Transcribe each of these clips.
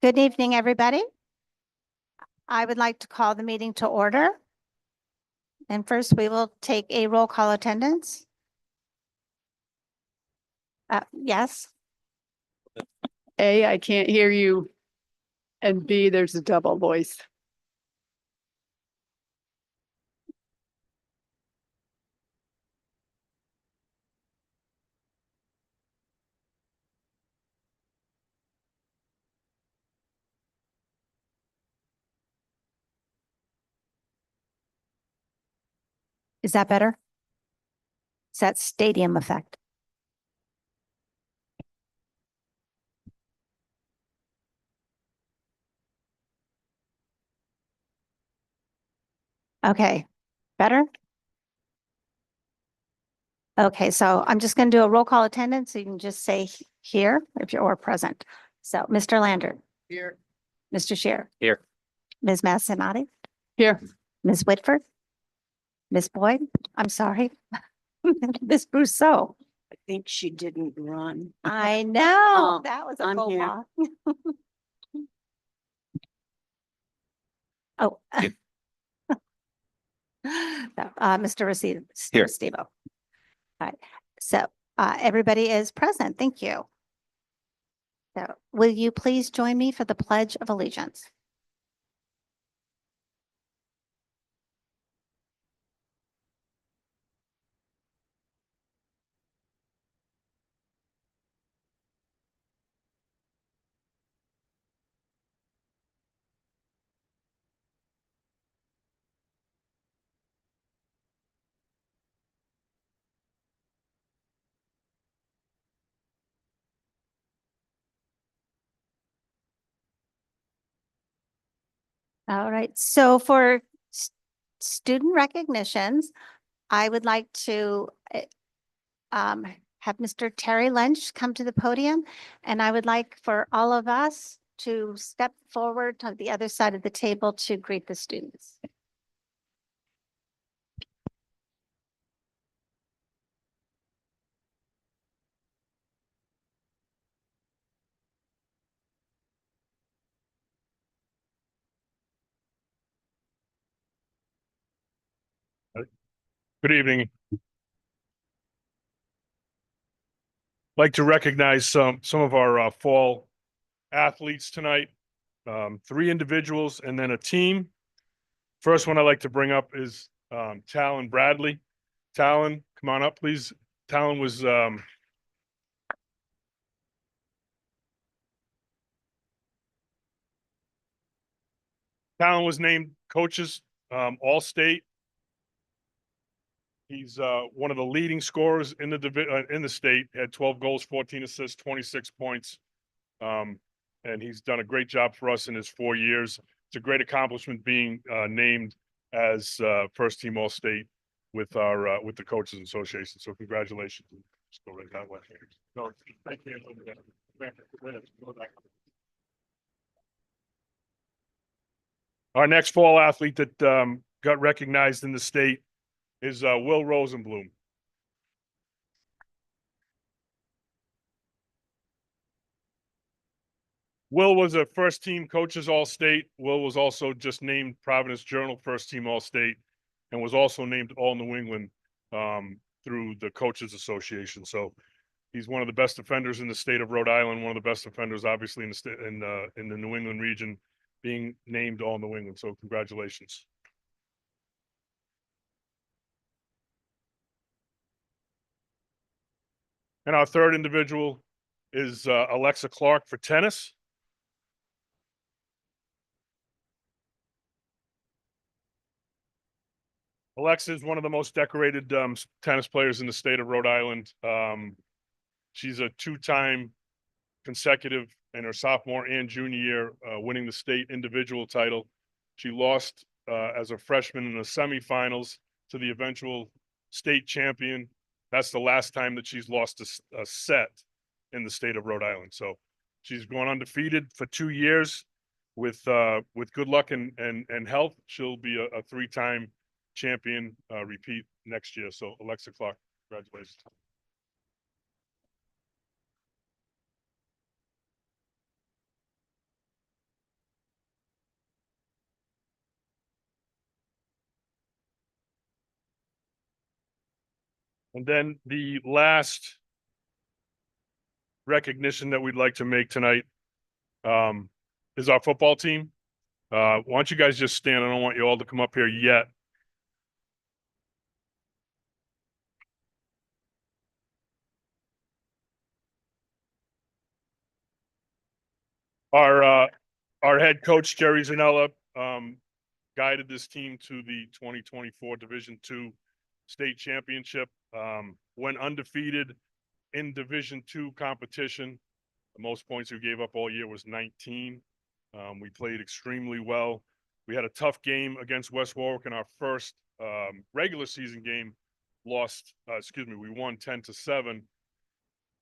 Good evening, everybody. I would like to call the meeting to order. And first, we will take a roll call attendance. Yes, A, I can't hear you. And B, there's a double voice. is that better? Is that stadium effect? Okay, better? Okay, so I'm just going to do a roll call attendance. So you can just say here if you're or present. So Mr. Lander. Here. Mr. Scheer. Here. Ms. Massinati. Here. Ms. Whitford. Ms. Boyd. I'm sorry. Ms. Brousseau. I think she didn't run. I know. Oh, That was a I'm faux here. pas. Oh. Mr. Here. Restivo. All right. So everybody is present. Thank you. So will you please join me for the Pledge of Allegiance? All right. So for student recognitions, I would like to have Mr. Terry Lynch come to the podium, and I would like for all of us to step forward to the other side of the table to greet the students. Good evening. I'd like to recognize some of our fall athletes tonight. 3 individuals and then a team. First one I'd like to bring up is Talon Bradley. Talon, come on up, please. Talon was named coaches All-State. He's one of the leading scorers in the state. Had 12 goals, 14 assists, 26 points, and he's done a great job for us in his 4 years. It's a great accomplishment being named as first team All-State with the Coaches Association. So congratulations. Just go right that way. No, thank you. Our next fall athlete that got recognized in the state is Will Rosenblum. Will was a first team coaches All-State. Will was also just named Providence Journal first team All-State and was also named All New England through the Coaches Association. So he's one of the best defenders in the state of Rhode Island, one of the best defenders obviously in the state in the New England region, being named All New England. So congratulations. And our third individual is Alexa Clark for tennis. Alexa is one of the most decorated tennis players in the state of Rhode Island. She's a 2-time consecutive in her sophomore and junior year, winning the state individual title. She lost as a freshman in the semifinals to the eventual state champion. That's the last time that she's lost a set in the state of Rhode Island. So she's gone undefeated for 2 years. With good luck and health, she'll be a 3-time champion repeat next year. So Alexa Clark, congratulations. And then the last recognition that we'd like to make tonight is our football team. Why don't you guys just stand? I don't want you all to come up here yet. Our head coach, Jerry Zanella, guided this team to the 2024 Division II state championship. Went undefeated in Division II competition. The most points we gave up all year was 19. We played extremely well. We had a tough game against West Warwick in our first regular season game. We won 10-7.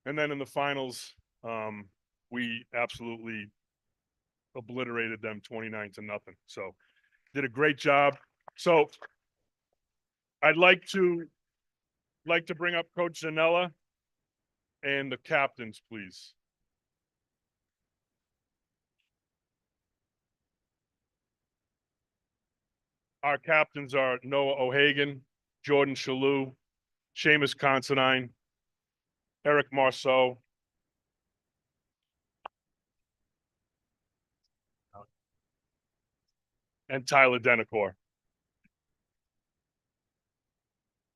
And then in the finals, we absolutely obliterated them 29-0. So did a great job. So I'd like to bring up Coach Zanella and the captains, please. Our captains are Noah O'Hagan, Jordan Shalou, Seamus Considine, Eric Marceau, and Tyler Denacor.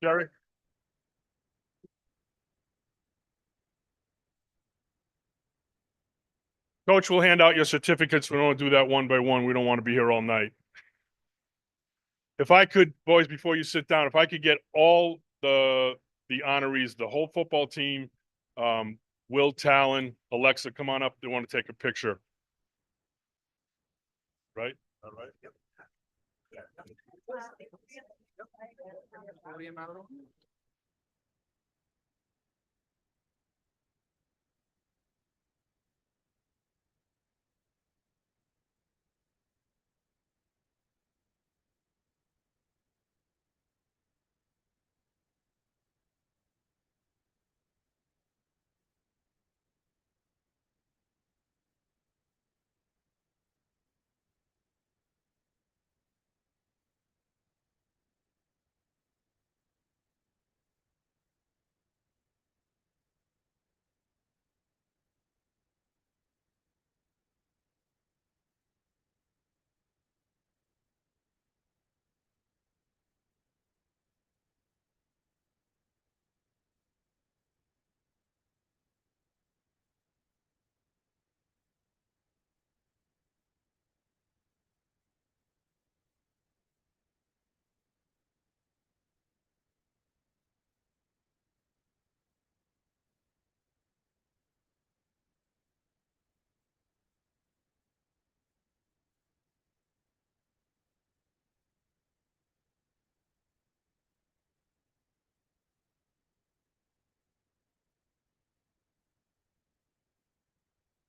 Jerry? Coach will hand out your certificates. We don't want to do that one by one. We don't want to be here all night. If I could, boys, before you sit down, if I could get all the honorees, the whole football team, Will Talon, Alexa, come on up. They want to take a picture. Right? All right. Yep.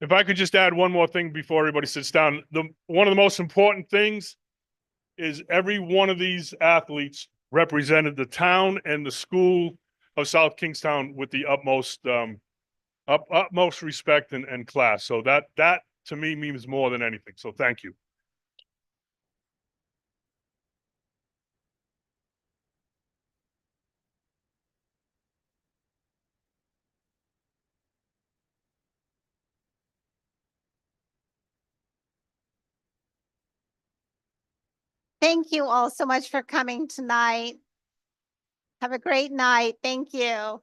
If I could just add one more thing before everybody sits down. One of the most important things is every one of these athletes represented the town and the school of South Kingstown with the utmost utmost respect and class. So that to me means more than anything. So thank you. Thank you all so much for coming tonight. Have a great night. Thank you.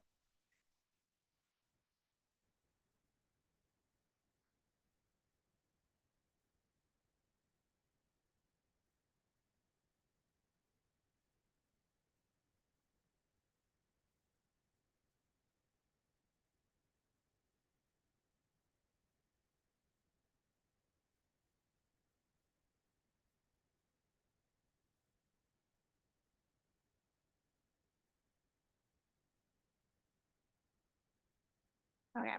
Okay.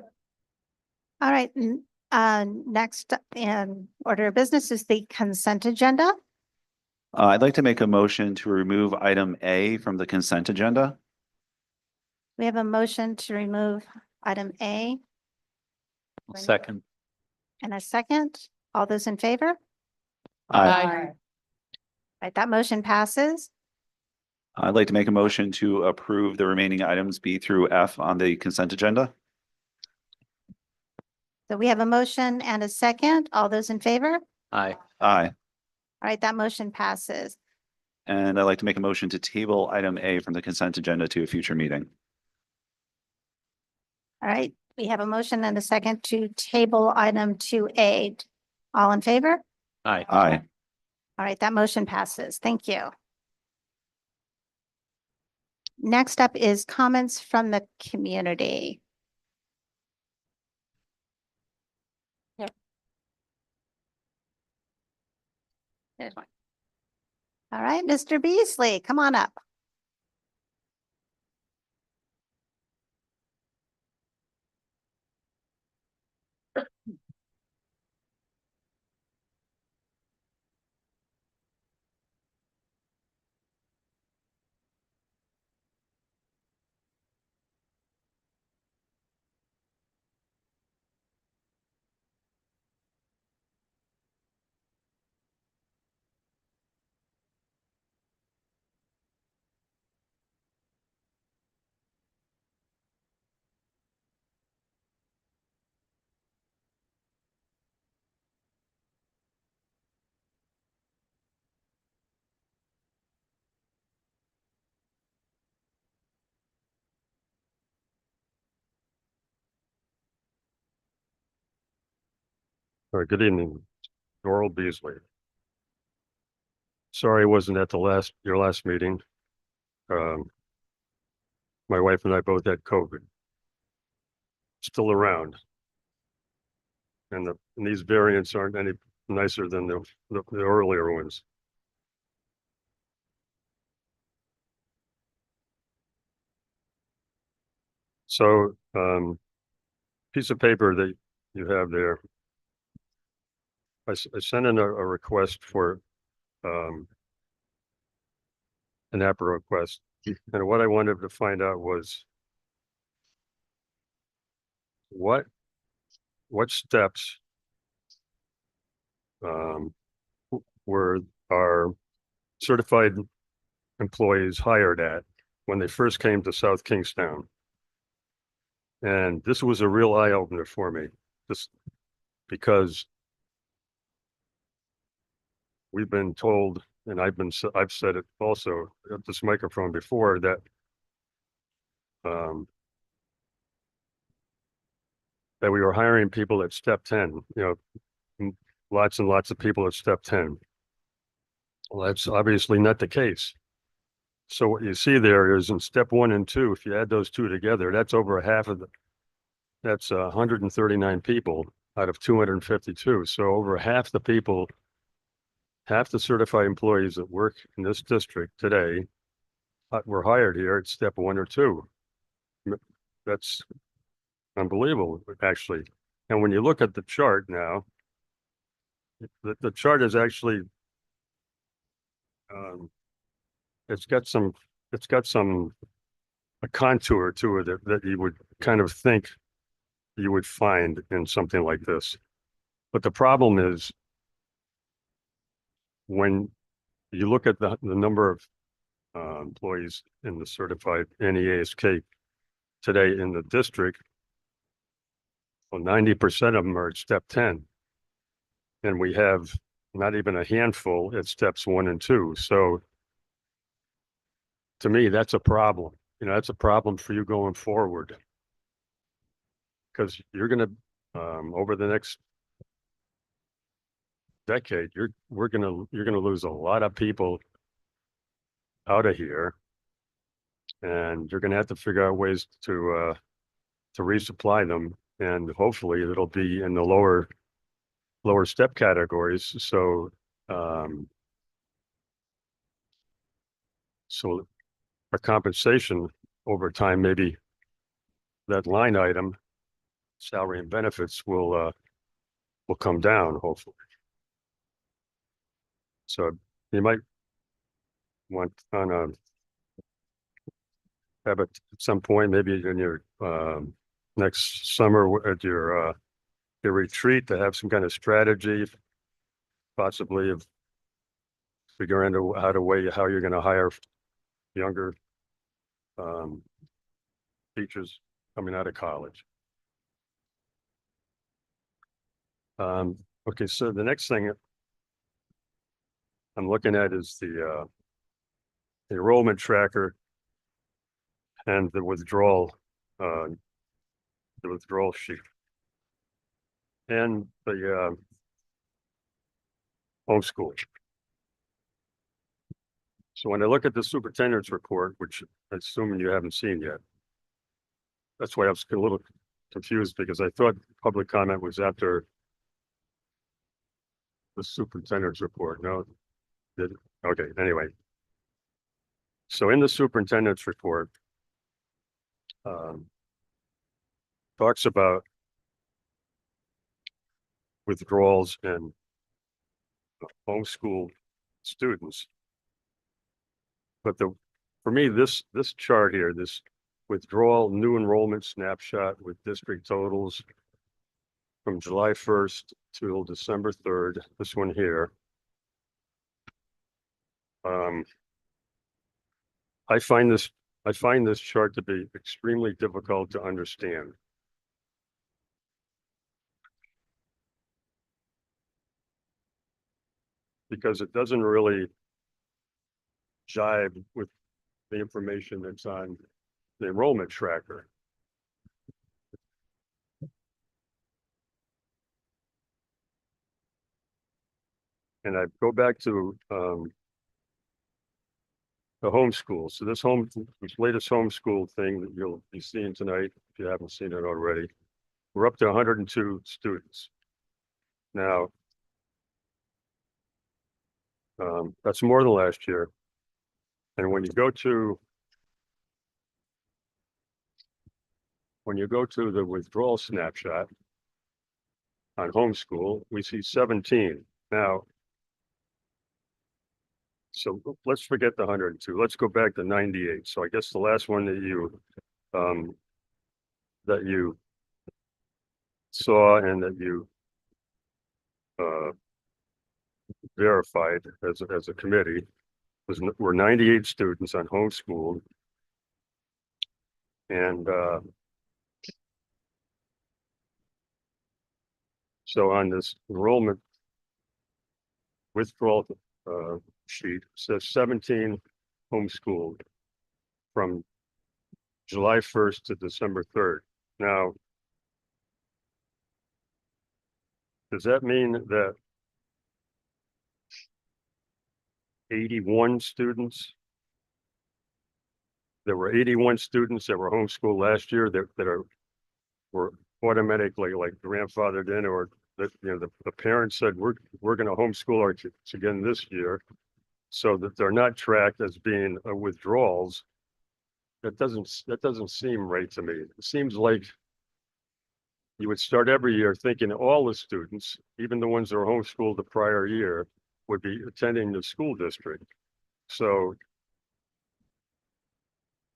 All right. Next in order of business is the consent agenda. I'd like to make a motion to remove item A from the consent agenda. We have a motion to remove item A Second. and a second. All those in favor? Aye. Right, that motion passes. I'd like to make a motion to approve the remaining items B through F on the consent agenda. So we have a motion and a second. All those in favor? Aye. Aye. All right, that motion passes. And I'd like to make a motion to table item A from the consent agenda to a future meeting. All right, we have a motion and a second to table item 2A. All in favor? Aye. Aye. All right, that motion passes. Thank you. Next up is comments from the community. Yep. There's one. All right, Mr. Beasley, come on up. Good evening, Doral Beasley. Sorry I wasn't at your last meeting. My wife and I both had COVID. Still around. And these variants aren't any nicer than the earlier ones. So, piece of paper that you have there, I sent in a request for an APRA request. And what I wanted to find out was what steps were our certified employees hired at when they first came to South Kingstown. And this was a real eye opener for me, just because we've been told, and I've said it also at this microphone before, that that we were hiring people at step 10, lots and lots of people at step 10. Well, that's obviously not the case. So what you see there is in step 1 and 2, if you add those two together, that's over half of that's 139 people out of 252. So over half the people, half the certified employees that work in this district today were hired here at step 1 or 2. That's unbelievable, actually. And when you look at the chart now, the chart is actually, it's got a contour to it that you would kind of think you would find in something like this. But the problem is when you look at the number of employees in the certified NEASK today in the district, well, 90% of them are at step 10. And we have not even a handful at steps 1 and 2. So to me, that's a problem. That's a problem for you going forward. Because you're going to, over the next decade, you're going to lose a lot of people out of here. And you're going to have to figure out ways to resupply them. And hopefully it'll be in the lower step categories. So, so our compensation over time, maybe that line item, salary and benefits, will come down, hopefully. So you might want have it at some point, maybe in your next summer at your retreat, to have some kind of strategy, possibly of figuring out how you're going to hire younger teachers coming out of college. Okay, so the next thing I'm looking at is the enrollment tracker and the withdrawal sheet. And the homeschool. So when I look at the superintendent's report, which I'm assuming you haven't seen yet, that's why I was a little confused, because I thought public comment was after the superintendent's report. No, okay, anyway. So in the superintendent's report, talks about withdrawals and homeschool students. But for me, this chart here, this withdrawal new enrollment snapshot with district totals from July 1st till December 3rd, this one here. I find this chart to be extremely difficult to understand. Because it doesn't really jibe with the information that's on the enrollment tracker. And I go back to the homeschool. So this latest homeschool thing that you'll be seeing tonight, if you haven't seen it already, we're up to 102 students. Now, that's more than last year. And when you go to the withdrawal snapshot on homeschool, we see 17. Now, so let's forget the 102. Let's go back to 98. So I guess the last one that you saw and that you verified as a committee were 98 students on homeschool, and so on this enrollment withdrawal sheet says 17 homeschooled from July 1st to December 3rd. Now, does that mean that 81 students, there were 81 students that were homeschooled last year that were automatically like grandfathered in, or that, the parents said we're going to homeschool our kids again this year, so that they're not tracked as being withdrawals? That doesn't seem right to me. It seems like you would start every year thinking all the students, even the ones that were homeschooled the prior year, would be attending the school district. So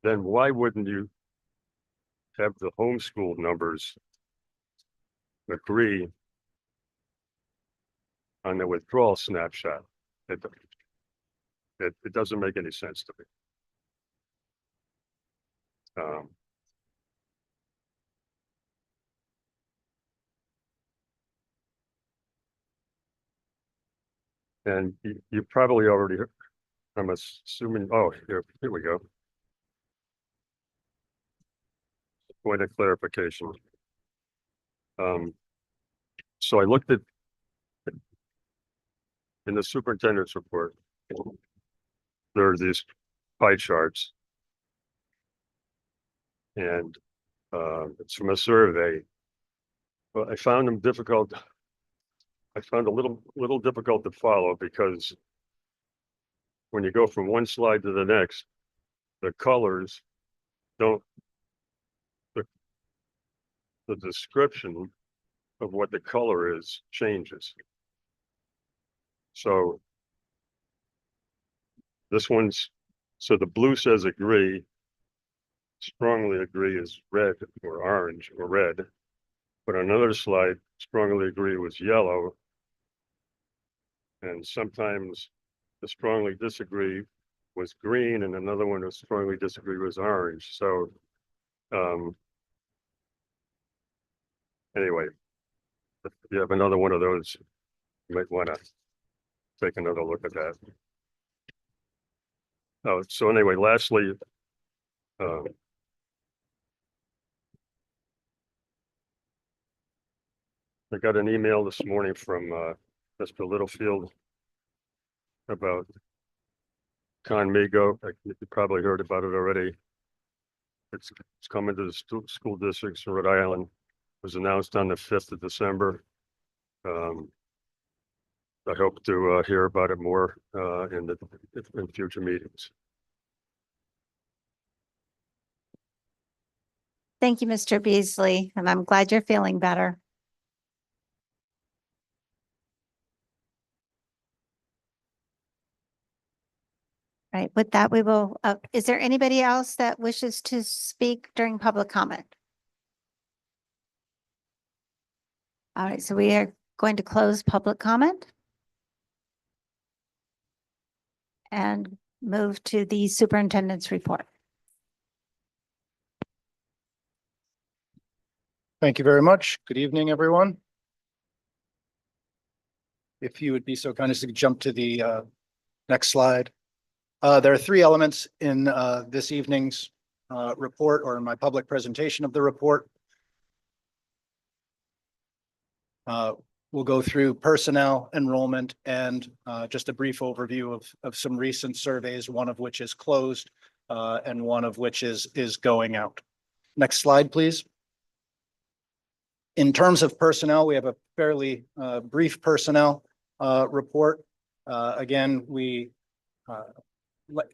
then why wouldn't you have the homeschool numbers agree on the withdrawal snapshot? It doesn't make any sense to me. And you probably already heard, I'm assuming, oh, here we go. Point of clarification. So I looked at in the superintendent's report, there are these pie charts, and it's from a survey. But I found them difficult. I found a little difficult to follow, because when you go from one slide to the next, the colors don't, the description of what the color is changes. So this one's, so the blue says agree, strongly agree is red or orange or red, but on another slide, strongly agree was yellow. And sometimes the strongly disagree was green and another one was strongly disagree was orange. So, anyway, if you have another one of those, you might want to take another look at that. Oh, so anyway, lastly, I got an email this morning from Mr. Littlefield about Conmigo. You probably heard about it already. It's coming to the school districts in Rhode Island. It was announced on the 5th of December. I hope to hear about it more in future meetings. Thank you, Mr. Beasley, and I'm glad you're feeling better. Right, with that, we will, is there anybody else that wishes to speak during public comment? All right, so we are going to close public comment and move to the superintendent's report. Thank you very much. Good evening, everyone. If you would be so kind as to jump to the next slide. There are three elements in this evening's report, or in my public presentation of the report. We'll go through personnel, enrollment, and just a brief overview of some recent surveys, one of which is closed and one of which is going out. Next slide, please. In terms of personnel, we have a fairly brief personnel report. Again, we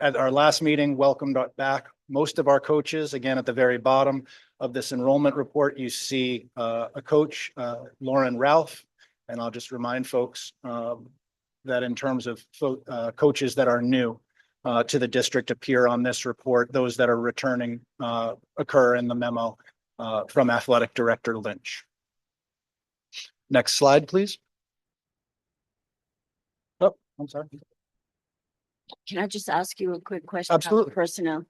at our last meeting welcomed back most of our coaches. Again, at the very bottom of this enrollment report, you see a coach, Lauren Ralph. And I'll just remind folks that in terms of coaches that are new to the district appear on this report, those that are returning occur in the memo from Athletic Director Lynch. Next slide, please. Oh, I'm sorry. Can I just ask you a quick question? about Absolutely. Personnel.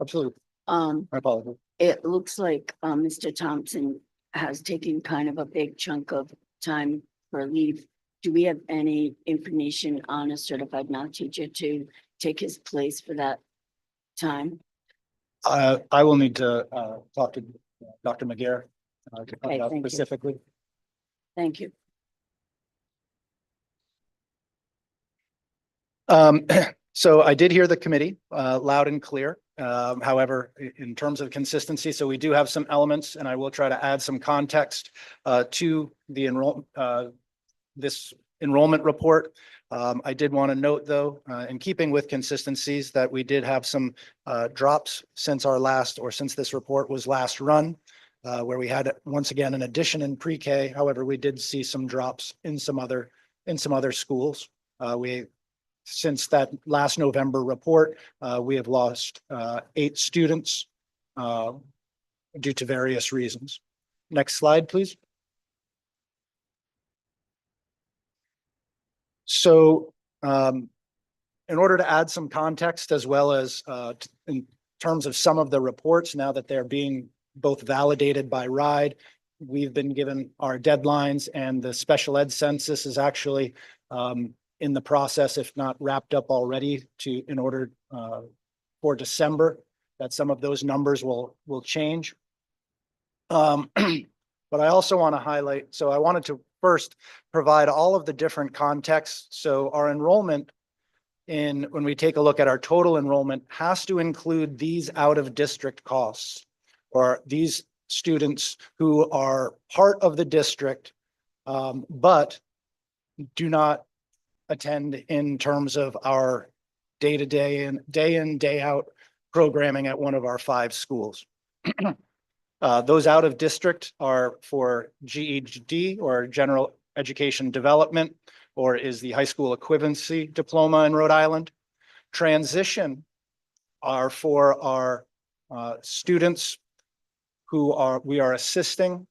Absolutely. I apologize. It looks like Mr. Thompson has taken kind of a big chunk of time for leave. Do we have any information on a certified math teacher to take his place for that time? I will need to talk to Dr. McGarrett Okay, thank you. specifically. Thank you. So I did hear the committee loud and clear. However, in terms of consistency, so we do have some elements, and I will try to add some context to the this enrollment report. I did want to note, though, in keeping with consistencies, that we did have some drops since since this report was last run, where we had once again an addition in pre-K. However, we did see some drops in some other schools. Since that last November report, we have lost 8 students due to various reasons. Next slide, please. So in order to add some context, as well as in terms of some of the reports, now that they're being both validated by RIDE, we've been given our deadlines, and the special ed census is actually in the process, if not wrapped up already, in order for December, that some of those numbers will change. But I also want to highlight, so I wanted to first provide all of the different contexts. So our enrollment, when we take a look at our total enrollment, has to include these out of district costs, or these students who are part of the district, but do not attend in terms of our day-to-day and day in, day out programming at one of our 5 schools. Those out of district are for GED, or General Education Development, or is the high school equivalency diploma in Rhode Island. Transition are for our students who we are assisting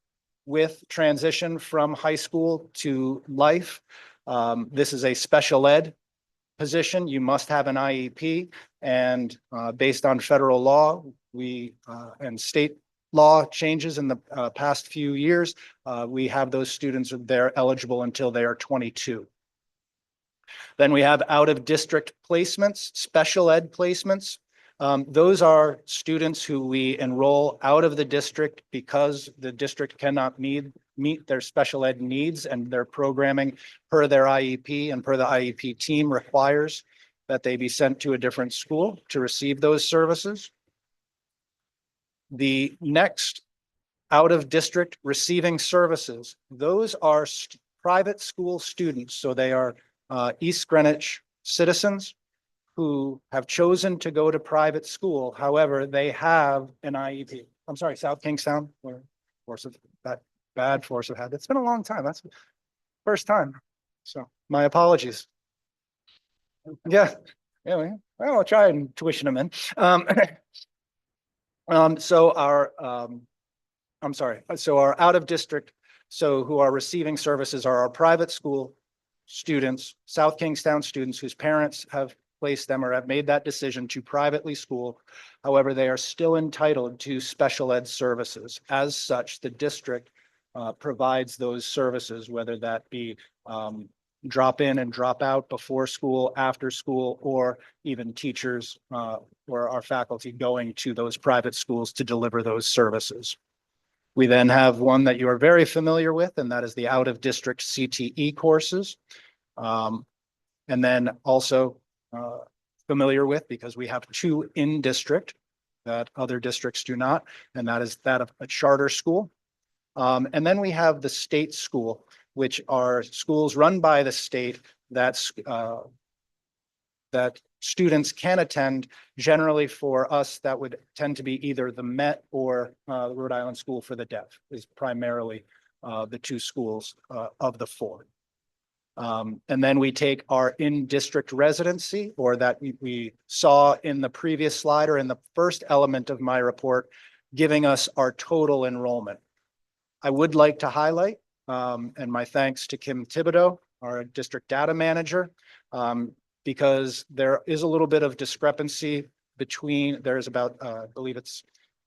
with transition from high school to life. This is a special ed position, you must have an IEP. And based on federal law, and state law changes in the past few years, we have those students, they're eligible until they are 22. Then we have out-of-district placements, special ed placements. Those are students who we enroll out of the district because the district cannot meet their special ed needs, and their programming per their IEP and per the IEP team requires that they be sent to a different school to receive those services. The next out-of-district receiving services, those are private school students. So they are East Greenwich citizens who have chosen to go to private school. However, they have an IEP. I'm sorry, South Kingstown, or force of that bad force of habit. It's been a long time. That's the first time. So my apologies. Yeah. Yeah. Well, I'll try and tuition them in. So our out of district, so who are receiving services are our private school students, South Kingstown students whose parents have placed them or have made that decision to privately school. However, they are still entitled to special ed services. As such, the district provides those services, whether that be drop in and drop out before school, after school, or even teachers or our faculty going to those private schools to deliver those services. We then have one that you are very familiar with, and that is the out-of-district CTE courses. And then also familiar with, because we have two in district that other districts do not, and that is that of a charter school. And then we have the state school, which are schools run by the state that students can attend. Generally for us, that would tend to be either the Met or Rhode Island School for the Deaf is primarily the two schools of the four. And then we take our in-district residency, or that we saw in the previous slide or in the first element of my report, giving us our total enrollment. I would like to highlight, and my thanks to Kim Thibodeau, our district data manager, because there is a little bit of discrepancy between, there's about, I believe it's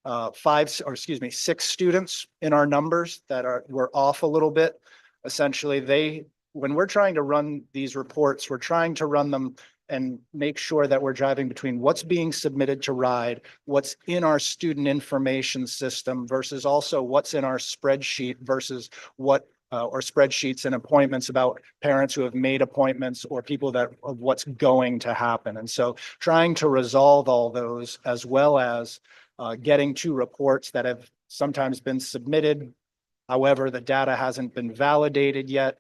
6 students in our numbers that were off a little bit. Essentially, when we're trying to run these reports, we're trying to run them and make sure that we're driving between what's being submitted to RIDE, what's in our student information system versus also what's in our spreadsheet versus what or spreadsheets and appointments about parents who have made appointments or people of what's going to happen. And so trying to resolve all those, as well as getting to reports that have sometimes been submitted. However, the data hasn't been validated yet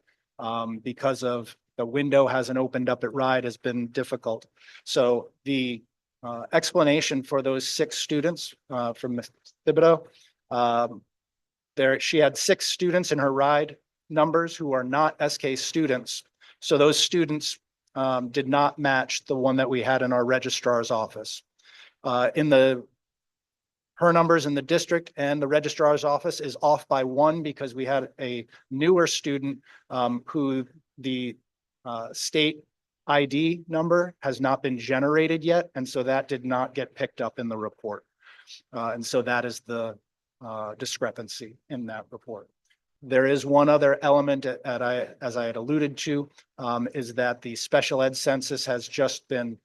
because of the window hasn't opened up at RIDE has been difficult. So the explanation for those 6 students from Ms. Thibodeau, she had 6 students in her RIDE numbers who are not SK students. So those students did not match the one that we had in our registrar's office. Her numbers in the district and the registrar's office is off by 1 because we had a newer student who the state ID number has not been generated yet. And so that did not get picked up in the report. And so that is the discrepancy in that report. There is one other element as I had alluded to, is that the special ed census has just been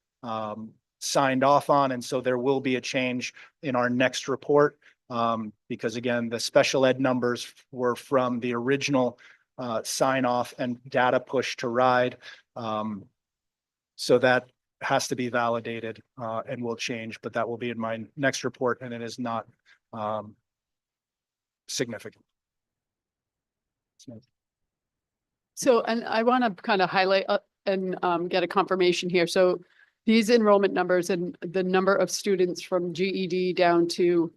signed off on. And so there will be a change in our next report because again, the special ed numbers were from the original sign off and data push to RIDE. So that has to be validated and will change, but that will be in my next report and it is not significant. So, and I want to kind of highlight and get a confirmation here. So these enrollment numbers and the number of students from GED down to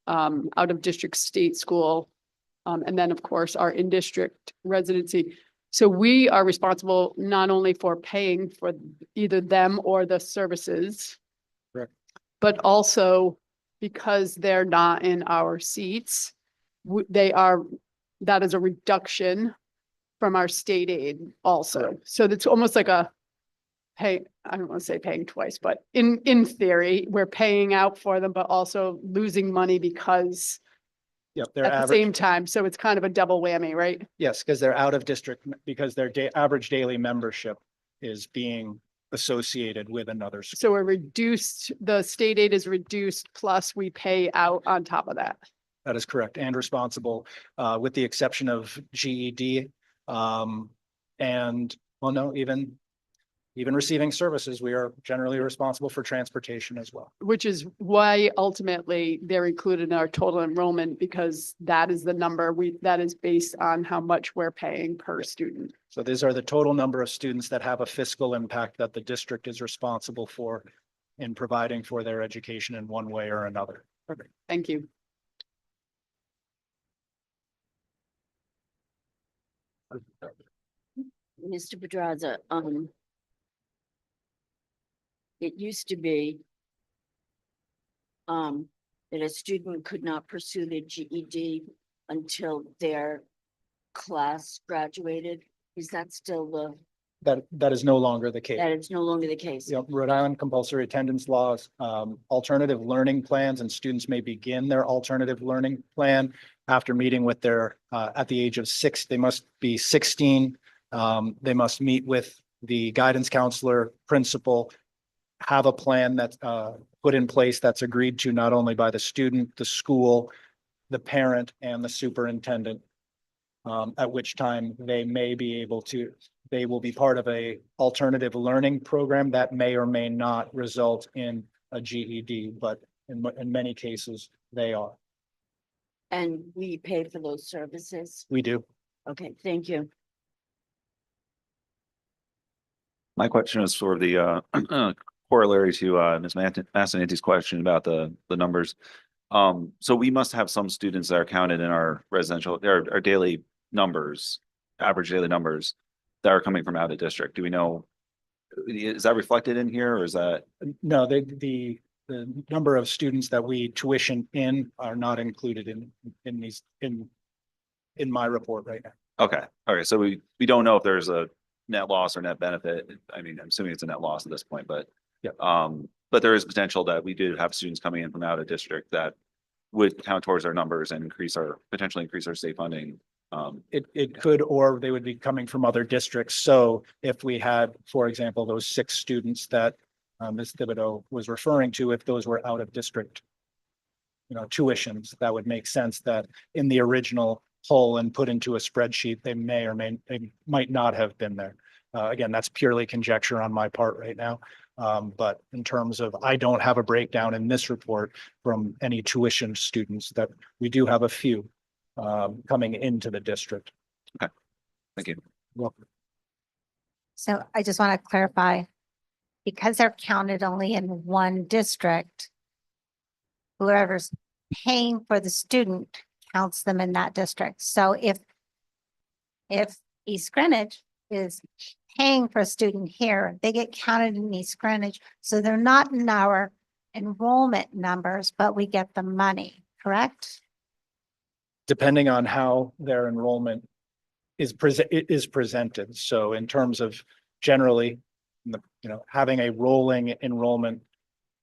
out of district state school, and then of course our in-district residency. So we are responsible not only for paying for either them or the services, correct, but also because they're not in our seats, that is a reduction from our state aid also. Correct. So it's almost like I don't want to say paying twice, but in theory, we're paying out for them, but also losing money because Yep, their at the average, same time, so it's kind of a double whammy, right? yes, because they're out of district, because their average daily membership is being associated with another school. So we're reduced, the state aid is reduced, plus we pay out on top of that. That is correct and responsible, with the exception of GED. And well, no, even receiving services, we are generally responsible for transportation as well. Which is why ultimately they're included in our total enrollment, because that is the number that is based on how much we're paying per student. So these are the total number of students that have a fiscal impact that the district is responsible for in providing for their education in one way or another. Thank you. Mr. Pedraza, it used to be that a student could not pursue their GED until their class graduated. Is that still That is no longer the case. that is no longer the case? You know, Rhode Island compulsory attendance laws, alternative learning plans, and students may begin their alternative learning plan after meeting with their, at the age of 6, they must be 16. They must meet with the guidance counselor, principal, have a plan that's put in place that's agreed to not only by the student, the school, the parent, and the superintendent. At which time they may be able to, they will be part of a alternative learning program that may or may not result in a GED, but in many cases, they are. And we pay for those services? We do. Okay, thank you. My question is for the corollary to Ms. Massanetti's question about the numbers. So we must have some students that are counted in our residential, our daily numbers, average daily numbers that are coming from out of district. Do we know, is that reflected in here, or is that? No, the number of students that we tuition in are not included in my report right now. Okay, so we don't know if there's a net loss or net benefit. I mean, I'm assuming it's a net loss at this point, but Yeah. but there is potential that we do have students coming in from out of district that would count towards our numbers and potentially increase our state funding. It could, or they would be coming from other districts. So if we had, for example, those 6 students that Ms. Thibodeau was referring to, if those were out of district, tuitions, that would make sense that in the original poll and put into a spreadsheet, they might not have been there. Again, that's purely conjecture on my part right now. But in terms of, I don't have a breakdown in this report from any tuition students, that we do have a few coming into the district. Thank you. Welcome. So I just want to clarify, because they're counted only in one district, whoever's paying for the student counts them in that district. So if East Greenwich is paying for a student here, they get counted in East Greenwich. So they're not in our enrollment numbers, but we get the money, correct? Depending on how their enrollment is presented. So in terms of generally, having a rolling enrollment.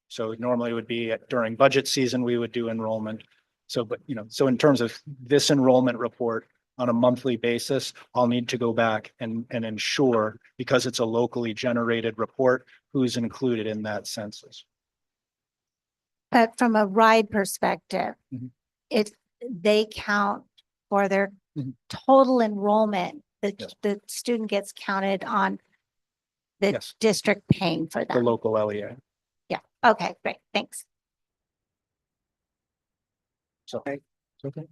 So normally it would be during budget season, we would do enrollment. So, but, so in terms of this enrollment report on a monthly basis, I'll need to go back and ensure, because it's a locally generated report, who's included in that census. But from a ride perspective, Mhm. they count for their Mhm. total enrollment. Yes. The student gets counted on the Yes. district paying for The them. local LEA. Yeah. Okay, great. Thanks. So, Right. okay.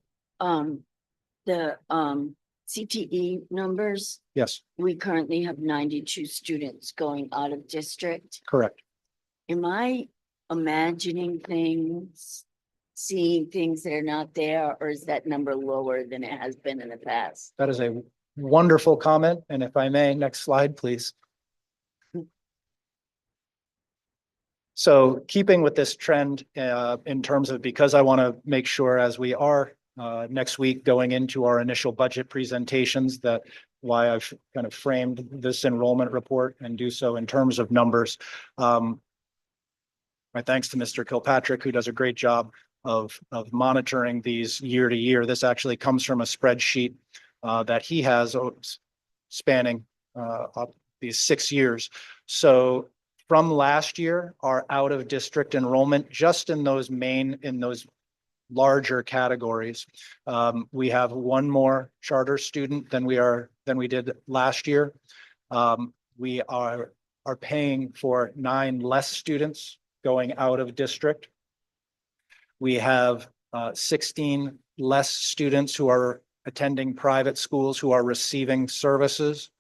The CTE numbers, Yes, we currently have 92 students going out of district. correct. Am I imagining things, seeing things that are not there, or is that number lower than it has been in the past? That is a wonderful comment. And if I may, next slide, please. So keeping with this trend in terms of, because I want to make sure as we are next week going into our initial budget presentations, that why I've kind of framed this enrollment report and do so in terms of numbers. My thanks to Mr. Kilpatrick, who does a great job of monitoring these year to year. This actually comes from a spreadsheet that he has spanning up these 6 years. So from last year, our out of district enrollment, just in those larger categories, we have one more charter student than we did last year. We are paying for 9 less students going out of district. We have 16 less students who are attending private schools who are receiving services.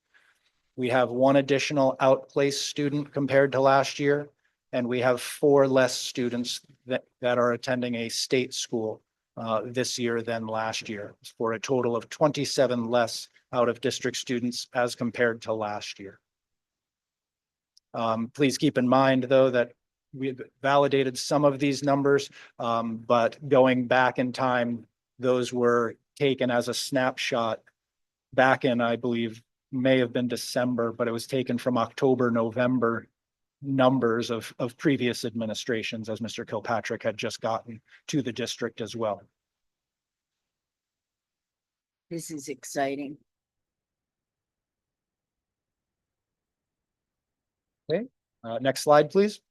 We have 1 additional outplaced student compared to last year, and we have 4 less students that are attending a state school this year than last year, for a total of 27 less out of district students as compared to last year. Please keep in mind, though, that we've validated some of these numbers, but going back in time, those were taken as a snapshot back in, I believe, may have been December, but it was taken from October, November numbers of previous administrations, as Mr. Kilpatrick had just gotten to the district as well. This is exciting. Next slide, please.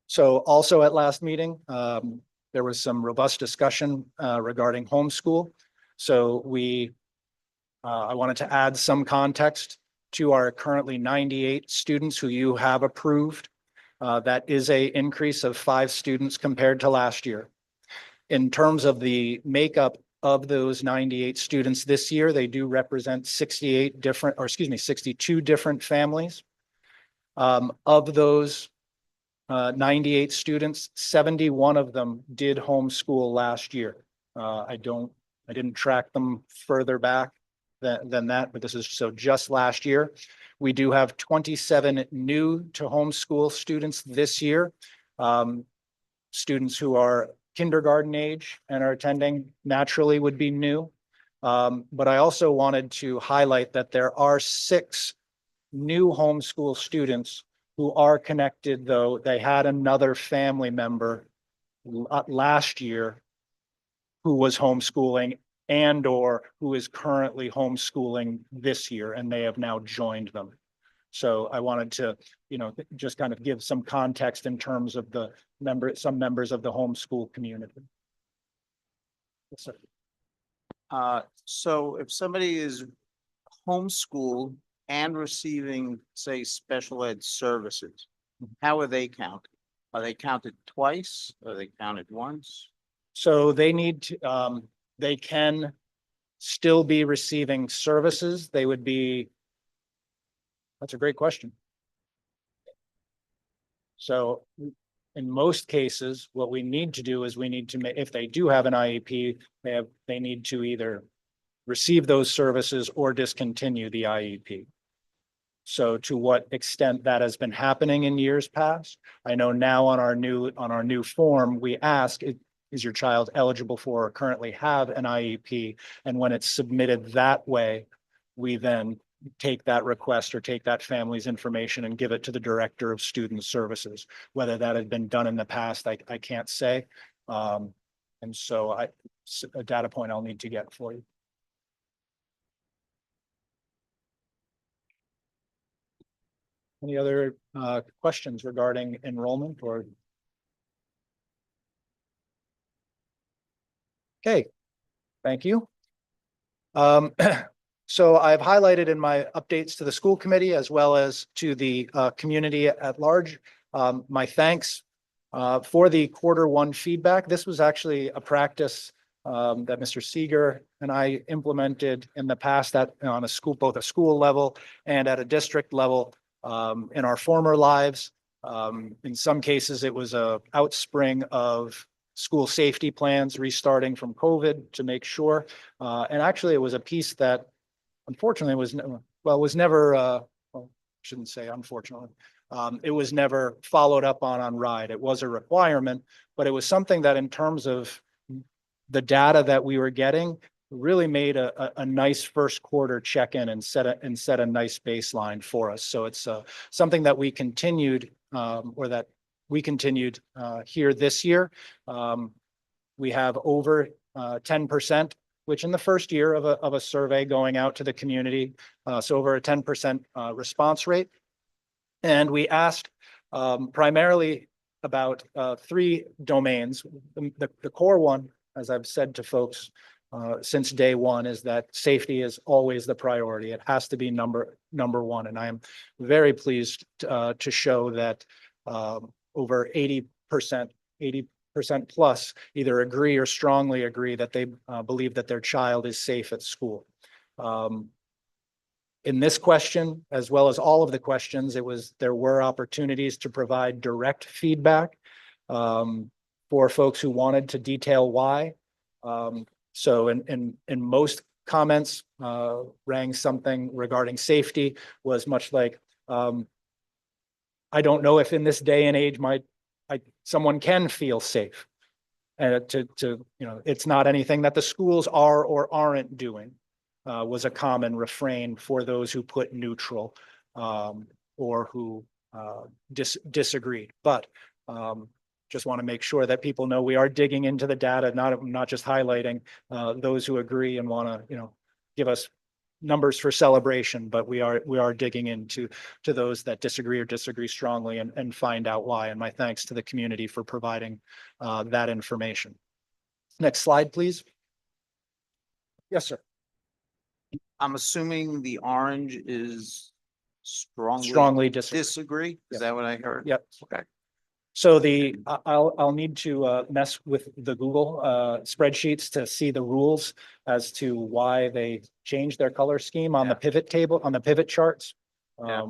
So also at last meeting, there was some robust discussion regarding homeschool. So I wanted to add some context to our currently 98 students who you have approved. That is an increase of 5 students compared to last year. In terms of the makeup of those 98 students this year, they do represent 62 different families. Of those 98 students, 71 of them did homeschool last year. I didn't track them further back than that, but this is so just last year. We do have 27 new to homeschool students this year. Students who are kindergarten age and are attending naturally would be new. But I also wanted to highlight that there are 6 new homeschool students who are connected, though they had another family member last year who was homeschooling and/or who is currently homeschooling this year, and they have now joined them. So I wanted to, just kind of give some context in terms of some members of the homeschool community. Yes, sir. So if somebody is homeschooled and receiving, say, special ed services, how are they counted? Are they counted twice? Are they counted once? So they need to, they can still be receiving services. That's a great question. So in most cases, what we need to do is if they do have an IEP, they need to either receive those services or discontinue the IEP. So to what extent that has been happening in years past, I know now on our new form, we ask, is your child eligible for or currently have an IEP? And when it's submitted that way, we then take that request or take that family's information and give it to the Director of Student Services. Whether that had been done in the past, I can't say. And so a data point I'll need to get for you. Any other questions regarding enrollment or? Okay, thank you. So I've highlighted in my updates to the school committee as well as to the community at large, my thanks for the Q1 feedback. This was actually a practice that Mr. Seeger and I implemented in the past on both a school level and at a district level in our former lives. In some cases, it was a outspring of school safety plans restarting from COVID to make sure. And actually, it was a piece that unfortunately was never, shouldn't say unfortunately, it was never followed up on RIDE. It was a requirement, but it was something that in terms of the data that we were getting, really made a nice first quarter check-in and set a nice baseline for us. So it's something that we continued here this year. We have over 10%, which in the first year of a survey going out to the community, so over a 10% response rate. And we asked primarily about three domains. The core one, as I've said to folks since day one, is that safety is always the priority. It has to be number one. And I am very pleased to show that over 80% plus either agree or strongly agree that they believe that their child is safe at school. In this question, as well as all of the questions, there were opportunities to provide direct feedback for folks who wanted to detail why. So in most comments, rang something regarding safety was much like, I don't know if in this day and age someone can feel safe. And it's not anything that the schools are or aren't doing. Was a common refrain for those who put neutral or who disagreed. But just want to make sure that people know we are digging into the data, not just highlighting those who agree and want to give us numbers for celebration, but we are digging into those that disagree or disagree strongly and find out why. And my thanks to the community for providing that information. Next slide, please. Yes, sir. I'm assuming the orange is Strongly disagree. disagree? Yep. Is that what I heard? Yep. Okay. So I'll need to mess with the Google spreadsheets to see the rules as to why they changed their color scheme on the pivot table, on the pivot charts. Yeah.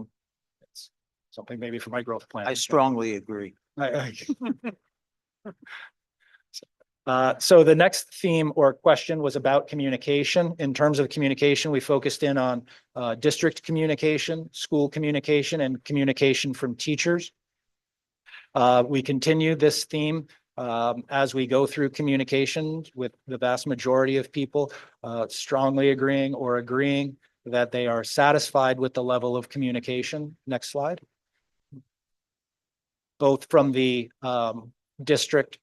It's something maybe for my growth plan. I strongly agree. So the next theme or question was about communication. In terms of communication, we focused in on district communication, school communication, and communication from teachers. We continue this theme as we go through communication with the vast majority of people strongly agreeing or agreeing that they are satisfied with the level of communication. Next slide. Both from the district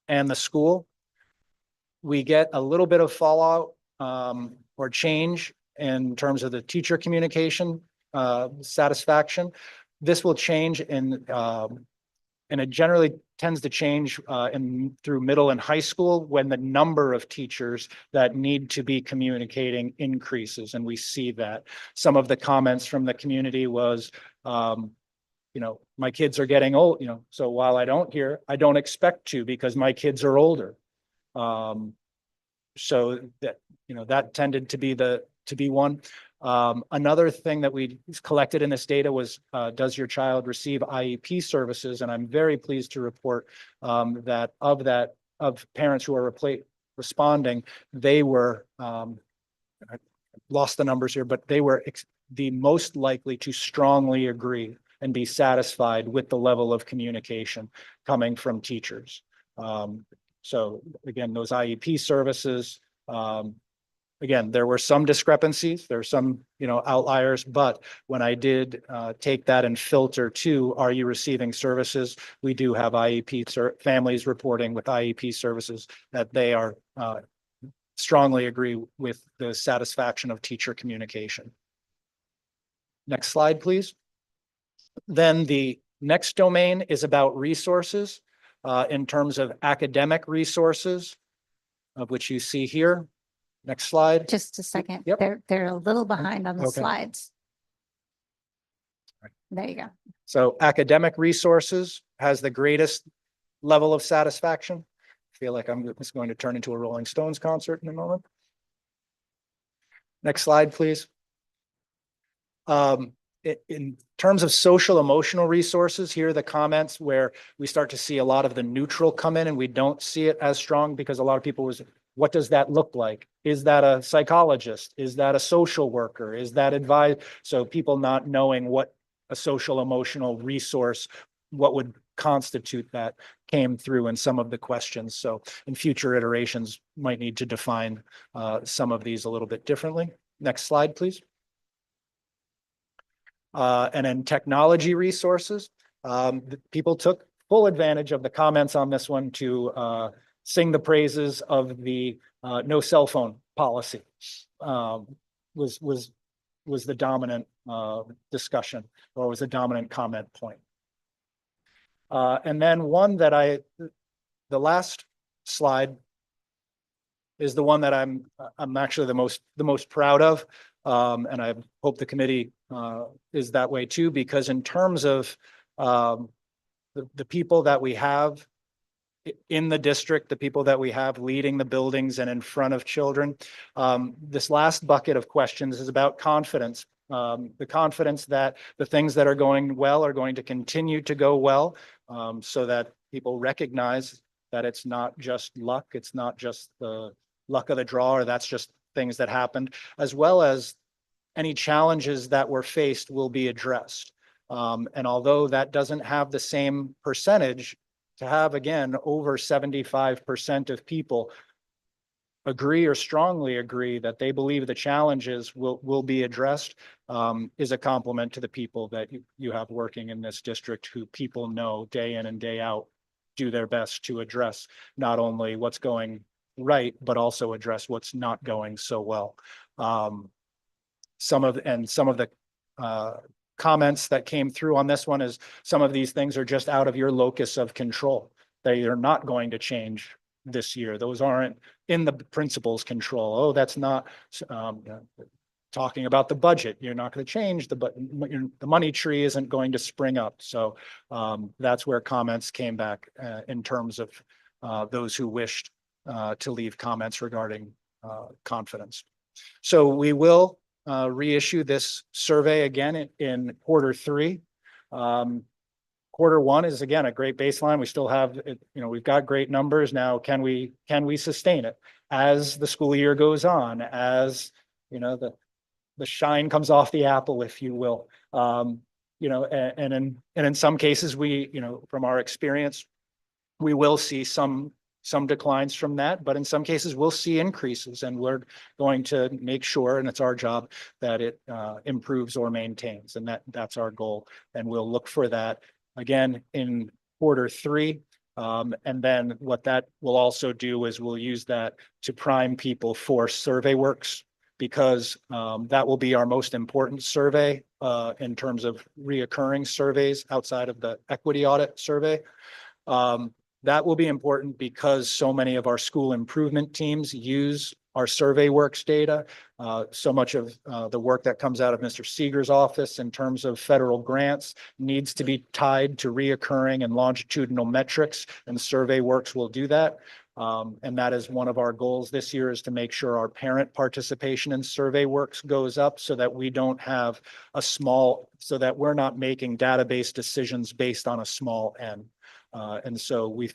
and the school. We get a little bit of fallout or change in terms of the teacher communication satisfaction. This will change and it generally tends to change through middle and high school when the number of teachers that need to be communicating increases. And we see that. Some of the comments from the community was, my kids are getting old, so while I don't expect to because my kids are older. So that tended to be one. Another thing that we collected in this data was, does your child receive IEP services? And I'm very pleased to report that of parents who are responding, they were, I lost the numbers here, but they were the most likely to strongly agree and be satisfied with the level of communication coming from teachers. So again, those IEP services, again, there were some discrepancies, there were some, outliers, but when I did take that and filter to, are you receiving services? We do have IEP families reporting with IEP services that they are strongly agree with the satisfaction of teacher communication. Next slide, please. Then the next domain is about resources in terms of academic resources, of which you see here. Next slide. Just a second. Yep. They're a little behind on the Okay. slides. There you go. So academic resources has the greatest level of satisfaction. I feel like I'm just going to turn into a Rolling Stones concert in a moment. Next slide, please. In terms of social emotional resources, here are the comments where we start to see a lot of the neutral come in and we don't see it as strong because a lot of people was, what does that look like? Is that a psychologist? Is that a social worker? Is that advice? So people not knowing what a social emotional resource, what would constitute that came through in some of the questions. So in future iterations, might need to define some of these a little bit differently. Next slide, please. And then technology resources. People took full advantage of the comments on this one to sing the praises of the no cell phone policy. Was the dominant discussion, or was the dominant comment point. And then one that the last slide is the one that I'm actually the most proud of. And I hope the committee is that way too, because in terms of the people that we have in the district, the people that we have leading the buildings and in front of children, this last bucket of questions is about confidence. The confidence that the things that are going well are going to continue to go well, so that people recognize that it's not just luck, it's not just the luck of the draw, or that's just things that happened, as well as any challenges that were faced will be addressed. And although that doesn't have the same percentage, to have, again, over 75% of people agree or strongly agree that they believe the challenges will be addressed, is a compliment to the people that you have working in this district, who people know day in and day out do their best to address not only what's going right, but also address what's not going so well. Some of the comments that came through on this one is some of these things are just out of your locus of control. They are not going to change this year. Those aren't in the principal's control. Oh, that's not talking about the budget. You're not going to change the money tree isn't going to spring up. So that's where comments came back in terms of those who wished to leave comments regarding confidence. So we will reissue this survey again in Q3. Q1 is, again, a great baseline. We still have, we've got great numbers now. Can we sustain it as the school year goes on, as the shine comes off the apple, if you will? And in some cases, from our experience, we will see some declines from that, but in some cases we'll see increases, and we're going to make sure, and it's our job, that it improves or maintains, and that's our goal. And we'll look for that again in Q3. And then what that will also do is we'll use that to prime people for survey works, because that will be our most important survey in terms of reoccurring surveys outside of the equity audit survey. That will be important because so many of our school improvement teams use our survey works data. So much of the work that comes out of Mr. Seeger's office in terms of federal grants needs to be tied to reoccurring and longitudinal metrics, and survey works will do that. And that is one of our goals this year, is to make sure our parent participation in survey works goes up, so that we don't have so that we're not making database decisions based on a small N. And so we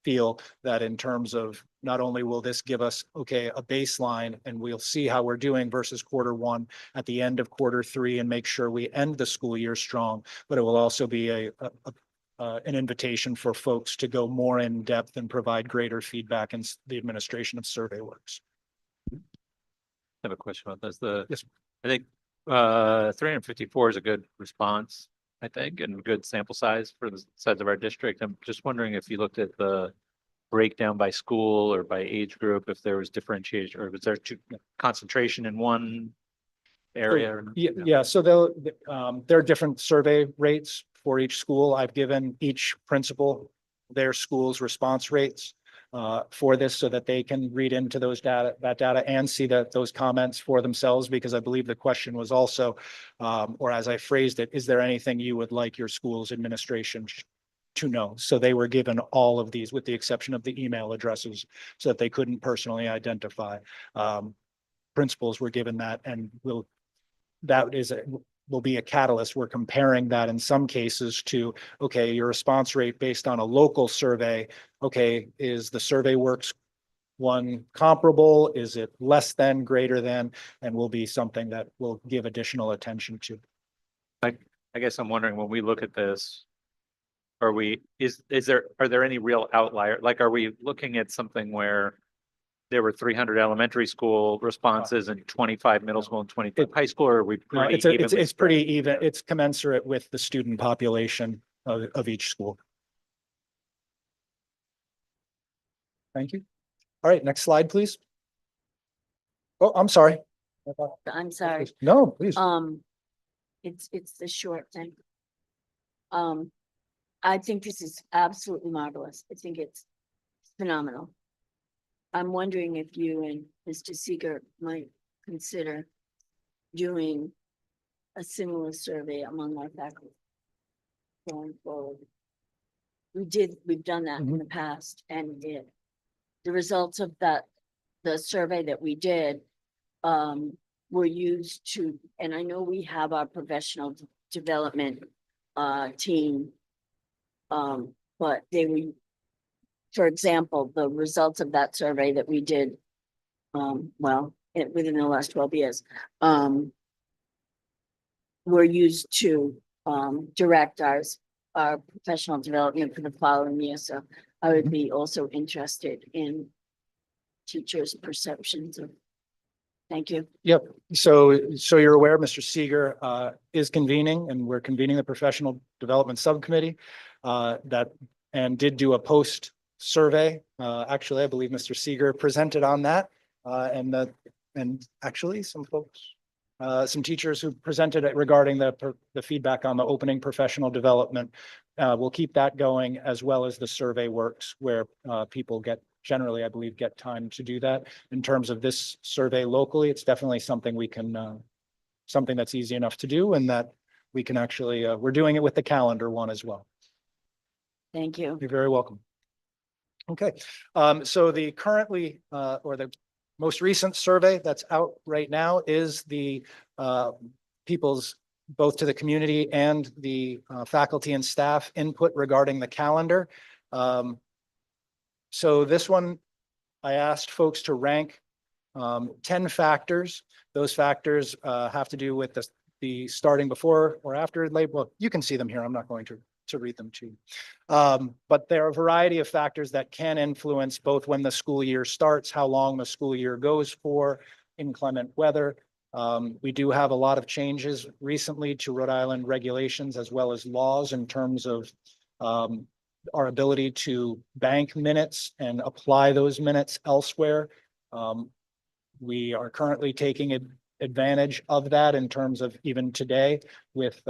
feel that in terms of, not only will this give us, a baseline, and we'll see how we're doing versus Q1 at the end of Q3 and make sure we end the school year strong, but it will also be an invitation for folks to go more in depth and provide greater feedback in the administration of survey works. I have a question about this. Yes. I think 354 is a good response, I think, and good sample size for the size of our district. I'm just wondering if you looked at the breakdown by school or by age group, if there was differentiation, or was there concentration in one area? Yeah. So there are different survey rates for each school. I've given each principal their school's response rates for this, so that they can read into that data and see those comments for themselves, because I believe the question was also, or as I phrased it, is there anything you would like your school's administration to know? So they were given all of these, with the exception of the email addresses, so that they couldn't personally identify. Principals were given that, and will be a catalyst. We're comparing that in some cases to, your response rate based on a local survey. Is the survey works one comparable? Is it less than, greater than? And will be something that we'll give additional attention to. I guess I'm wondering, when we look at this, Are we, are there any real outlier? Like, are we looking at something where there were 300 elementary school responses and 25 middle school and 25 high school, or are we No, pretty it's evenly it's pretty spread? even. It's commensurate with the student population of each school. Thank you. All right, next slide, please. Oh, I'm sorry. I'm sorry. No, please. It's the short thing. I think this is absolutely marvelous. I think it's phenomenal. I'm wondering if you and Mr. Seeger might consider doing a similar survey among our faculty going forward. We've done that in the past, and the results of the survey that we did were used to, and I know we have our professional development team. But they were, for example, the results of that survey that we did, within the last 12 years, were used to direct our professional development for the following year. So I would be also interested in teachers' perceptions of. Thank you. Yep. So you're aware, Mr. Seeger is convening, and we're convening the professional development subcommittee and did do a post survey. Actually, I believe Mr. Seeger presented on that, and actually some folks, some teachers who presented it regarding the feedback on the opening professional development. We'll keep that going, as well as the survey works, where people generally, I believe, get time to do that. In terms of this survey locally, it's definitely something we can, something that's easy enough to do, and that we can actually, we're doing it with the calendar one as well. Thank you. You're very welcome. Okay, so the currently, or the most recent survey that's out right now is the people's, both to the community and the faculty and staff input regarding the calendar. So this one, I asked folks to rank 10 factors. Those factors have to do with the starting before or after labor. Well, you can see them here. I'm not going to read them to you. But there are a variety of factors that can influence both when the school year starts, how long the school year goes for, inclement weather. We do have a lot of changes recently to Rhode Island regulations as well as laws in terms of our ability to bank minutes and apply those minutes elsewhere. We are currently taking advantage of that in terms of even today with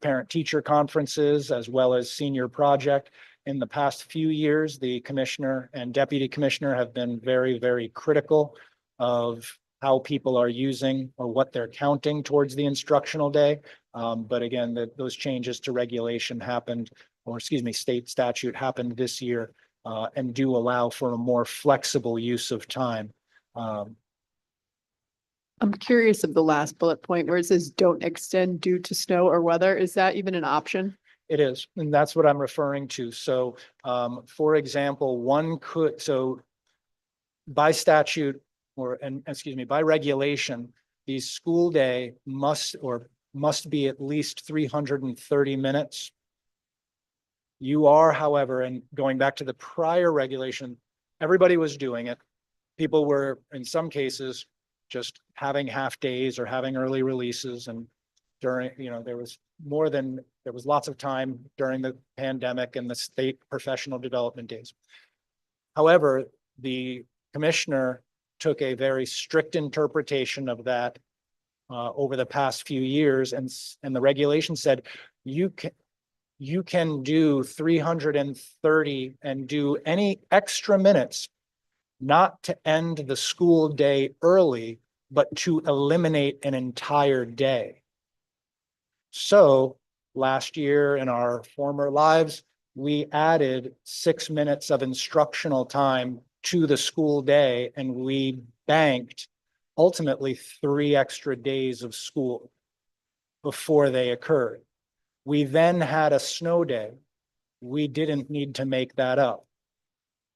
parent-teacher conferences as well as senior project. In the past few years, the commissioner and deputy commissioner have been very, very critical of how people are using or what they're counting towards the instructional day. But again, those changes to regulation happened, or excuse me, state statute happened this year, and do allow for a more flexible use of time. I'm curious of the last bullet point where it says don't extend due to snow or weather. Is that even an option? It is, and that's what I'm referring to. So, for example, one could, so by statute by regulation, the school day must be at least 330 minutes. You are, however, and going back to the prior regulation, everybody was doing it. People were, in some cases, just having half days or having early releases, and during, there was lots of time during the pandemic and the state professional development days. However, the commissioner took a very strict interpretation of that over the past few years, and the regulation said you can do 330 and do any extra minutes, not to end the school day early, but to eliminate an entire day. So last year in our former lives, we added 6 minutes of instructional time to the school day, and we banked ultimately 3 extra days of school before they occurred. We then had a snow day. We didn't need to make that up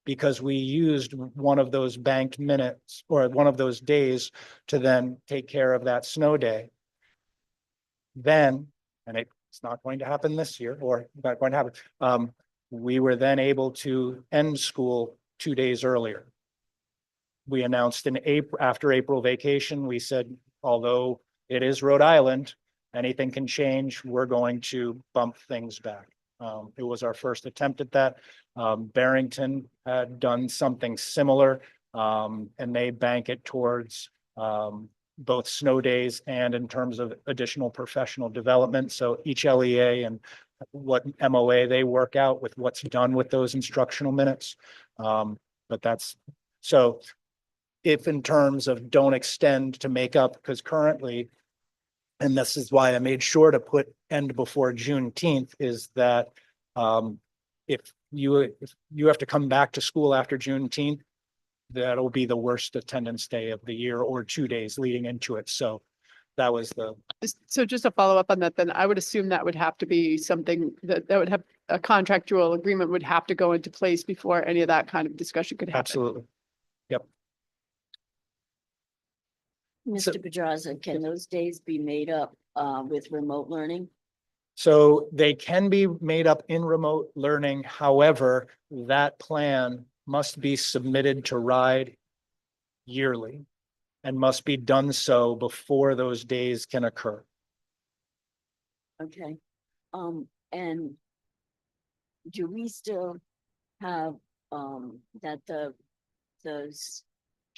because we used one of those banked minutes or one of those days to then take care of that snow day. Then, and it it's not going to happen this year or not going to happen. We were then able to end school 2 days earlier. We announced in April, after April vacation, we said, although it is Rhode Island, anything can change. We're going to bump things back. It was our first attempt at that. Barrington had done something similar, and they bank it towards both snow days and in terms of additional professional development. So each LEA and what MOA they work out with what's done with those instructional minutes. But that's, so if in terms of don't extend to make up, because currently, and this is why I made sure to put end before Juneteenth, is that if you have to come back to school after Juneteenth, that'll be the worst attendance day of the year or 2 days leading into it. So that was the, So just to follow up on that, then I would assume that would have to be something that would have a contractual agreement would have to go into place before any of that kind of discussion could happen. absolutely. So- Mr. Pedraza, can those days be made up with remote learning? So they can be made up in remote learning. However, that plan must be submitted to RIDE yearly and must be done so before those days can occur. Okay, and do we still have, that the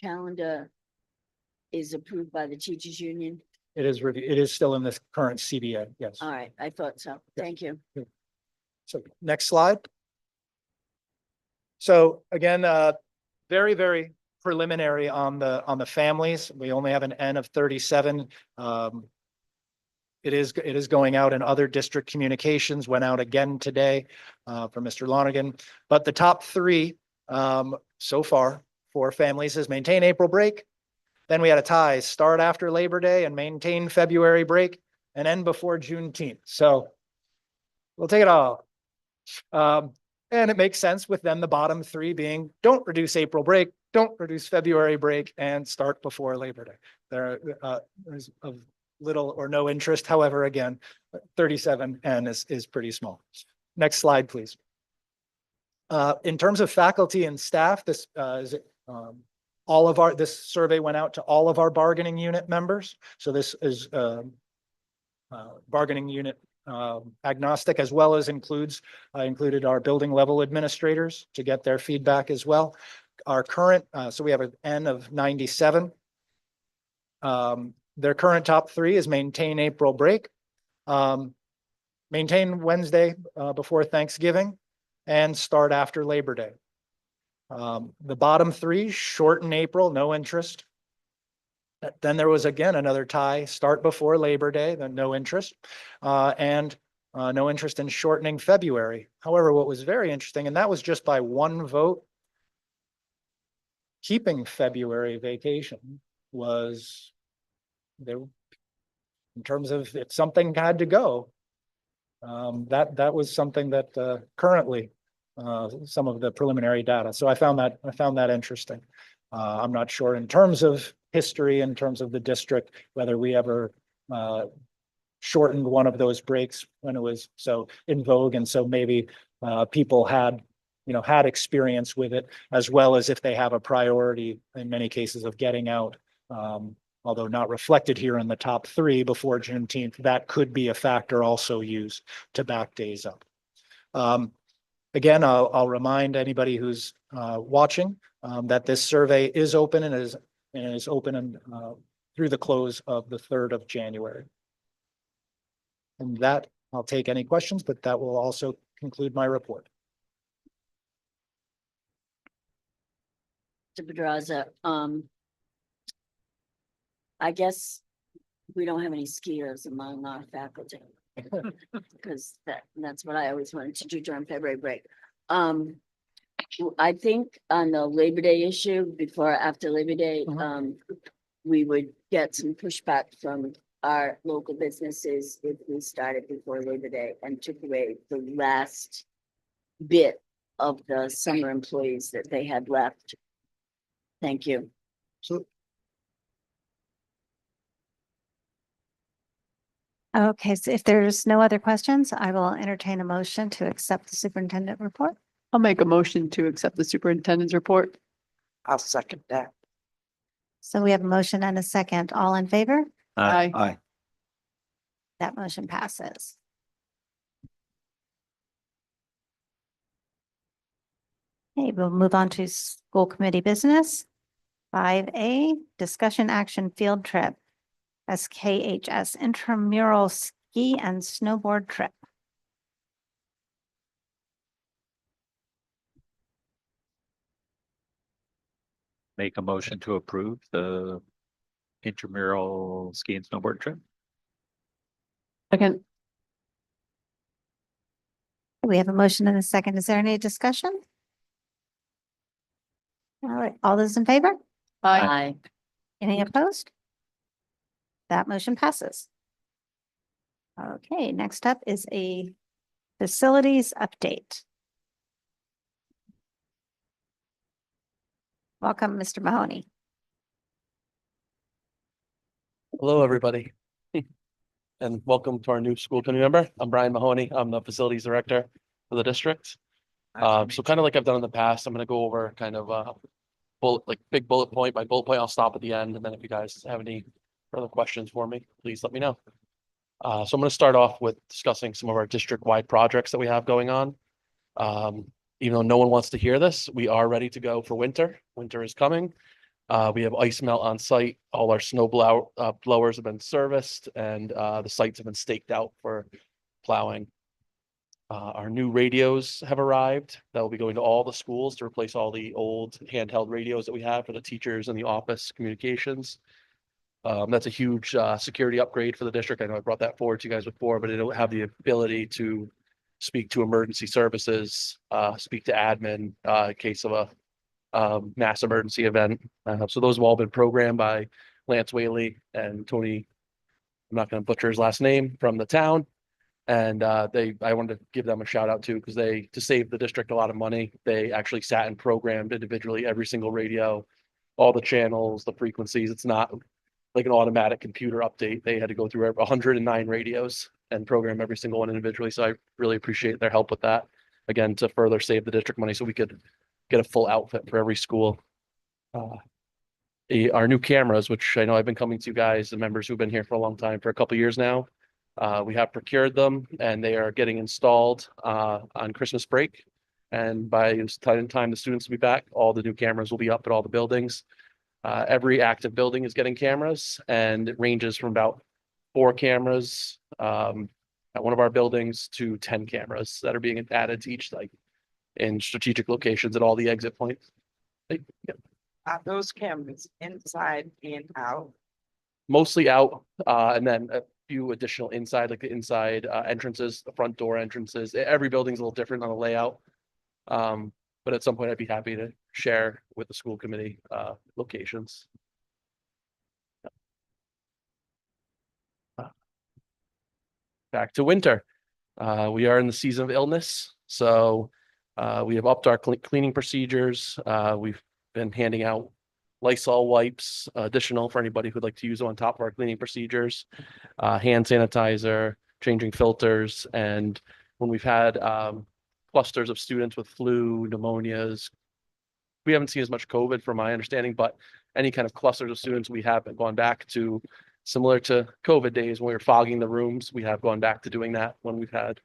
calendar is approved by the teachers union? It is it is still in this current CBA, yes. All right, I thought so. Yes. Thank you. So next slide. So again, very, very preliminary on the families. We only have an N of 37. It is going out in other district communications, went out again today for Mr. Lonigan. But the top three so far for families is maintain April break. Then we had a tie, start after Labor Day and maintain February break and end before Juneteenth. So we'll take it all. And it makes sense with then the bottom three being don't reduce April break, don't reduce February break, and start before Labor Day. There's of little or no interest. However, again, 37N is pretty small. Next slide, please. In terms of faculty and staff, this is this survey went out to all of our bargaining unit members. So this is bargaining unit agnostic, as well as included our building level administrators to get their feedback as well. Our current, so we have an N of 97. Their current top three is maintain April break, maintain Wednesday before Thanksgiving, and start after Labor Day. The bottom three, shorten April, no interest. Then there was again another tie, start before Labor Day, then no interest, and no interest in shortening February. However, what was very interesting, and that was just by one vote, keeping February vacation was there in terms of if something had to go. That was something that currently some of the preliminary data. So I found that interesting. I'm not sure in terms of history, in terms of the district, whether we ever shortened one of those breaks when it was so in vogue. And so maybe people had experience with it, as well as if they have a priority in many cases of getting out. Although not reflected here in the top three before Juneteenth, that could be a factor also used to back days up. Again, I'll remind anybody who's watching that this survey is open and is open through the close of the 3rd of January. And that, I'll take any questions, but that will also conclude my report. Mr. Pedraza, I guess we don't have any skiers among our faculty. Because that's what I always wanted to do during February break. I think on the Labor Day issue, after Labor Day, we would get some pushback from our local businesses if we started before Labor Day and took away the last bit of the summer employees that they had left. Thank you. So Okay, so if there's no other questions, I will entertain a motion to accept the superintendent report. I'll make a motion to accept the superintendent's report. I'll second that. So we have a motion and a second. All in favor? Aye. Aye. That motion passes. Okay, we'll move on to school committee business. 5A, discussion action field trip. SKHS intramural ski and snowboard trip. Make a motion to approve the intramural ski and snowboard trip. Second. We have a motion and a second. Is there any discussion? All right, all those in favor? Aye. Any opposed? That motion passes. Okay, next up is a facilities update. Welcome, Mr. Mahoney. Hello, everybody. And welcome to our new school committee member. I'm Brian Mahoney. I'm the facilities director for the district. So kind of like I've done in the past, I'm gonna go over kind of big bullet point by bullet point. I'll stop at the end, and then if you guys have any further questions for me, please let me know. So I'm gonna start off with discussing some of our district-wide projects that we have going on. Even though no one wants to hear this, we are ready to go for winter. Winter is coming. We have ice melt on site. All our snow blowers have been serviced, and the sites have been staked out for plowing. Our new radios have arrived. That will be going to all the schools to replace all the old handheld radios that we have for the teachers and the office communications. That's a huge security upgrade for the district. I know I brought that forward to you guys before, but it'll have the ability to speak to emergency services, speak to admin in case of a mass emergency event. So those have all been programmed by Lance Whaley and Tony. I'm not going to butcher his last name, from the town. And I wanted to give them a shout out too, because to save the district a lot of money, they actually sat and programmed individually every single radio, all the channels, the frequencies. It's not like an automatic computer update. They had to go through 109 radios and program every single one individually. So I really appreciate their help with that. Again, to further save the district money so we could get a full outfit for every school. Our new cameras, which I know I've been coming to you guys, the members who've been here for a long time, for a couple of years now. We have procured them, and they are getting installed on Christmas break. And by the time the students will be back, all the new cameras will be up at all the buildings. Every active building is getting cameras, and it ranges from about 4 cameras at one of our buildings to 10 cameras that are being added to each site in strategic locations at all the exit points. Are those cameras inside and out? Mostly out, and then a few additional inside, like the inside entrances, the front door entrances. Every building's a little different on the layout. But at some point I'd be happy to share with the school committee locations. Back to winter. We are in the season of illness, so we have upped our cleaning procedures. We've been handing out Lysol wipes, additional for anybody who'd like to use them on top of our cleaning procedures, hand sanitizer, changing filters. And when we've had clusters of students with flu, pneumonias, we haven't seen as much COVID from my understanding, but any kind of clusters of students, we have gone back to similar to COVID days when we were fogging the rooms. We have gone back to doing that when we've had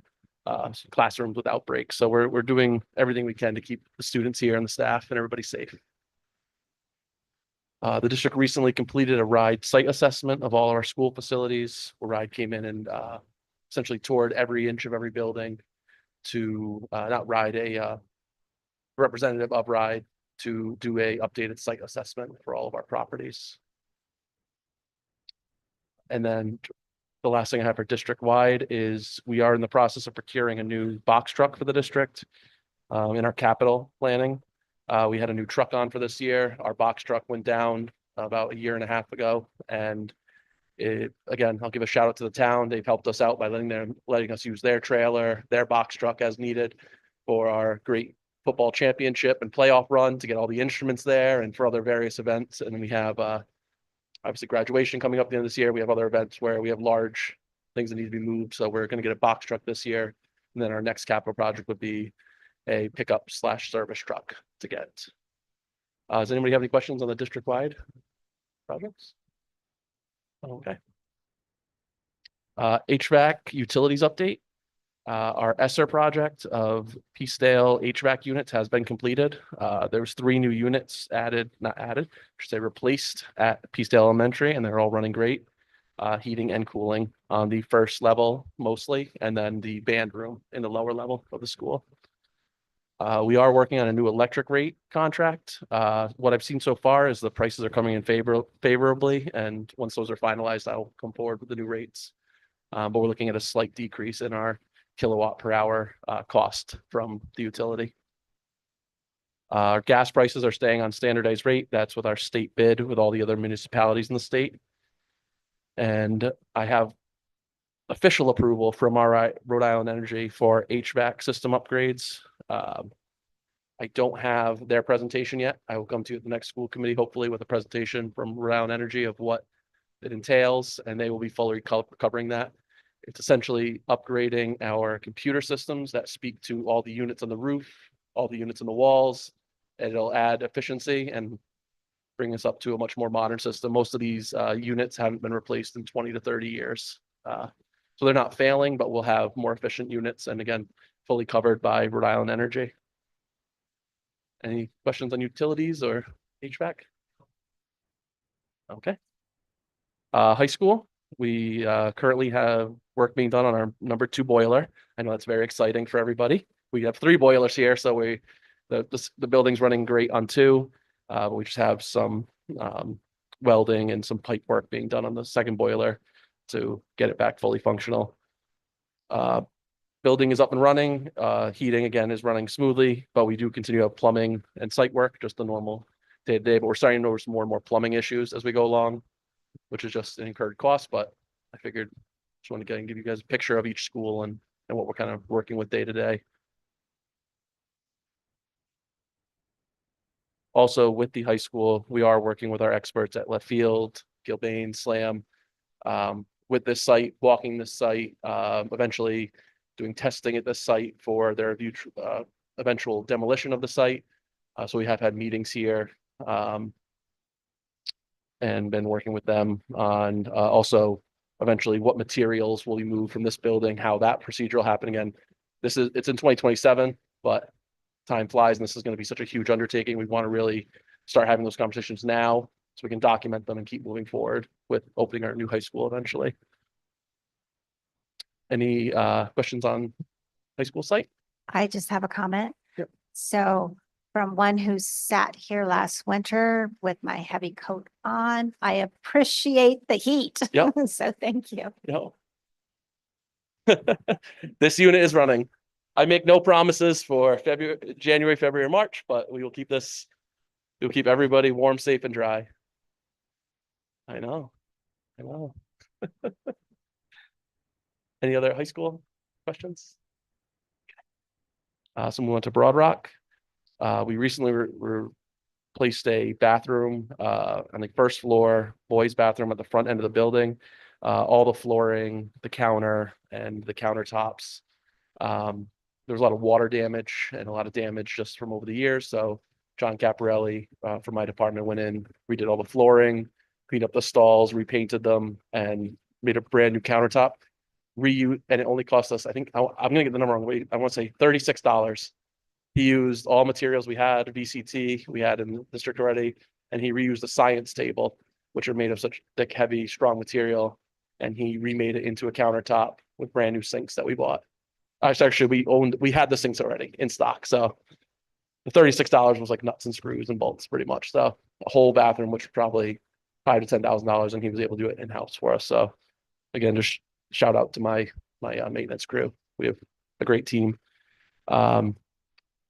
classrooms with outbreaks. So we're doing everything we can to keep the students here and the staff and everybody safe. The district recently completed a RIDE site assessment of all of our school facilities. Where RIDE came in and essentially toured every inch of every building to not RIDE, a representative of RIDE to do a updated site assessment for all of our properties. And then the last thing I have for district wide is we are in the process of procuring a new box truck for the district in our capital planning. We had a new truck on for this year. Our box truck went down about 1.5 years ago. And again, I'll give a shout out to the town. They've helped us out by letting us use their trailer, their box truck as needed for our great football championship and playoff run to get all the instruments there and for other various events. And then we have obviously graduation coming up at the end of this year. We have other events where we have large things that need to be moved. So we're gonna get a box truck this year. And then our next capital project would be a pickup slash service truck to get. Does anybody have any questions on the district-wide projects? Okay. HVAC utilities update. Our ESSER project of Peacedale HVAC units has been completed. There's 3 new units added, not added, I should say replaced at Peacedale Elementary, and they're all running great. Heating and cooling on the first level mostly, and then the band room in the lower level of the school. We are working on a new electric rate contract. What I've seen so far is the prices are coming in favorably, and once those are finalized, I'll come forward with the new rates. But we're looking at a slight decrease in our kilowatt per hour cost from the utility. Our gas prices are staying on standardized rate. That's with our state bid with all the other municipalities in the state. And I have official approval from our Rhode Island Energy for HVAC system upgrades. I don't have their presentation yet. I will come to you at the next school committee, hopefully with a presentation from Rhode Island Energy of what it entails, and they will be fully covering that. It's essentially upgrading our computer systems that speak to all the units on the roof, all the units on the walls. And it'll add efficiency and bring us up to a much more modern system. Most of these units haven't been replaced in 20 to 30 years. So they're not failing, but we'll have more efficient units, and again, fully covered by Rhode Island Energy. Any questions on utilities or HVAC? Okay. High school, we currently have work being done on our number 2 boiler. I know that's very exciting for everybody. We have 3 boilers here, so the building's running great on 2. We just have some welding and some pipe work being done on the second boiler to get it back fully functional. Building is up and running. Heating again is running smoothly, but we do continue to have plumbing and site work, just the normal day to day. But we're starting to notice more and more plumbing issues as we go along, which is just an incurred cost. But I figured just want to give you guys a picture of each school and what we're kind of working with day to day. Also, with the high school, we are working with our experts at Left Field, Gilbane, Slam, with this site, walking this site, eventually doing testing at this site for their eventual demolition of the site. So we have had meetings here and been working with them on also eventually what materials will we move from this building, how that procedure will happen again. It's in 2027, but time flies, and this is going to be such a huge undertaking. We want to really start having those conversations now so we can document them and keep moving forward with opening our new high school eventually. Any questions on high school site? I just have a comment. Yep. So from one who sat here last winter with my heavy coat on, I appreciate the heat. Yep. So thank you. No. This unit is running. I make no promises for January, February, March, but we will keep this, we'll keep everybody warm, safe, and dry. I know. Any other high school questions? So we went to Broad Rock. We recently replaced a bathroom on the first floor, boys' bathroom at the front end of the building. All the flooring, the counter, and the countertops. There was a lot of water damage and a lot of damage just from over the years. So John Caparelli from my department went in, redid all the flooring, cleaned up the stalls, repainted them, and made a brand new countertop. And it only cost us, I think, I'm gonna get the number wrong. I want to say $36. He used all materials we had, VCT we had in the district already, and he reused the science table, which are made of such thick, heavy, strong material, and he remade it into a countertop with brand new sinks that we bought. Actually, we had the sinks already in stock, so the $36 was like nuts and screws and bolts, pretty much. So a whole bathroom, which was probably $5,000 to $10,000, and he was able to do it in house for us. So again, just shout out to my maintenance crew. We have a great team.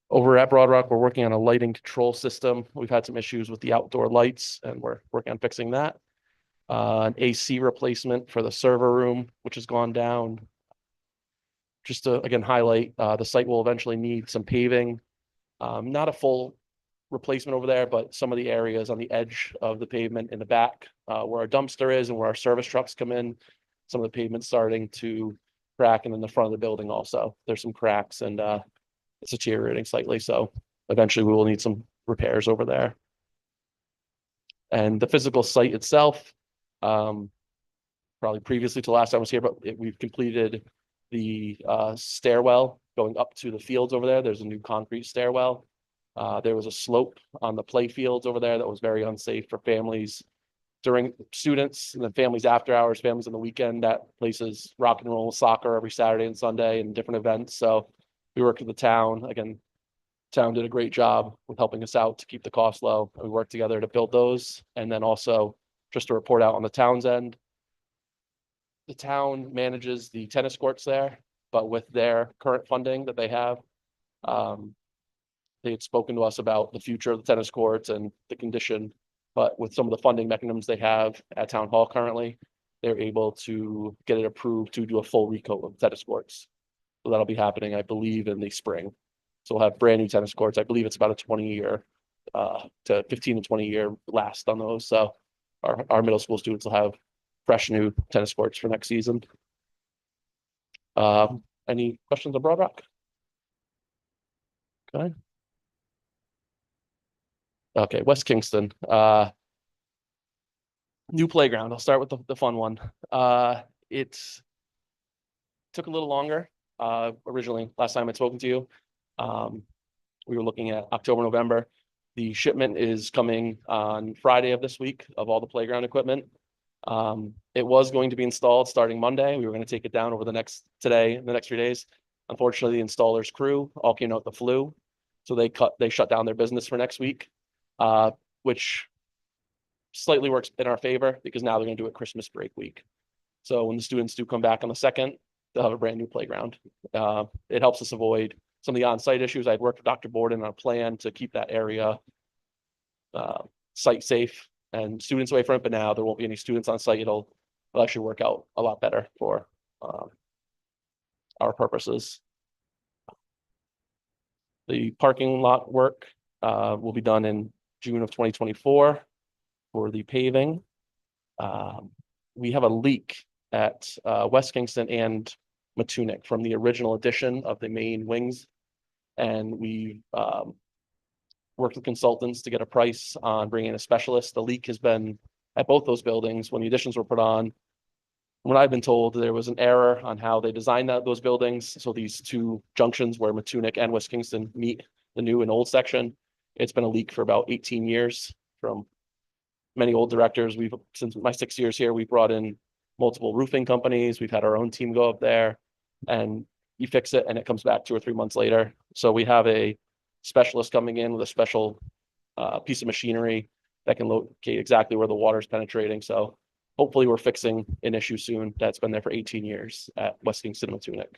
Over at Broad Rock, we're working on a lighting control system. We've had some issues with the outdoor lights, and we're working on fixing that. An AC replacement for the server room, which has gone down. Just to, again, highlight, the site will eventually need some paving. Not a full replacement over there, but some of the areas on the edge of the pavement in the back, where our dumpster is and where our service trucks come in, some of the pavement's starting to crack, and in the front of the building also, there's some cracks and it's deteriorating slightly, so eventually we will need some repairs over there. And the physical site itself, probably previously to last time I was here, but we've completed the stairwell going up to the fields over there. There's a new concrete stairwell. There was a slope on the play fields over there that was very unsafe for families during students, and then families after hours, families on the weekend. That places rock and roll soccer every Saturday and Sunday and different events. So we worked with the town. Again, town did a great job with helping us out to keep the cost low. We worked together to build those. And then also just to report out on the town's end, the town manages the tennis courts there, but with their current funding that they have, they had spoken to us about the future of the tennis courts and the condition, but with some of the funding mechanisms they have at town hall currently, they're able to get it approved to do a full recoat of tennis courts. So that'll be happening, I believe, in the spring. So we'll have brand new tennis courts. I believe it's about a 20-year to 15 to 20-year last on those. So our middle school students will have fresh new tennis courts for next season. Any questions on Broad Rock? Okay. Okay, West Kingston. New playground. I'll start with the fun one. It took a little longer. Originally, last time I'd spoken to you, we were looking at October, November. The shipment is coming on Friday of this week of all the playground equipment. It was going to be installed starting Monday. We were going to take it down over the next 3 days. Unfortunately, the installer's crew all came out with the flu, so they shut down their business for next week, which slightly works in our favor because now they're going to do it Christmas break week. So when the students do come back on the 2nd, they'll have a brand new playground. It helps us avoid some of the on-site issues. I'd worked with Dr. Borden on a plan to keep that area site safe and students away from it, but now there won't be any students on site. It'll actually work out a lot better for our purposes. The parking lot work will be done in June of 2024 for the paving. We have a leak at West Kingston and Matunic from the original addition of the main wings. And we worked with consultants to get a price on bringing in a specialist. The leak has been at both those buildings when the additions were put on. When I've been told, there was an error on how they designed those buildings. So these two junctions where Matunic and West Kingston meet, the new and old section, it's been a leak for about 18 years from many old directors. Since my 6 years here, we've brought in multiple roofing companies. We've had our own team go up there, and you fix it and it comes back 2 or 3 months later. So we have a specialist coming in with a special piece of machinery that can locate exactly where the water is penetrating. So hopefully we're fixing an issue soon that's been there for 18 years at West Kingston and Matunic.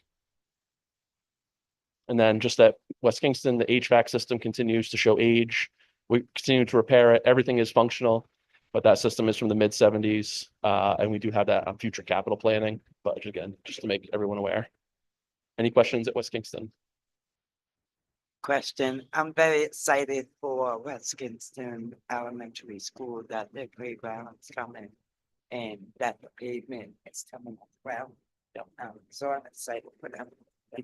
And then just at West Kingston, the HVAC system continues to show age. We continue to repair it. Everything is functional, but that system is from the mid-70s. And we do have that on future capital planning, but again, just to make everyone aware. Any questions at West Kingston? Question. I'm very excited for West Kingston Elementary School that their playground is coming and that the pavement is coming as well. So I'm excited for them.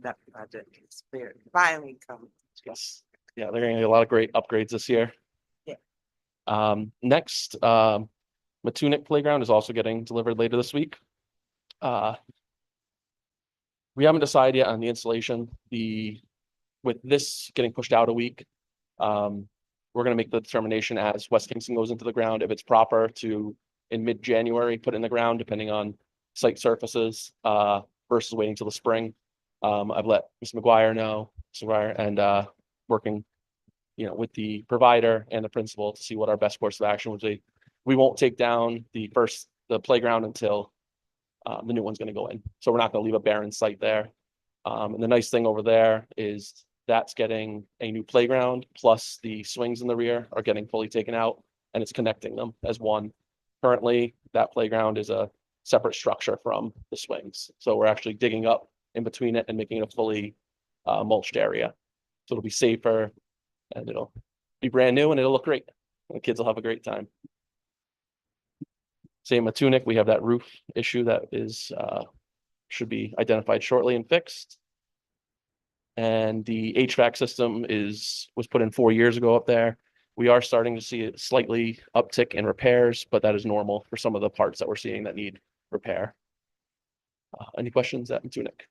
That project is finally coming. Yes. Yeah, they're going to get a lot of great upgrades this year. Yeah. Next, Matunic Playground is also getting delivered later this week. We haven't decided yet on the installation. With this getting pushed out a week, we're going to make the determination as West Kingston goes into the ground if it's proper to in mid-January put in the ground, depending on site surfaces, versus waiting till the spring. I've let Mr. McGuire know, and working, with the provider and the principal to see what our best course of action would be. We won't take down the playground until the new one's going to go in. So we're not going to leave a barren site there. And the nice thing over there is that's getting a new playground, plus the swings in the rear are getting fully taken out, and it's connecting them as one. Currently, that playground is a separate structure from the swings. So we're actually digging up in between it and making it a fully mulched area. So it'll be safer and it'll be brand new and it'll look great. The kids will have a great time. Same with Tunic, we have that roof issue that is, should be identified shortly and fixed. And the HVAC system was put in 4 years ago up there. We are starting to see a slightly uptick in repairs, but that is normal for some of the parts that we're seeing that need repair. Any questions at Tunic?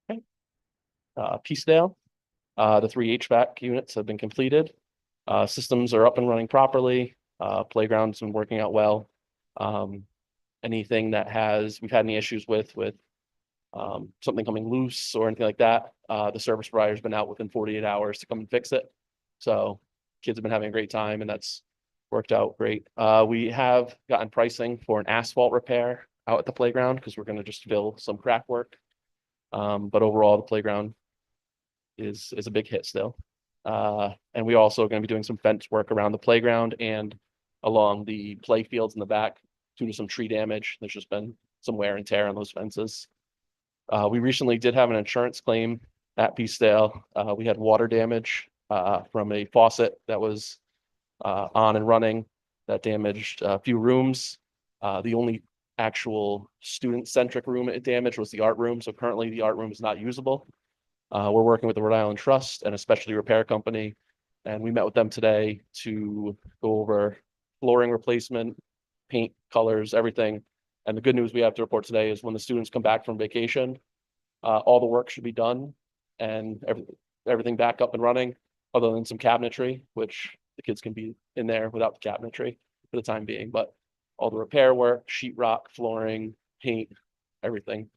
Okay. Peacedale, the 3 HVAC units have been completed. Systems are up and running properly. Playground's been working out well. Anything that we've had any issues with something coming loose or anything like that, the service provider's been out within 48 hours to come and fix it. So kids have been having a great time and that's worked out great. We have gotten pricing for an asphalt repair out at the playground because we're going to just fill some crack work. But overall, the playground is a big hit still. And we also going to be doing some fence work around the playground and along the play fields in the back due to some tree damage. There's just been some wear and tear on those fences. We recently did have an insurance claim at Peacedale. We had water damage from a faucet that was on and running that damaged a few rooms. The only actual student-centric room it damaged was the art room. So currently the art room is not usable. We're working with the Rhode Island Trust and a specialty repair company. And we met with them today to go over flooring replacement, paint, colors, everything. And the good news we have to report today is when the students come back from vacation, all the work should be done and everything back up and running, other than some cabinetry, which the kids can be in there without the cabinetry for the time being. But all the repair work, sheetrock, flooring, paint, everything.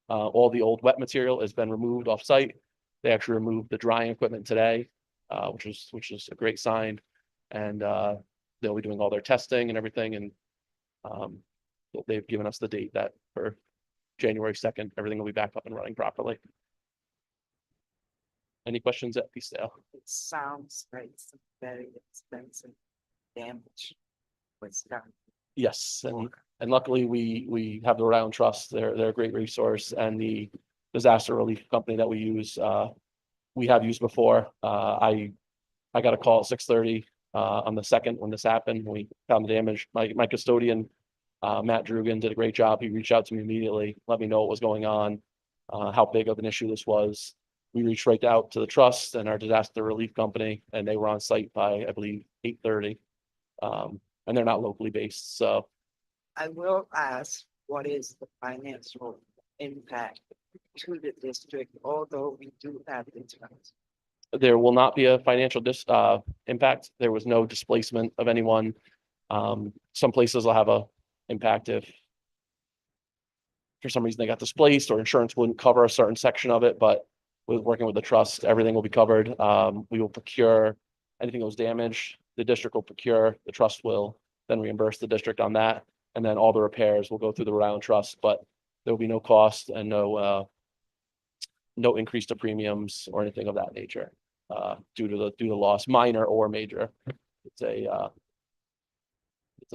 All the old wet material has been removed off site. They actually removed the drying equipment today, which is a great sign. And they'll be doing all their testing and everything. And they've given us the date that for January 2nd, everything will be back up and running properly. Any questions at Peacedale? It sounds like some very expensive damage was done. Yes, and luckily we have the Rhode Island Trust. They're a great resource, and the disaster relief company that we use, we have used before. I got a call at 6:30 on the 2nd when this happened. We found the damage. My custodian, Matt Drugan, did a great job. He reached out to me immediately, let me know what was going on, how big of an issue this was. We reached right out to the trust and our disaster relief company, and they were on site by, I believe, 8:30. And they're not locally based, so. I will ask, what is the financial impact to the district, although we do have insurance? There will not be a financial impact. There was no displacement of anyone. Some places will have a impact if for some reason they got displaced or insurance wouldn't cover a certain section of it, but with working with the trust, everything will be covered. We will procure anything that was damaged. The district will procure, the trust will then reimburse the district on that. And then all the repairs will go through the Rhode Island Trust, but there will be no cost and no increase to premiums or anything of that nature due to the loss, minor or major. It's a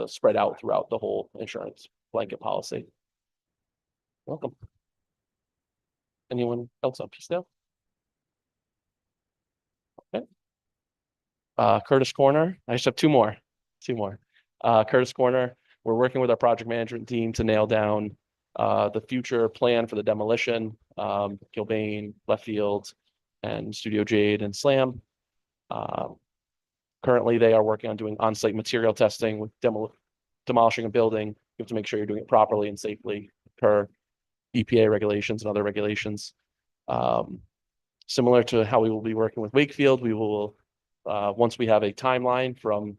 spread out throughout the whole insurance blanket policy. Welcome. Anyone else on Peacedale? Okay. Curtis Corner. I just have two more. Curtis Corner. We're working with our project management team to nail down the future plan for the demolition. Gilbane, Left Field, and Studio Jade and Slam. Currently, they are working on doing on-site material testing with demolishing a building. You have to make sure you're doing it properly and safely per EPA regulations and other regulations. Similar to how we will be working with Wakefield, we will, once we have a timeline from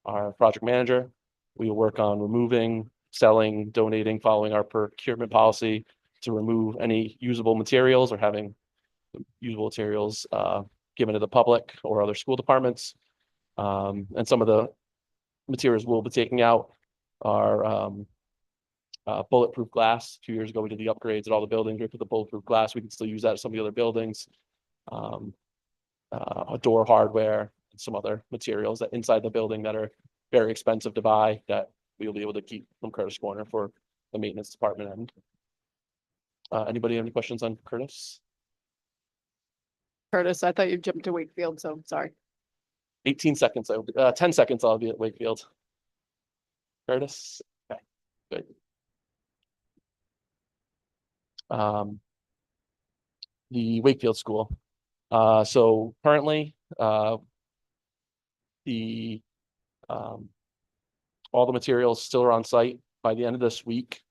our project manager, we will work on removing, selling, donating, following our procurement policy to remove any usable materials or having usable materials given to the public or other school departments. And some of the materials we'll be taking out are bulletproof glass. 2 years ago, we did the upgrades at all the buildings. We put the bulletproof glass. We can still use that at some of the other buildings. Door hardware and some other materials that inside the building that are very expensive to buy that we will be able to keep from Curtis Corner for the maintenance department end. Anybody have any questions on Curtis? Curtis, I thought you jumped to Wakefield, so sorry. 18 seconds. 10 seconds I'll be at Wakefield. Curtis? Okay, good. The Wakefield School. So currently, the, all the materials still are on site. By the end of this week,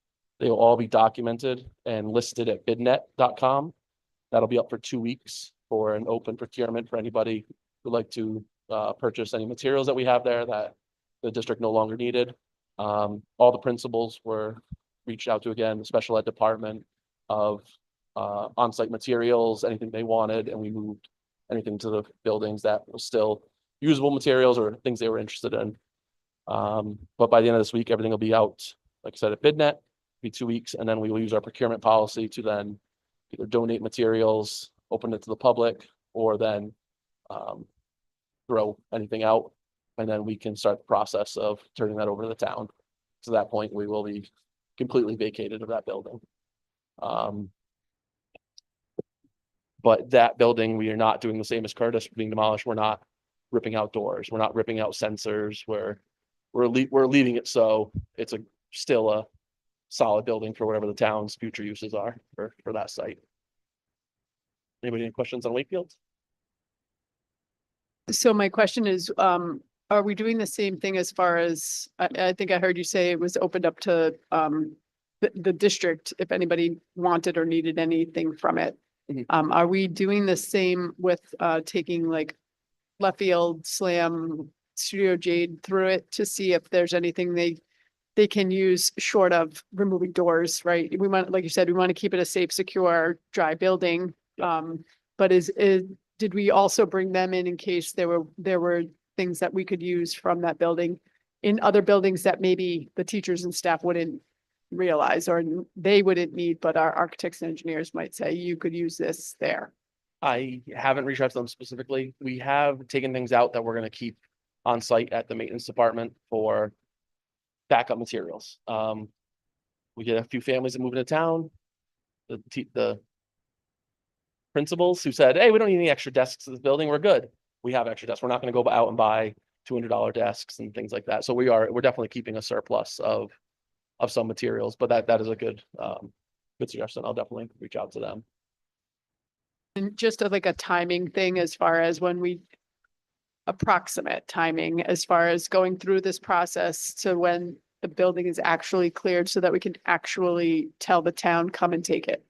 they will all be documented and listed at bidnet.com. That'll be up for 2 weeks for an open procurement for anybody who'd like to purchase any materials that we have there that the district no longer needed. All the principals were reached out to again, the special ed department of on-site materials, anything they wanted, and we moved anything to the buildings that was still usable materials or things they were interested in. But by the end of this week, everything will be out, like I said, at BidNet, be 2 weeks, and then we will use our procurement policy to then either donate materials, open it to the public, or then throw anything out. And then we can start the process of turning that over to the town. To that point, we will be completely vacated of that building. But that building, we are not doing the same as Curtis being demolished. We're not ripping out doors. We're not ripping out sensors. We're leaving it so it's still a solid building for whatever the town's future uses are for that site. Anybody any questions on Wakefield? So my question is, are we doing the same thing as far as, I think I heard you say it was opened up to the district if anybody wanted or needed anything from it. Mhm. Are we doing the same with taking like left field, slam, Studio Jade through it to see if there's anything they can use short of removing doors, right? We want, like you said, we want to keep it a safe, secure, dry building. But did we also bring them in case there were things that we could use from that building in other buildings that maybe the teachers and staff wouldn't realize or they wouldn't need, but our architects and engineers might say you could use this there? I haven't reached out to them specifically. We have taken things out that we're going to keep on site at the maintenance department for backup materials. We get a few families that move into town. The principals who said, "Hey, we don't need any extra desks in this building. We're good. We have extra desks. We're not going to go out and buy $200 desks and things like that." So we're definitely keeping a surplus of some materials, but that is a good suggestion. I'll definitely reach out to them. And just like a timing thing as far as when we approximate timing as far as going through this process to when the building is actually cleared so that we can actually tell the town, come and take it.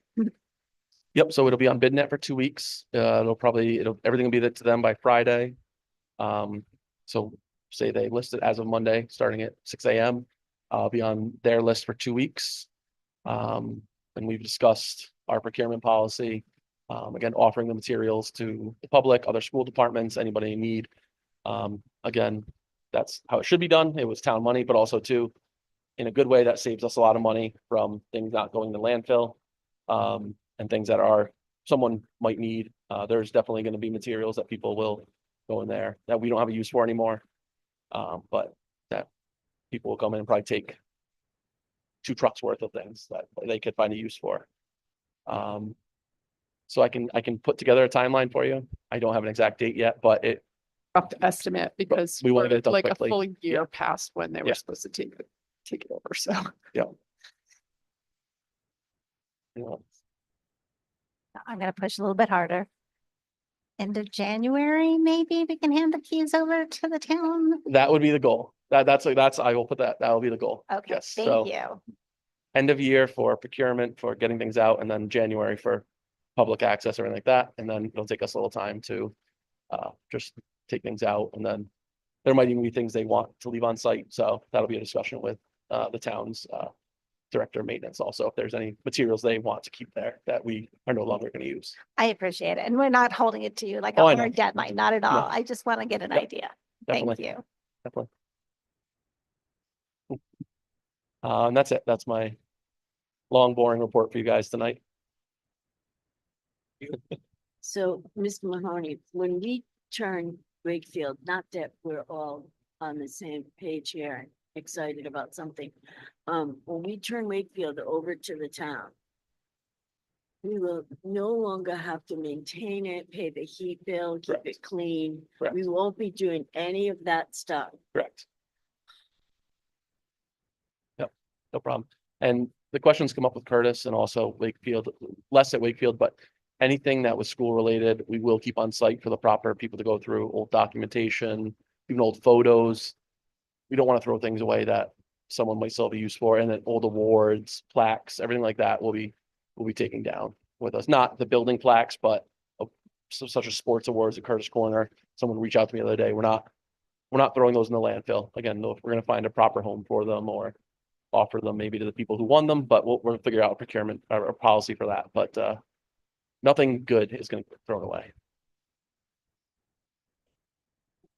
Yep, so it'll be on BidNet for 2 weeks. Everything will be to them by Friday. So say they list it as of Monday, starting at 6 a.m. I'll be on their list for 2 weeks. And we've discussed our procurement policy. Again, offering the materials to the public, other school departments, anybody in need. Again, that's how it should be done. It was town money, but also too, in a good way, that saves us a lot of money from things not going to landfill. And things that someone might need. There's definitely going to be materials that people will go in there that we don't have a use for anymore. But that people will come in and probably take 2 trucks worth of things that they could find a use for. So I can put together a timeline for you. I don't have an exact date yet, but Rough estimate because we want to get it done like quickly. a full year past when they were Yeah. supposed to take it over. So I'm gonna push a little bit harder. End of January, maybe we can hand the keys over to the town. That would be the goal. That's I will put that will be the goal. Okay, Yes, thank so you. end of year for procurement, for getting things out, and then January for public access or anything like that. And then it'll take us a little time to just take things out. And then there might even be things they want to leave on site. So that'll be a discussion with the town's director of maintenance also, if there's any materials they want to keep there that we are no longer going to use. I appreciate it. And we're not holding it to you like Oh, I a know. hard deadline, not at all. I just want to get an Yep, idea. Definitely, Thank you. definitely. And that's it. That's my long, boring report for you guys tonight. So, Mr. Mahoney, when we turn Wakefield, not that we're all on the same page here and excited about something. When we turn Wakefield over to the town, we will no longer have to maintain it, pay the heat bill, keep Correct. it clean. Correct. We won't be doing any of that stuff. Correct. No problem. And the questions come up with Curtis and also Wakefield, less at Wakefield, but anything that was school related, we will keep on site for the proper people to go through, old documentation, even old photos. We don't want to throw things away that someone might still have a use for, and then old awards, plaques, everything like that will be taken down with us. Not the building plaques, but such as sports awards at Curtis Corner. Someone reached out to me the other day. We're not throwing those in the landfill. Again, though, if we're gonna find a proper home for them or offer them maybe to the people who won them, but we'll figure out a procurement or a policy for that. But nothing good is gonna get thrown away.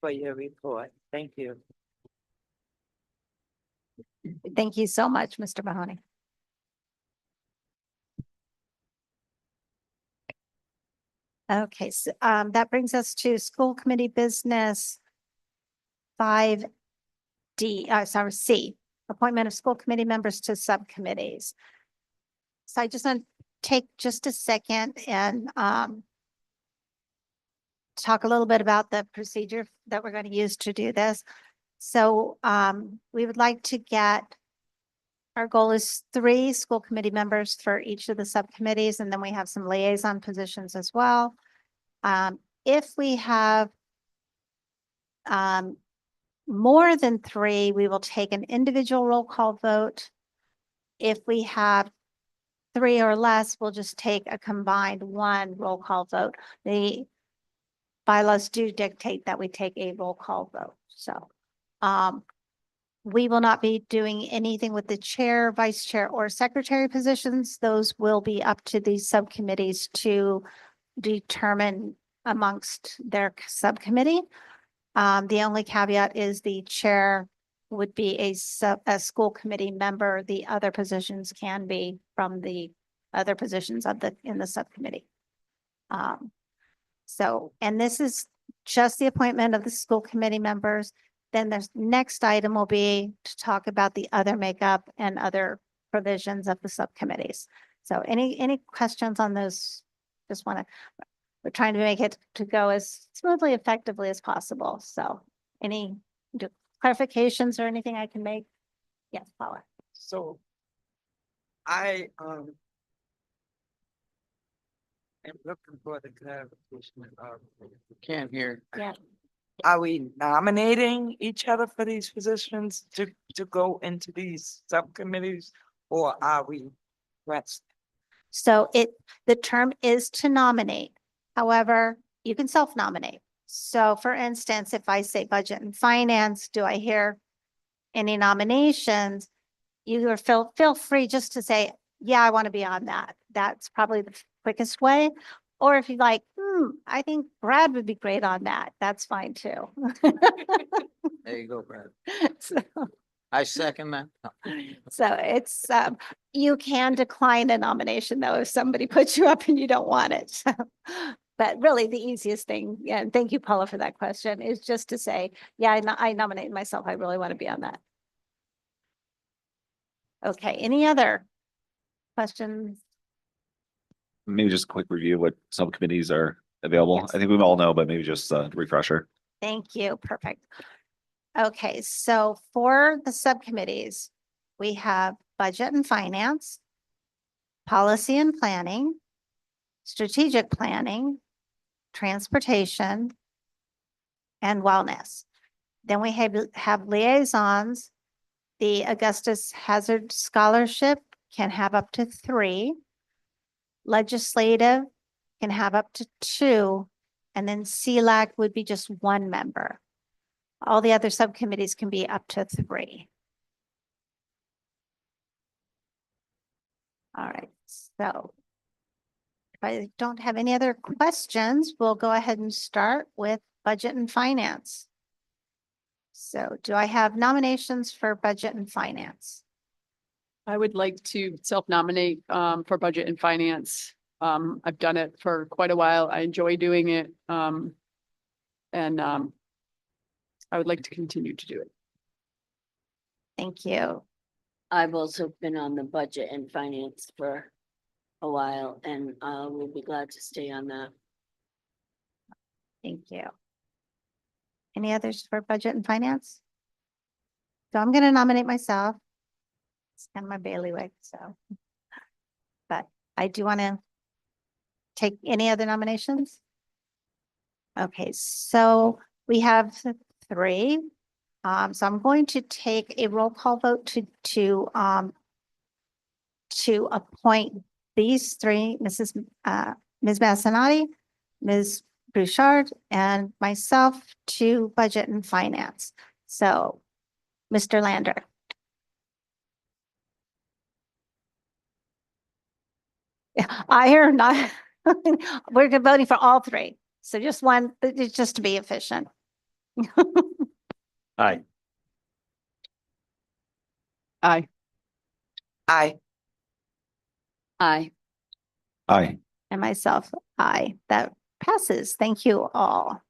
For your report. Thank you. Thank you so much, Mr. Mahoney. Okay, so that brings us to school committee business 5D, sorry, C, appointment of school committee members to subcommittees. So I just want to take just a second and talk a little bit about the procedure that we're going to use to do this. So we would like to get, our goal is 3 school committee members for each of the subcommittees, and then we have some liaison positions as well. If we have more than 3, we will take an individual roll call vote. If we have 3 or less, we'll just take a combined 1 roll call vote. The bylaws do dictate that we take a roll call vote. So we will not be doing anything with the chair, vice chair, or secretary positions. Those will be up to the subcommittees to determine amongst their subcommittee. The only caveat is the chair would be a school committee member. The other positions can be from the other positions of in the subcommittee. And this is just the appointment of the school committee members. Then the next item will be to talk about the other makeup and other provisions of the subcommittees. So any questions on those? We're trying to make it to go as smoothly, effectively as possible. So any clarifications or anything I can make? Yes, Paula. So I am looking for the clarification of, Can't hear. Yeah. are we nominating each other for these positions to go into these subcommittees, or are we rest? So the term is to nominate. However, you can self-nominate. So for instance, if I say budget and finance, do I hear any nominations? You feel free just to say, yeah, I want to be on that. That's probably the quickest way. Or if you're like, I think Brad would be great on that. That's fine too. There you go, Brad. So I second that. it's, you can decline a nomination though, if somebody puts you up and you don't want it. So, but really the easiest thing, and thank you, Paula, for that question, is just to say, yeah, I nominate myself. I really want to be on that. Okay, any other questions? Maybe just a quick review of what subcommittees are available. Yes. I think we all know, but maybe just a refresher. Thank you. Perfect. Okay, so for the subcommittees, we have budget and finance, policy and planning, strategic planning, transportation, and wellness. Then we have liaisons. The Augustus Hazard Scholarship can have up to 3. Legislative can have up to 2. And then CLAC would be just 1 member. All the other subcommittees can be up to 3. All right, so if I don't have any other questions, we'll go ahead and start with budget and finance. So do I have nominations for budget and finance? I would like to self-nominate for budget and finance. I've done it for quite a while. I enjoy doing it. And I would like to continue to do it. Thank you. I've also been on the budget and finance for a while, and we'll be glad to stay on that. Thank you. Any others for budget and finance? So I'm going to nominate myself. It's kind of my bailiwick, so. But I do want to take any other nominations? Okay, so we have 3. So I'm going to take a roll call vote to appoint these 3, Ms. Massanati, Ms. Bouchard, and myself to Budget and Finance. So, Mr. Lander. I hear not, we're voting for all 3. So just one, just to be efficient. Aye. Aye. Aye. Aye. Aye. And myself, aye. That passes. Thank you all.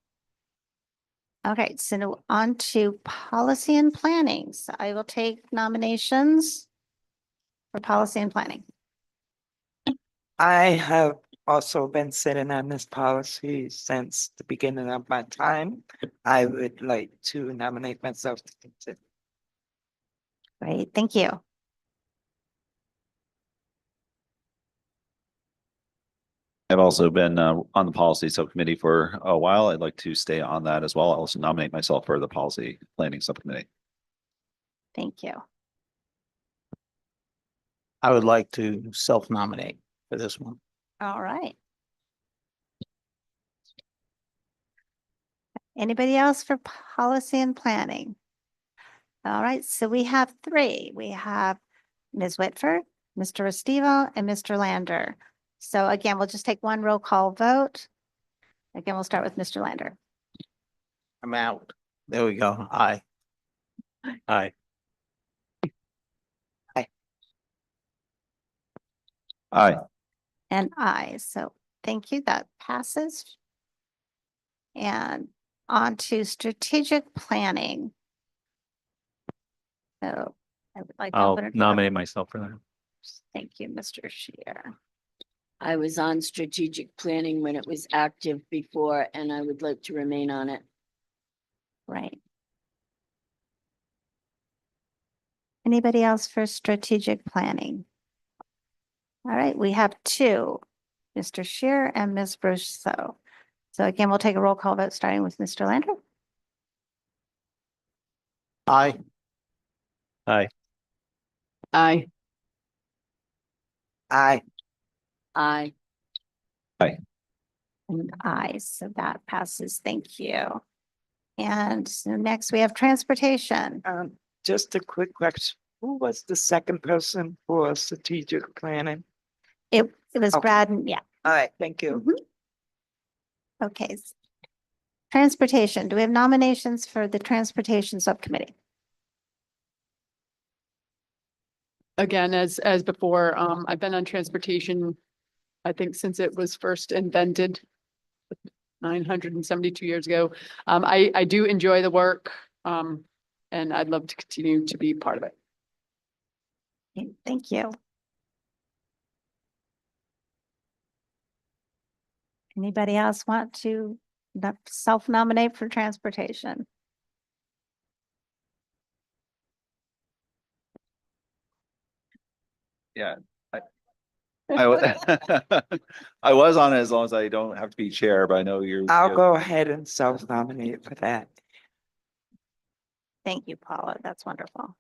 Okay, so now on to policy and planning. So I will take nominations for policy and planning. I have also been sitting on this policy since the beginning of my time. I would like to nominate myself to consider. Great, thank you. I've also been on the policy subcommittee for a while. I'd like to stay on that as well. I'll also nominate myself for the policy planning subcommittee. Thank you. I would like to self-nominate for this one. All right. Anybody else for policy and planning? All right, so we have 3. We have Ms. Whitford, Mr. Estivo, and Mr. Lander. So again, we'll just take one roll call vote. Again, we'll start with Mr. Lander. I'm out. There we go. Aye. Aye. Aye. And I, so thank you, that passes. And on to strategic planning. So I would like to I'll open it. nominate myself for that. Thank you, Mr. Shear. I was on strategic planning when it was active before, and I would like to remain on it. Right. Anybody else for strategic planning? All right, we have 2, Mr. Shear and Ms. Brousseau. So again, we'll take a roll call vote starting with Mr. Lander. Aye. Aye. Aye. Aye. Aye. And I, so that passes. Thank you. And so next we have transportation. Just a quick question. Who was the second person for strategic planning? It was Okay. Brad and yeah. All right, thank you. Okay. Transportation. Do we have nominations for the transportation subcommittee? Again, as before, I've been on transportation, I think since it was first invented 972 years ago. I do enjoy the work, and I'd love to continue to be part of it. Okay, thank you. Anybody else want to self-nominate for transportation? Yeah. I was on it as long as I don't have to be chair, but I know you're. I'll go ahead and self-nominate for that. Thank you, Paula. That's wonderful.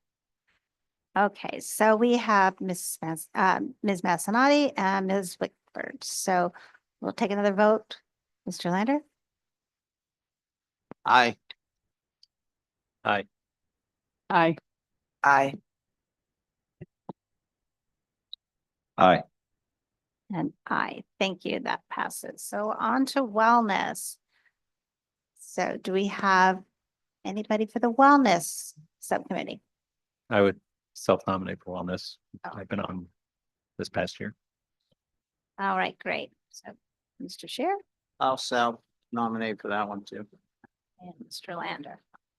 Okay, so we have Ms. Massanati and Ms. Wickford. So we'll take another vote. Mr. Lander? Aye. Aye. Aye. Aye. And I, thank you, that passes. So on to wellness. So do we have anybody for the wellness subcommittee? I would self-nominate for wellness. Oh. I've been on this past year. All right, great. So Mr. Shear I'll self-nominate for that one too. and Mr. Lander.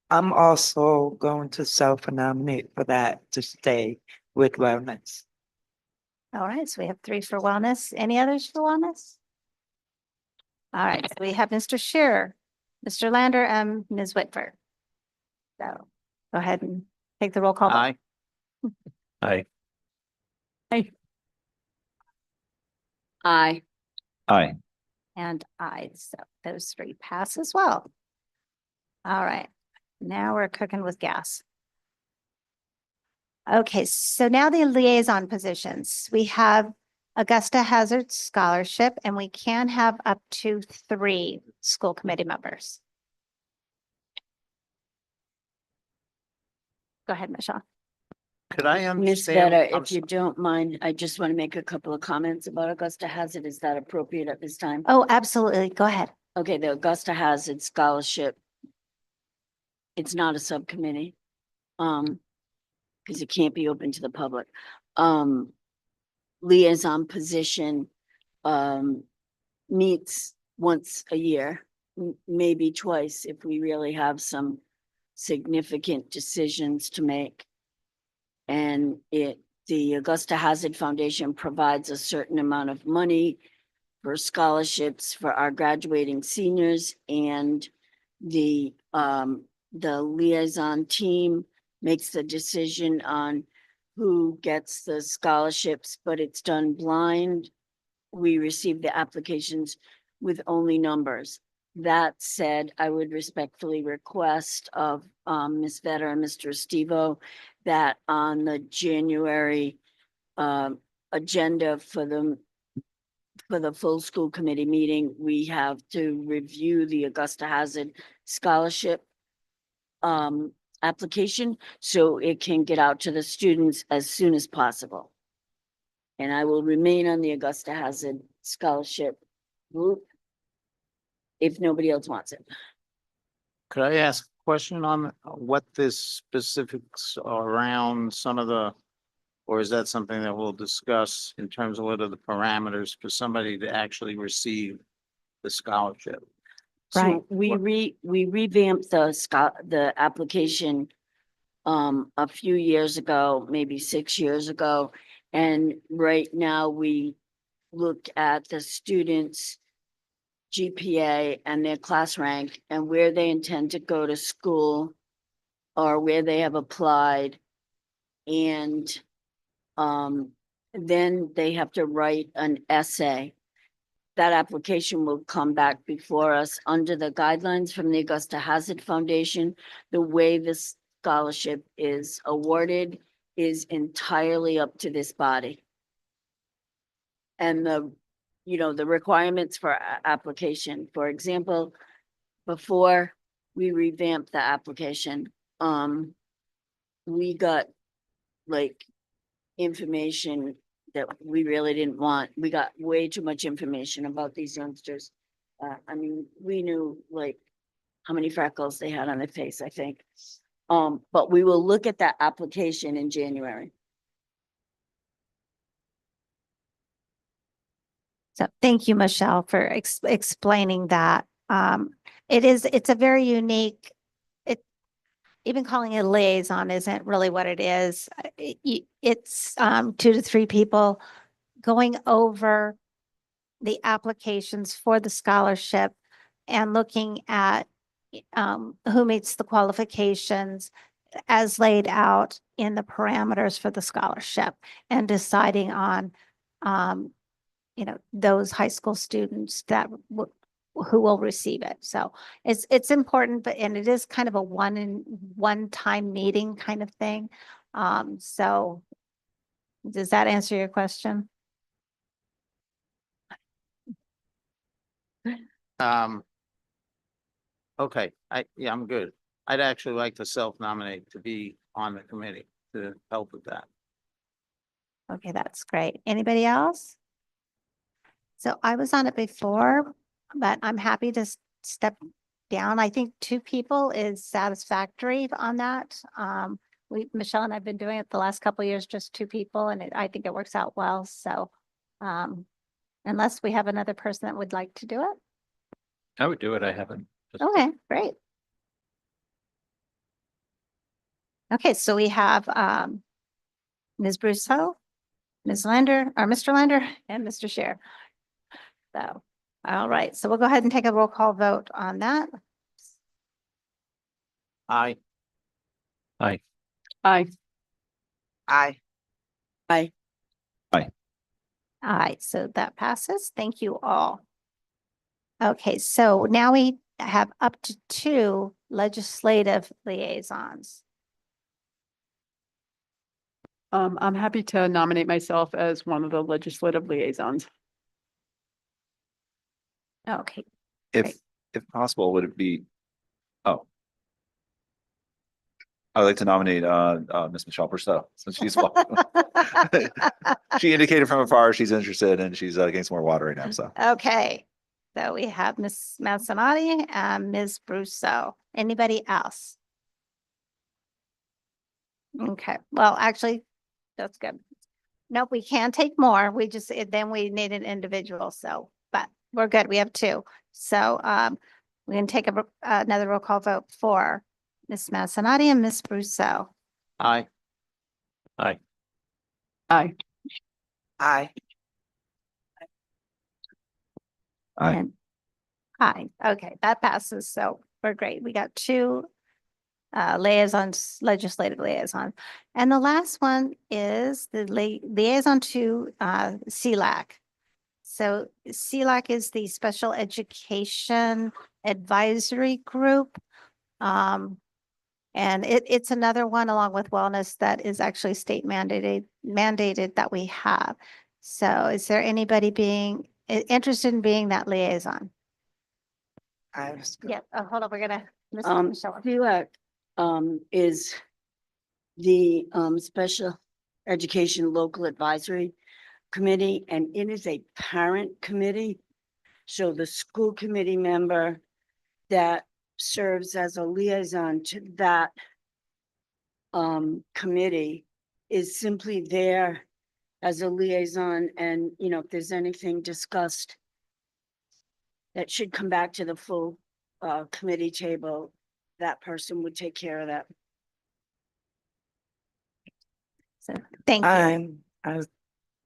I'm also going to self-nominate for that to stay with wellness. All right, so we have 3 for wellness. Any others for wellness? All right, so we have Mr. Shearer, Mr. Lander, and Ms. Whitford. So go ahead and take the roll call. vote. Aye. Aye. Aye. Aye. And I, so those three pass as well. All right, now we're cooking with gas. Okay, so now the liaison positions. We have Augusta Hazard Scholarship, and we can have up to 3 school committee members. Go ahead, Michelle. Could I Miss understand? Vedder, I'm if you don't mind, I just want to make a couple of comments about Augusta Hazard. Is that appropriate at this time? Oh, absolutely. Go ahead. Okay, the Augusta Hazard Scholarship. It's not a subcommittee. Because it can't be open to the public. Liaison position, meets once a year, maybe twice if we really have some significant decisions to make. And the Augusta Hazard Foundation provides a certain amount of money for scholarships for our graduating seniors, and the liaison team makes the decision on who gets the scholarships, but it's done blind. We receive the applications with only numbers. That said, I would respectfully request of Ms. Vedder and Mr. Estivo that on the January agenda for the full school committee meeting, we have to review the Augusta Hazard Scholarship application so it can get out to the students as soon as possible. And I will remain on the Augusta Hazard Scholarship group if nobody else wants it. Could I ask a question on what this specifics are around some of the, or is that something that we'll discuss in terms of what are the parameters for somebody to actually receive the scholarship? Right. So we revamped the application a few years ago, maybe 6 years ago. And right now we look at the students' GPA and their class rank and where they intend to go to school or where they have applied. And then they have to write an essay. That application will come back before us under the guidelines from the Augusta Hazard Foundation. The way this scholarship is awarded is entirely up to this body. And the requirements for application, for example, before we revamped the application, we got like information that we really didn't want. We got way too much information about these youngsters. I mean, we knew like how many freckles they had on their face, I think. But we will look at that application in January. So thank you, Michelle, for explaining that. It's a very unique, even calling it a liaison isn't really what it is. It's 2 to 3 people going over the applications for the scholarship and looking at who meets the qualifications as laid out in the parameters for the scholarship and deciding on those high school students who will receive it. So it's important, and it is kind of a one-time meeting kind of thing. So does that answer your question? Okay, I'm good. I'd actually like to self-nominate to be on the committee to help with that. Okay, that's great. Anybody else? So I was on it before, but I'm happy to step down. I think 2 people is satisfactory on that. Michelle and I've been doing it the last couple of years, just 2 people, and I think it works out well. So unless we have another person that would like to do it. I would do it. I haven't. Okay, great. Okay, so we have Ms. Brousseau, Ms. Lander, or Mr. Lander, and Mr. Scher. So, all right, so we'll go ahead and take a roll call vote on that. Aye. Aye. Aye. Aye. All right, so that passes. Thank you all. Okay, so now we have up to 2 legislative liaisons. I'm happy to nominate myself as one of the legislative liaisons. Okay, If, Great. if possible, would it be, oh. I'd like to nominate, Ms. Michelle Bristow, since she's, she indicated from afar she's interested and she's, getting some more water right now, so. Okay, so we have Ms. Manzanati and Ms. Brousseau. Anybody else? Okay, well, actually, that's good. Nope, we can take more. We just, then we need an individual, so, but we're good. We have 2. So, we can take another roll call vote for Ms. Manzanati and Ms. Brousseau. Aye. Aye. Aye. Aye. Aye. And aye, okay, that passes, so we're great. We got 2 liaisons, legislative liaison. And the last one is the liaison to CELAC. So CELAC is the Special Education Advisory Group. And it's another one along with wellness that is actually state mandated that we have. So is there anybody being interested in being that liaison? I was. Yeah, hold on, we're gonna. Ms. Michelle. CELAC, is the, Special Education Local Advisory Committee, and it is a parent committee. So the school committee member that serves as a liaison to that committee is simply there as a liaison, and, you know, if there's anything discussed that should come back to the full committee table, that person would take care of that. So, thank you. I was,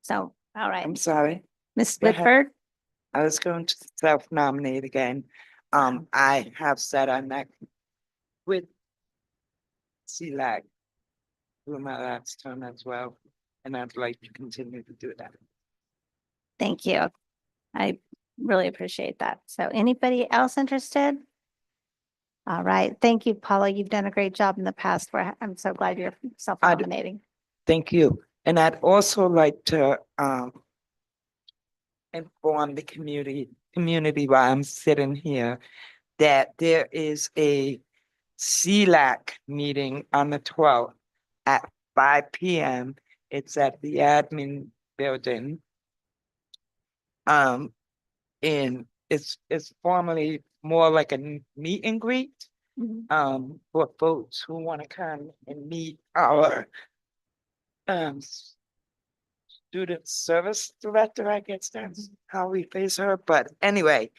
So, all right, I'm sorry. Ms. Go ahead. Whitford, I was going to self-nominate again. I have said I met with CELAC through my last term as well, and I'd like to continue to do that. thank you. I really appreciate that. So anybody else interested? All right, thank you, Paula. You've done a great job in the past. I'm so glad you're self-nominating. Thank you. And I'd also like to inform the community while I'm sitting here that there is a CELAC meeting on the 12th at 5 p.m. It's at the admin building. And it's formally more like a meet and greet Mhm. for folks who want to come and meet our student service director, I guess that's how we face her. But anyway,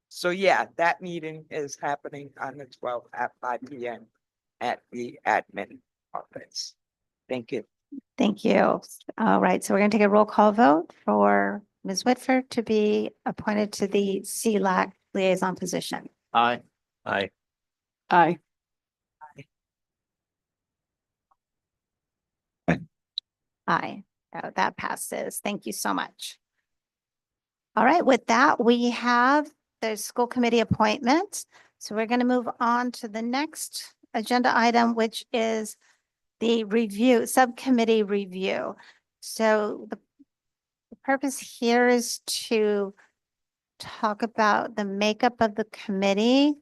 so yeah, that meeting is happening on the 12th at 5 p.m. at the admin office. Thank you. Thank you. All right, so we're going to take a roll call vote for Ms. Whitford to be appointed to the CELAC liaison position. Aye. Aye. Aye. Aye. Oh, that passes. Thank you so much. All right, with that, we have the school committee appointments. So we're going to move on to the next agenda item, which is the subcommittee review. So the purpose here is to talk about the makeup of the committee.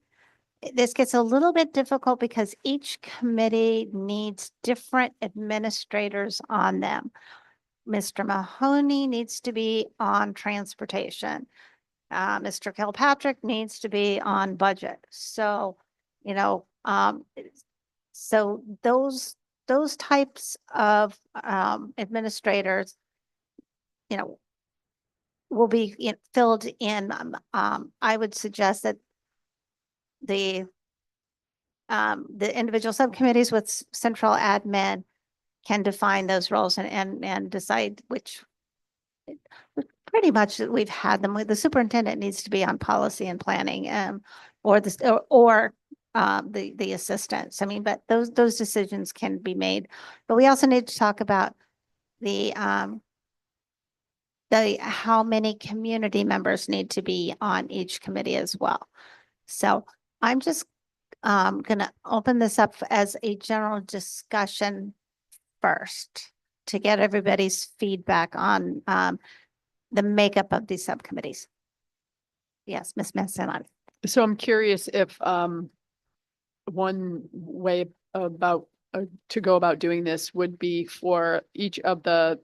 This gets a little bit difficult because each committee needs different administrators on them. Mr. Mahoney needs to be on transportation. Mr. Kilpatrick needs to be on budget. So, you know, so those types of administrators, you know, will be filled in. I would suggest that the individual subcommittees with central admin can define those roles and decide which. Pretty much we've had them. The superintendent needs to be on policy and planning, or the assistants. I mean, but those decisions can be made. But we also need to talk about the how many community members need to be on each committee as well. So I'm just gonna open this up as a general discussion first to get everybody's feedback on the makeup of these subcommittees. Yes, Ms. Manson. So I'm curious if one way about to go about doing this would be for each of the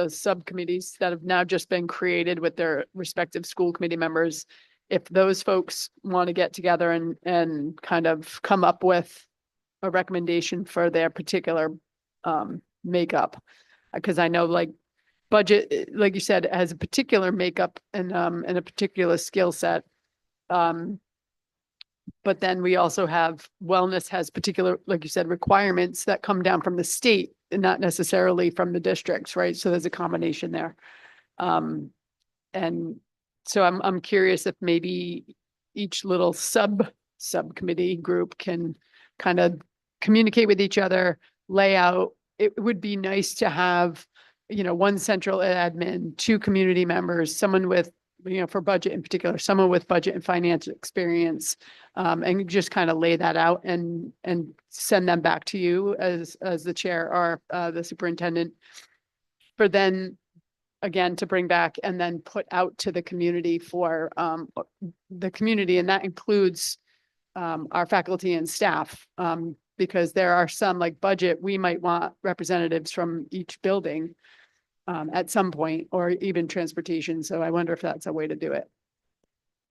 subcommittees that have now just been created with their respective school committee members, if those folks want to get together and kind of come up with a recommendation for their particular makeup. Because I know like budget, like you said, has a particular makeup and a particular skill set. But then we also have wellness has particular, like you said, requirements that come down from the state and not necessarily from the districts, right? So there's a combination there. And so I'm curious if maybe each little subcommittee group can kind of communicate with each other, lay out. It would be nice to have, one central admin, 2 community members, someone with, for budget in particular, someone with budget and finance experience, and just kind of lay that out and send them back to you as the chair or the superintendent for then again to bring back and then put out to the community for the community, and that includes our faculty and staff, because there are some like budget, we might want representatives from each building at some point, or even transportation. So I wonder if that's a way to do it.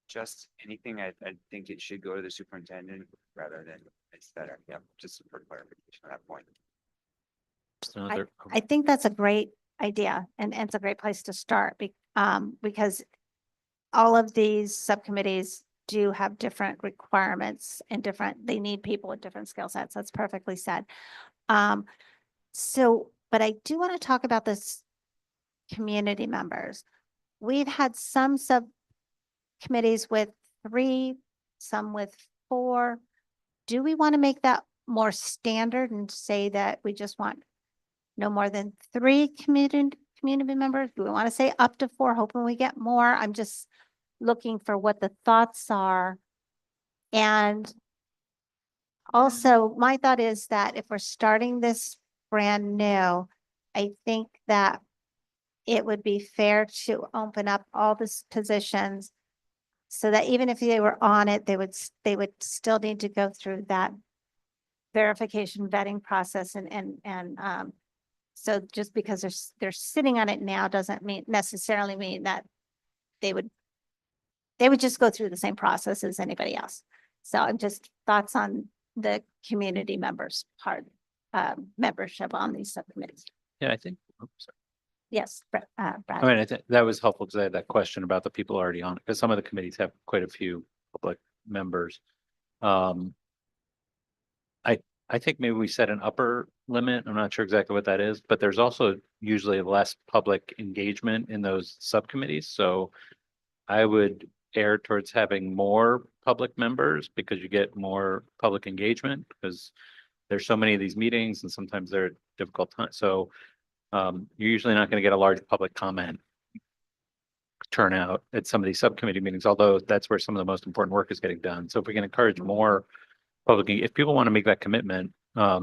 Just anything, I think it should go to the superintendent rather than it's better. Yeah, just for clarification at that point. Just another- I think that's a great idea and it's a great place to start because all of these subcommittees do have different requirements and they need people with different skill sets. That's perfectly said. But I do want to talk about this community members. We've had some subcommittees with 3, some with 4. Do we want to make that more standard and say that we just want no more than 3 community members? Do we want to say up to 4, hoping we get more? I'm just looking for what the thoughts are. And also my thought is that if we're starting this brand new, I think that it would be fair to open up all these positions so that even if they were on it, they would still need to go through that verification vetting process and so just because they're sitting on it now doesn't necessarily mean that they would just go through the same process as anybody else. So I'm just thoughts on the community members part, membership on these subcommittees. Yeah, I think, sorry. Yes, Brad. I mean, I think that was helpful because I had that question about the people already on it, because some of the committees have quite a few public members. I think maybe we set an upper limit. I'm not sure exactly what that is, but there's also usually less public engagement in those subcommittees. So I would err towards having more public members because you get more public engagement because there's so many of these meetings and sometimes they're difficult times. So you're usually not going to get a large public comment turnout at some of these subcommittee meetings, although that's where some of the most important work is getting done. So if we can encourage more public, if people want to make that commitment, I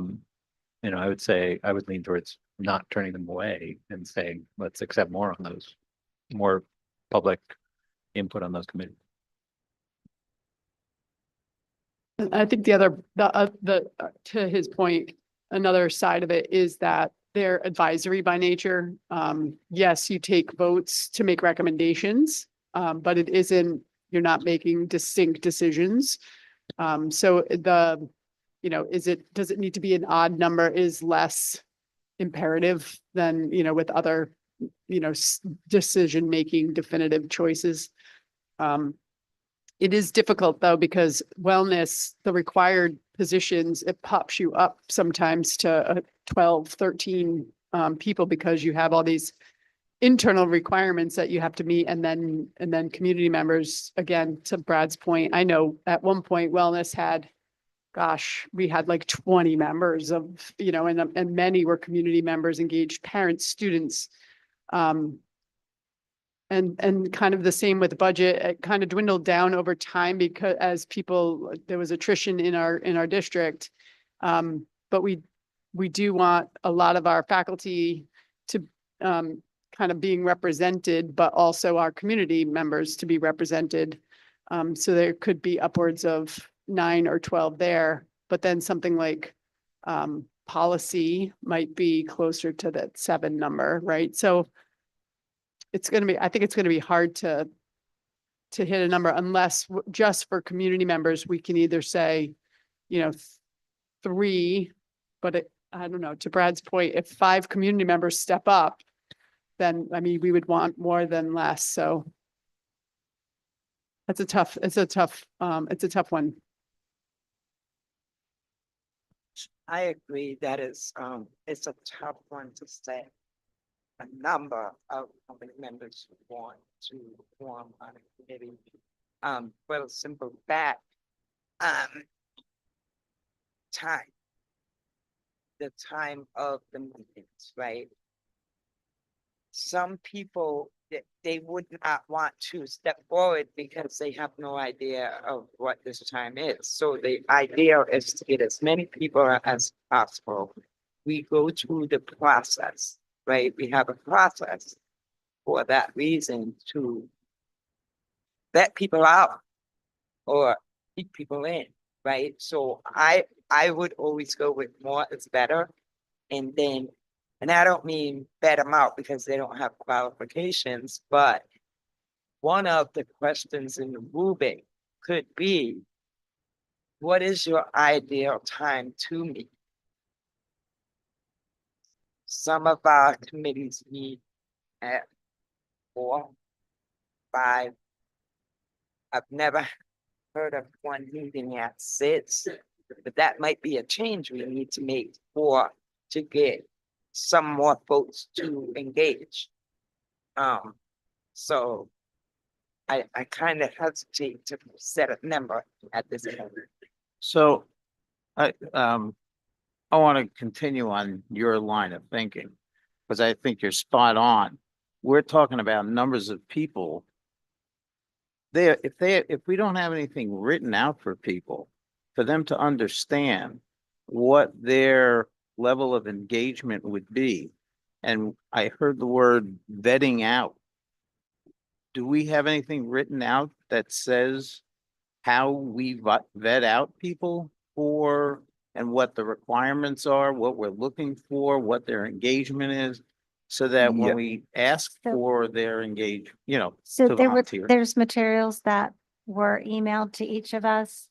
would say I would lean towards not turning them away and saying, let's accept more on those, more public input on those committees. I think to his point, another side of it is that they're advisory by nature. Yes, you take votes to make recommendations, but it isn't, you're not making distinct decisions. So does it need to be an odd number is less imperative than, with other, decision-making definitive choices. It is difficult though, because wellness, the required positions, it pops you up sometimes to 12, 13 people because you have all these internal requirements that you have to meet. And then community members, again, to Brad's point, I know at one point wellness had, we had like 20 members of, and many were community members, engaged parents, students. And kind of the same with the budget, it kind of dwindled down over time because as people, there was attrition in our district. But we do want a lot of our faculty to, kind of being represented, but also our community members to be represented. So there could be upwards of 9 or 12 there, but then something like, policy might be closer to that 7 number, right? So I think it's gonna be hard to hit a number unless just for community members, we can either say, 3, but I don't know, to Brad's point, if 5 community members step up, then, I mean, we would want more than less, so. It's a tough one. I agree that it's a tough one to say a number of how many members want to form on a committee. For a simple fact, time. The time of the meetings, right? Some people, they would not want to step forward because they have no idea of what this time is. So the idea is to get as many people as possible. We go through the process, right? We have a process for that reason to vet people out or keep people in, right? So I would always go with more is better. And then, and I don't mean vet them out because they don't have qualifications, but one of the questions in the rubric could be, what is your ideal time to meet? Some of our committees meet at 4, 5. I've never heard of one meeting at 6, but that might be a change we need to make to get some more folks to engage. So I kind of hesitate to set a number at this point. So I want to continue on your line of thinking, because I think you're spot on. We're talking about numbers of people. If we don't have anything written out for people, for them to understand what their level of engagement would be. And I heard the word vetting out. Do we have anything written out that says how we vet out people for, and what the requirements are, what we're looking for, what their engagement is? So that Yeah. when we ask So- for their So to there there's materials that were emailed to each of us,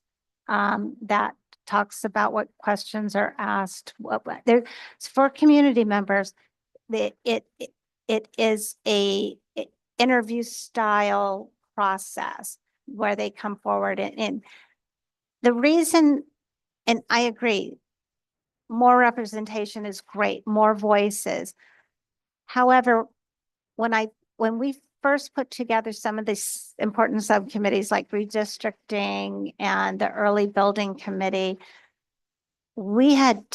that talks about what questions are asked, there, for community members, it is a interview style process where they come forward and the reason, and I agree, more representation is great, more voices. However, when we first put together some of these important subcommittees like redistricting and the early building committee, we had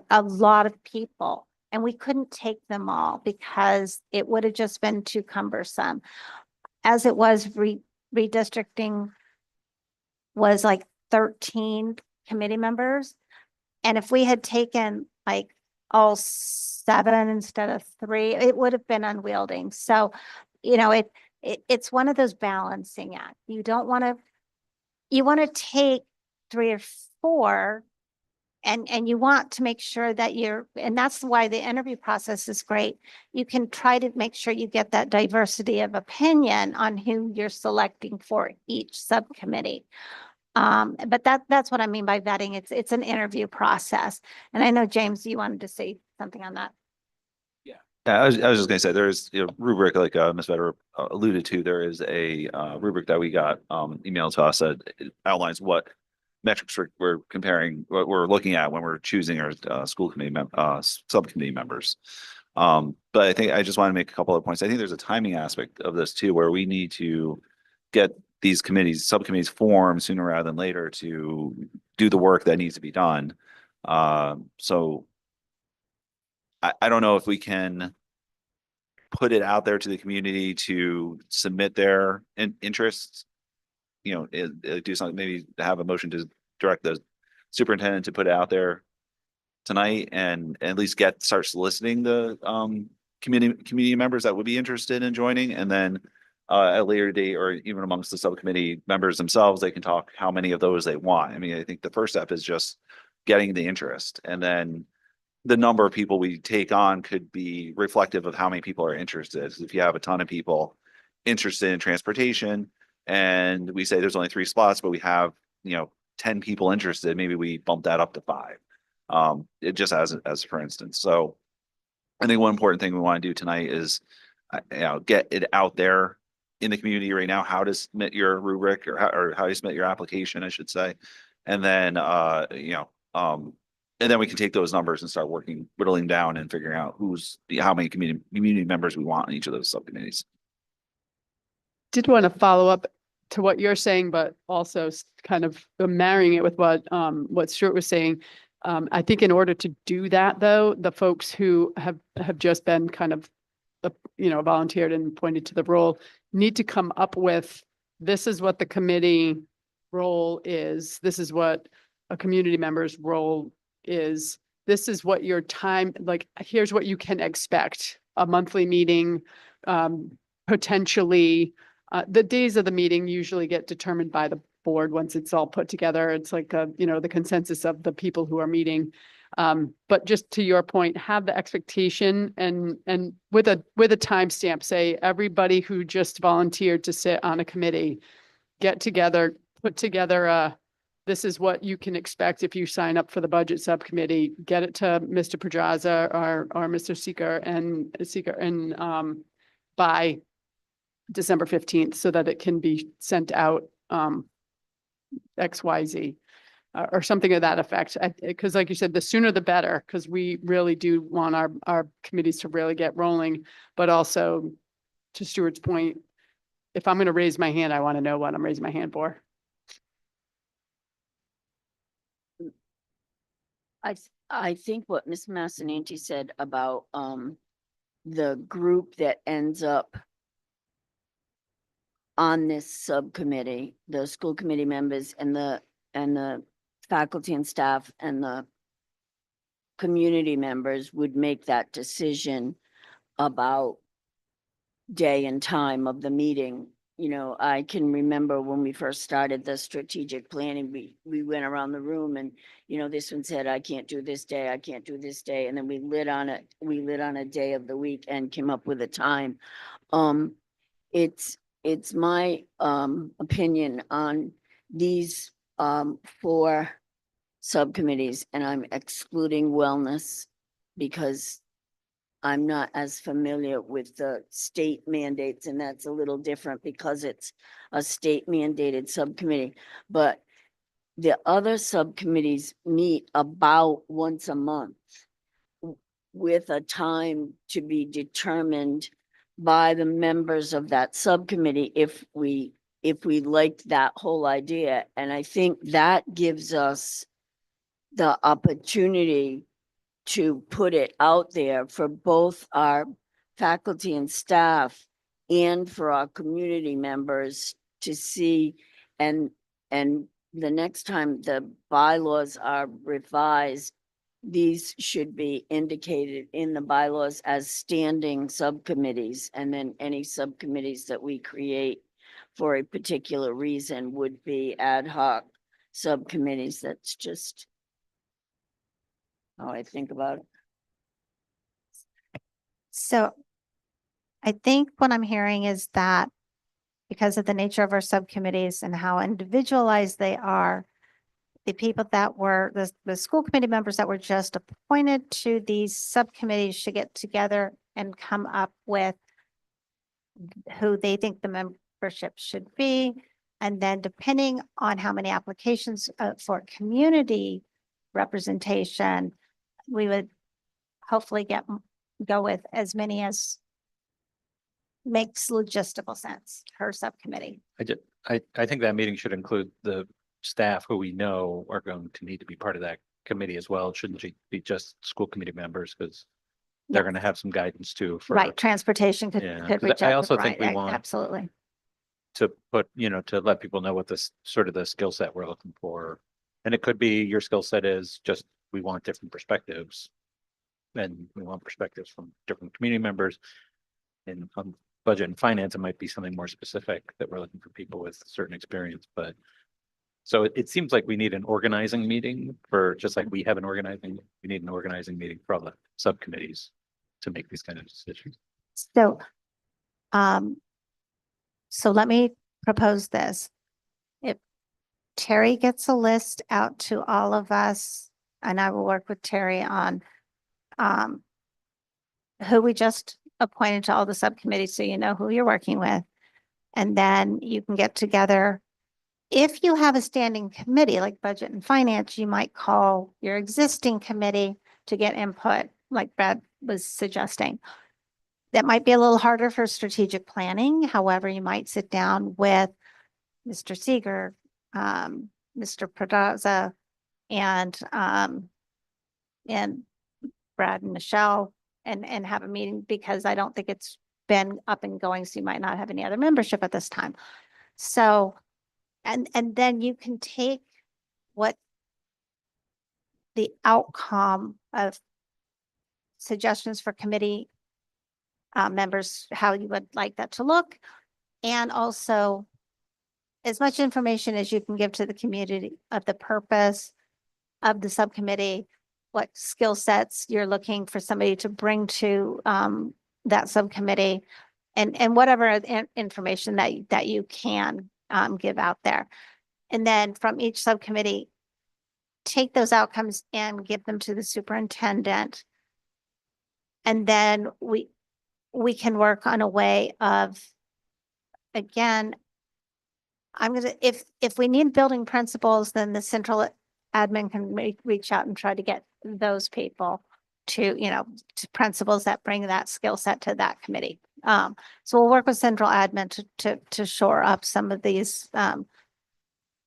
a lot of people and we couldn't take them all because it would have just been too cumbersome. As it was, redistricting was like 13 committee members. And if we had taken like all 7 instead of 3, it would have been unwieldy. So, it's one of those balancing acts. You want to take 3 or 4 and you want to make sure that and that's why the interview process is great. You can try to make sure you get that diversity of opinion on who you're selecting for each subcommittee. But that's what I mean by vetting. It's an interview process. And I know, James, you wanted to say something on that. Yeah, I was just gonna say, there's a rubric like Ms. Vetter alluded to. There is a rubric that we got emailed to us that it outlines what metrics we're comparing, what we're looking at when we're choosing our school committee subcommittee members. But I think I just want to make a couple of points. I think there's a timing aspect of this too, where we need to get these subcommittees formed sooner rather than later to do the work that needs to be done. So I don't know if we can put it out there to the community to submit their interests. You know, do something, maybe have a motion to direct the superintendent to put it out there tonight and at least start soliciting the community members that would be interested in joining, and then at a later date or even amongst the subcommittee members themselves, they can talk how many of those they want. I mean, I think the first step is just getting the interest, and then the number of people we take on could be reflective of how many people are interested. If you have a ton of people interested in transportation and we say there's only 3 spots, but we have, 10 people interested, maybe we bump that up to 5. It just as for instance. So I think one important thing we want to do tonight is, get it out there in the community right now, how to submit your rubric or how you submit your application, I should say. And then, and then we can take those numbers and start whittling down and figuring out how many community members we want in each of those subcommittees. Did want to follow up to what you're saying, but also kind of marrying it with what Stuart was saying. I think in order to do that, though, the folks who have just been kind of, volunteered and pointed to the role need to come up with, this is what the committee role is. This is what a community member's role is. This is what your time, like, here's what you can expect. A monthly meeting, potentially, the days of the meeting usually get determined by the board once it's all put together. It's like, the consensus of the people who are meeting. But just to your point, have the expectation and with a timestamp, say everybody who just volunteered to sit on a committee, get together, put together this is what you can expect if you sign up for the budget subcommittee, get it to Mr. Pedraza or Mr. Seeker and by December 15th so that it can be sent out XYZ. Or something of that effect. Because like you said, the sooner the better, because we really do want our committees to really get rolling. But also, to Stuart's point, if I'm going to raise my hand, I want to know what I'm raising my hand for. I think what Ms. Massananti said about the group that ends up on this subcommittee, the school committee members and the faculty and staff and the community members would make that decision about day and time of the meeting. I can remember when we first started the strategic planning, we went around the room and, this one said, I can't do this day, I can't do this day. And then we lit on a day of the week and came up with a time. It's my opinion on these 4 subcommittees, and I'm excluding wellness because I'm not as familiar with the state mandates, and that's a little different because it's a state mandated subcommittee. But the other subcommittees meet about once a month with a time to be determined by the members of that subcommittee if we liked that whole idea. And I think that gives us the opportunity to put it out there for both our faculty and staff and for our community members to see. And the next time the bylaws are revised, these should be indicated in the bylaws as standing subcommittees. And then any subcommittees that we create for a particular reason would be ad hoc subcommittees. That's just how I think about it. So I think what I'm hearing is that because of the nature of our subcommittees and how individualized they are, the people that were, the school committee members that were just appointed to these subcommittees should get together and come up with who they think the membership should be. And then depending on how many applications for community representation, we would hopefully go with as many as makes logistical sense, her subcommittee. I think that meeting should include the staff who we know are going to need to be part of that committee as well. It shouldn't be just school committee members because they're Yes. gonna have some guidance too. For Right, transportation could, Yeah, could 'cause reach I out. to also think Brian, we want- Absolutely. To put, to let people know what this sort of the skill set we're looking for. And it could be your skill set is just, we want different perspectives. And we want perspectives from different community members. And budget and finance, it might be something more specific that we're looking for people with certain experience, but. So it seems like we need an organizing meeting for, just like we have an organizing, we need an organizing meeting for all the subcommittees. To make these kind of decisions. So, so let me propose this. If Terry gets a list out to all of us, and I will work with Terry on, who we just appointed to all the subcommittees, so you know who you're working with. And then you can get together. If you have a standing committee like budget and finance, you might call your existing committee to get input, like Brad was suggesting. That might be a little harder for strategic planning. However, you might sit down with Mr. Seeger, Mr. Pedraza, and Brad and Michelle, and have a meeting, because I don't think it's been up and going, so you might not have any other membership at this time. So, and then you can take what the outcome of suggestions for committee members, how you would like that to look, and also as much information as you can give to the community of the purpose of the subcommittee, what skill sets you're looking for somebody to bring to that subcommittee, and whatever information that you can give out there. And then from each subcommittee, take those outcomes and give them to the superintendent. And then we can work on a way of, again, if we need building principals, then the central admin can reach out and try to get those people to, to principals that bring that skill set to that committee. So we'll work with central admin to shore up some of these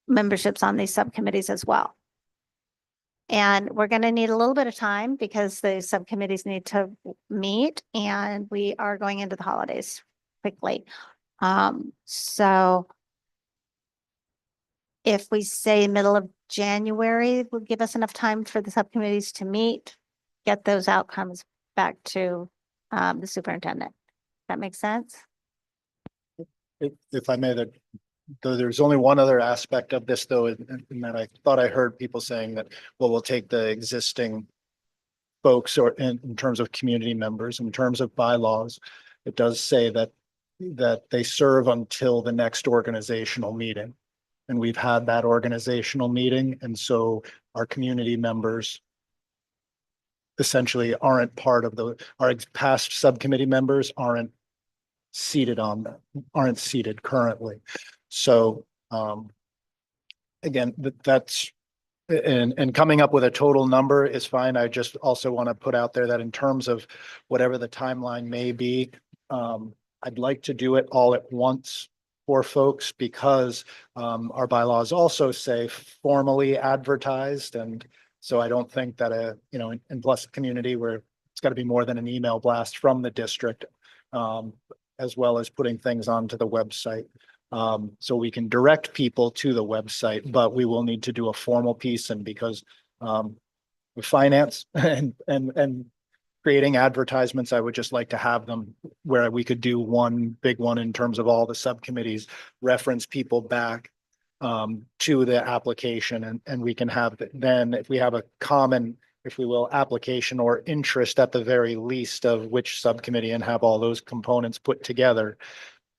memberships on these subcommittees as well. And we're going to need a little bit of time because the subcommittees need to meet, and we are going into the holidays quickly. So if we say middle of January, will give us enough time for the subcommittees to meet, get those outcomes back to the superintendent. That makes sense? If I may, though there's only one other aspect of this though, in that I thought I heard people saying that, well, we'll take the existing folks, or in terms of community members, in terms of bylaws, it does say that they serve until the next organizational meeting. And we've had that organizational meeting, and so our community members essentially aren't part of our past subcommittee members aren't seated currently. So again, that's and coming up with a total number is fine. I just also want to put out there that in terms of whatever the timeline may be, I'd like to do it all at once for folks, because our bylaws also say formally advertised. And so I don't think that in plus community where it's got to be more than an email blast from the district, as well as putting things onto the website. So we can direct people to the website, but we will need to do a formal piece. And because with finance and creating advertisements, I would just like to have them where we could do one big one in terms of all the subcommittees, reference people back to the application, and we can have then, if we have a common, if we will, application or interest at the very least of which subcommittee, and have all those components put together,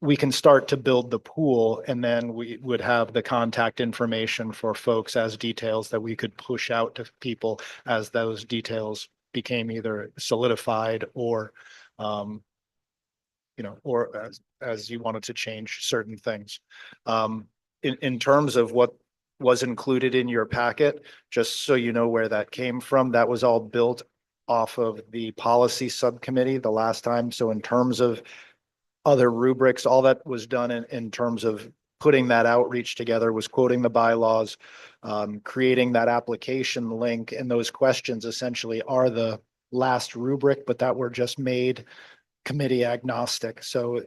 we can start to build the pool, and then we would have the contact information for folks as details that we could push out to people as those details became either solidified or, or as you wanted to change certain things. In terms of what was included in your packet, just so you know where that came from, that was all built off of the policy subcommittee the last time. So in terms of other rubrics, all that was done in terms of putting that outreach together was quoting the bylaws, creating that application link, and those questions essentially are the last rubric, but that were just made committee agnostic. So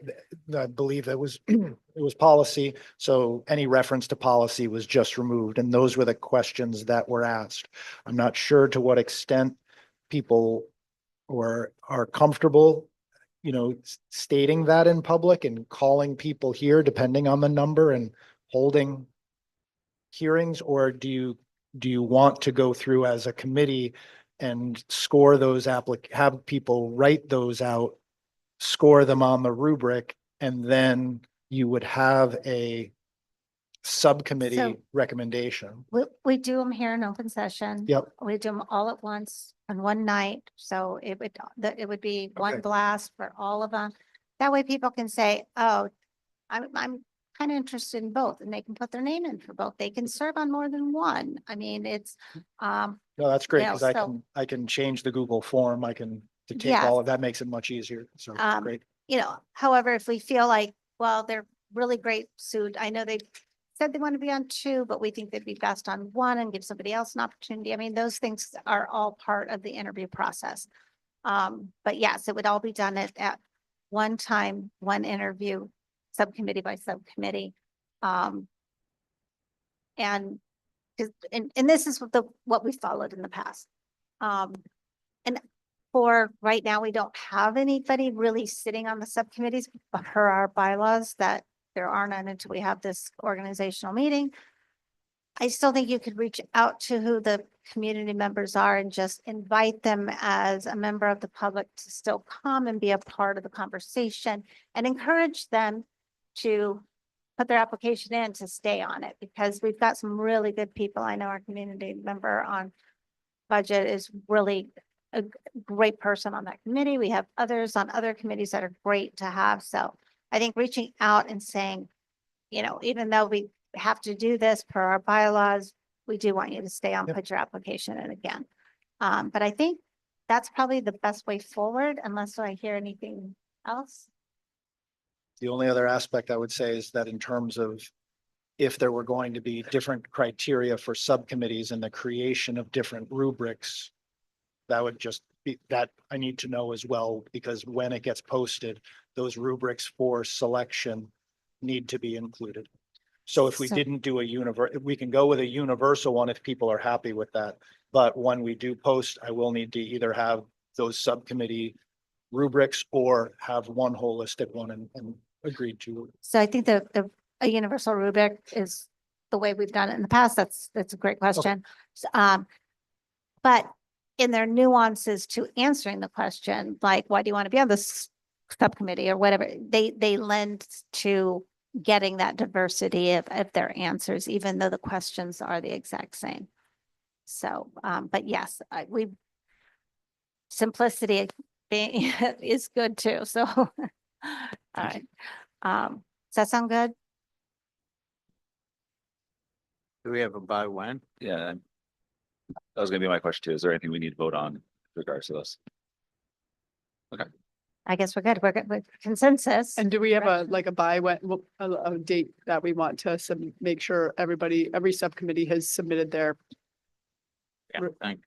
I believe it was, it was policy. So any reference to policy was just removed. And those were the questions that were asked. I'm not sure to what extent people are comfortable, stating that in public and calling people here depending on the number and holding hearings, or do you want to go through as a committee and score those have people write those out, score them on the rubric, and then you would have a subcommittee So- recommendation? We do them here in open session. Yep. We do them all at once on one night. So it would be one Okay. blast for all of them. That way people can say, oh, I'm kind of interested in both, and they can put their name in for both. They can serve on more than one. I mean, it's, No, that's great, Yeah, because so- I can change the Google form. I can to take Yes. all of that, makes it much easier. So great. however, if we feel like, well, they're really great suit, I know they said they want to be on two, but we think they'd be best on one and give somebody else an opportunity. I mean, those things are all part of the interview process. But yes, it would all be done at one time, one interview, subcommittee by subcommittee. And this is what we followed in the past. And for right now, we don't have anybody really sitting on the subcommittees per our bylaws, that there are none until we have this organizational meeting. I still think you could reach out to who the community members are and just invite them as a member of the public to still come and be a part of the conversation, and encourage them to put their application in to stay on it, because we've got some really good people. I know our community member on budget is really a great person on that committee. We have others on other committees that are great to have. So I think reaching out and saying, even though we have to do this per our bylaws, we do want you to stay on, Yep. put your application in again. But I think that's probably the best way forward, unless I hear anything else. The only other aspect I would say is that in terms of if there were going to be different criteria for subcommittees and the creation of different rubrics, that would just be that I need to know as well, because when it gets posted, those rubrics for selection need to be included. So if we So- didn't do we can go with a universal one if people are happy with that. But when we do post, I will need to either have those subcommittee rubrics or have one holistic one and agreed to. So I think a universal rubric is the way we've done it in the past. That's a great question. But in their nuances to answering the question, like, why do you want to be on this subcommittee or whatever, they lend to getting that diversity of their answers, even though the questions are the exact same. So, but yes, simplicity being is good too. So, all right. Does that sound good? Do we have a by when? Yeah. That was gonna be my question too. Is there anything we need to vote on with regards to this? I guess we're good. We're good with consensus. And do we have Right. a date that we want to make sure every subcommittee has submitted their Yeah, thank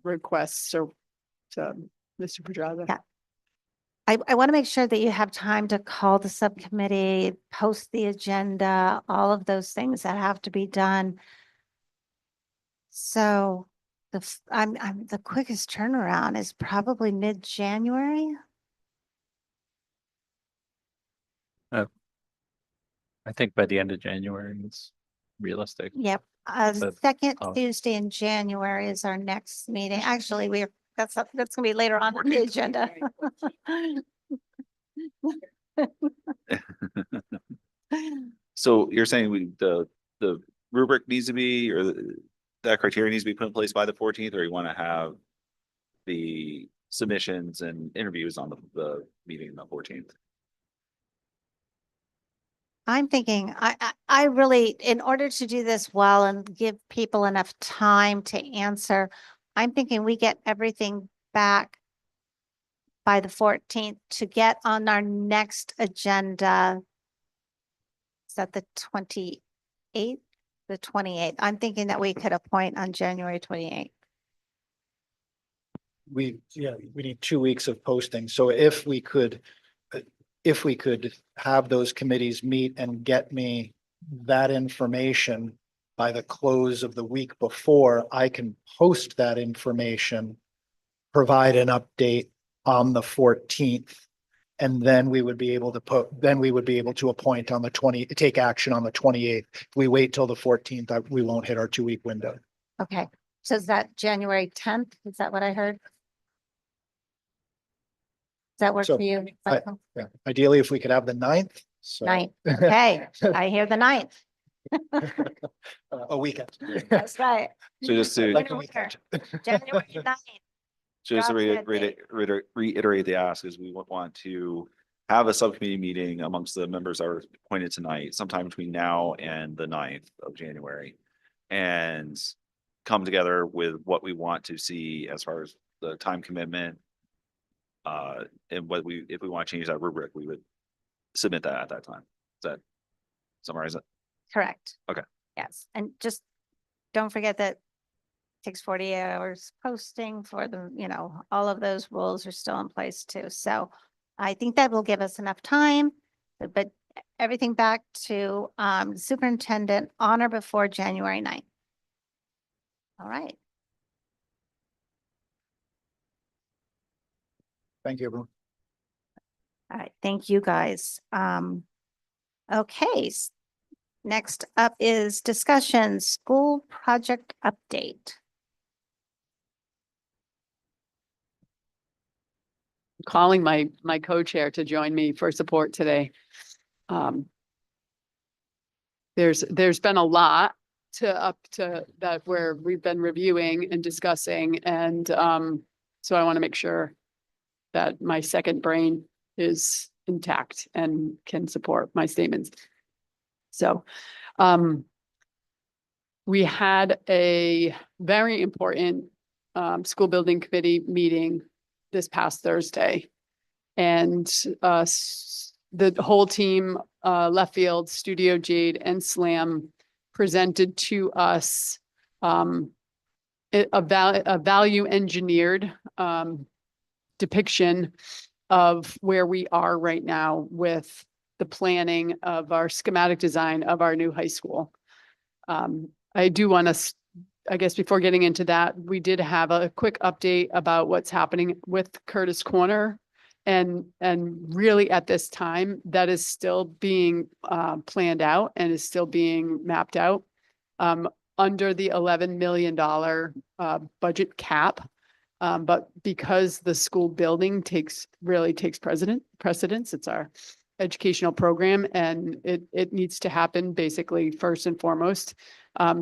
requests to Mr. Pedraza? Yeah. I want to make sure that you have time to call the subcommittee, post the agenda, all of those things that have to be done. So the quickest turnaround is probably mid-January. I think by the end of January is realistic. Yep. But, Second oh. Tuesday in January is our next meeting. Actually, that's gonna be later on the agenda. So you're saying the rubric needs to be, or that criteria needs to be put in place by the 14th, or you want to have the submissions and interviews on the meeting on the 14th? I'm thinking, I really, in order to do this well and give people enough time to answer, I'm thinking we get everything back by the 14th to get on our next agenda. Is that the 28th? The 28th. I'm thinking that we could appoint on January 28th. we need 2 weeks of posting. So if we could have those committees meet and get me that information by the close of the week before, I can post that information, provide an update on the 14th. And then we would be able to appoint on the take action on the 28th. If we wait till the 14th, we won't hit our 2-week window. Okay, so is that January 10th? Is that what I heard? Does that work So, for you? Yeah, ideally, if we could have the 9th. So 9th, okay, I hear the 9th. a weekend. That's right. So just to, Like a Winter, weekend. January 9th. just to Drop dead date. reiterate the ask is we want to have a subcommittee meeting amongst the members that are appointed tonight, sometime between now and the 9th of January. And come together with what we want to see as far as the time commitment. And if we want to change that rubric, we would submit that at that time. Does that summarize it? Correct. Okay. Yes, and just don't forget that takes 48 hours posting for the, all of those rules are still in place too. So I think that will give us enough time, but everything back to superintendent on or before January 9th. All right. Thank you, everyone. All right, thank you, guys. Okay, next up is discussion, school project update. Calling my co-chair to join me for support today. There's been a lot up to that where we've been reviewing and discussing, and so I want to make sure that my second brain is intact and can support my statements. So we had a very important school building committee meeting this past Thursday. And the whole team, Left Field, Studio Jade, and Slam presented to us a value engineered depiction of where we are right now with the planning of our schematic design of our new high school. I do want to, I guess before getting into that, we did have a quick update about what's happening with Curtis Corner. And really at this time, that is still being planned out and is still being mapped out under the $11 million budget cap. But because the school building really takes precedence, it's our educational program, and it needs to happen basically first and foremost.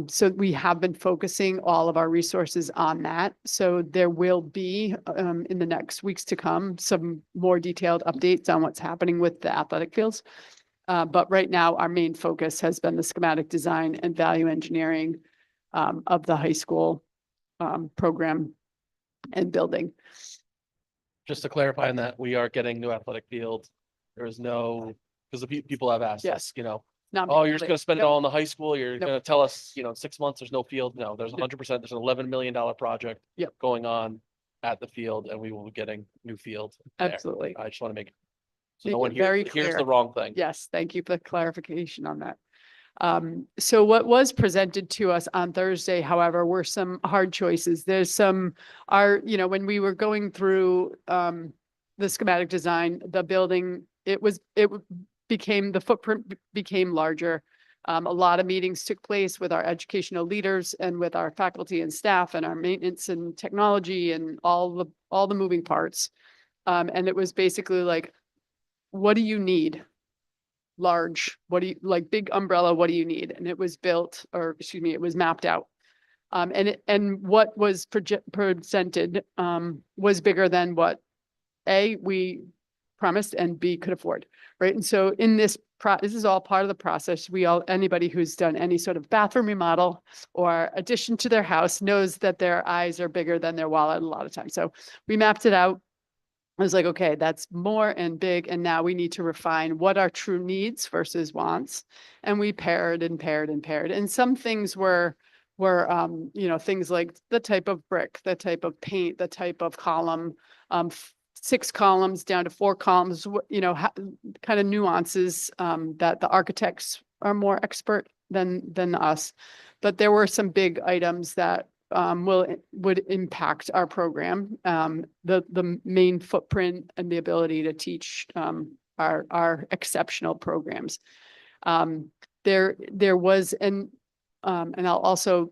So we have been focusing all of our resources on that. So there will be in the next weeks to come some more detailed updates on what's happening with the athletic fields. But right now, our main focus has been the schematic design and value engineering of the high school program and building. Just to clarify on that, we are getting new athletic field. There is no, because the people have asked us, oh, you're just gonna spend it all in the high school. You're gonna tell us, in 6 months, there's no field. No, there's 100%. There's an $11 million project going on at the field, and we will be getting new field there. Absolutely. I just want to make so Make no one it very hears clear. the wrong thing. Yes, thank you for the clarification on that. So what was presented to us on Thursday, however, were some hard choices. There's some, when we were going through the schematic design, the building, the footprint became larger. A lot of meetings took place with our educational leaders and with our faculty and staff and our maintenance and technology and all the moving parts. And it was basically like, what do you need? Large, big umbrella, what do you need? And it was it was mapped out. And what was presented was bigger than what A, we promised, and B, could afford, right? And so in this is all part of the process. Anybody who's done any sort of bathroom remodel or addition to their house knows that their eyes are bigger than their wallet a lot of times. So we mapped it out. I was like, okay, that's more and big. And now we need to refine what our true needs versus wants. And we paired and paired and paired. And some things were were, things like the type of brick, the type of paint, the type of column, 6 columns down to 4 columns, kind of nuances, that the architects are more expert than us. But there were some big items that would impact our program. The main footprint and the ability to teach our exceptional programs. There was, and I'll also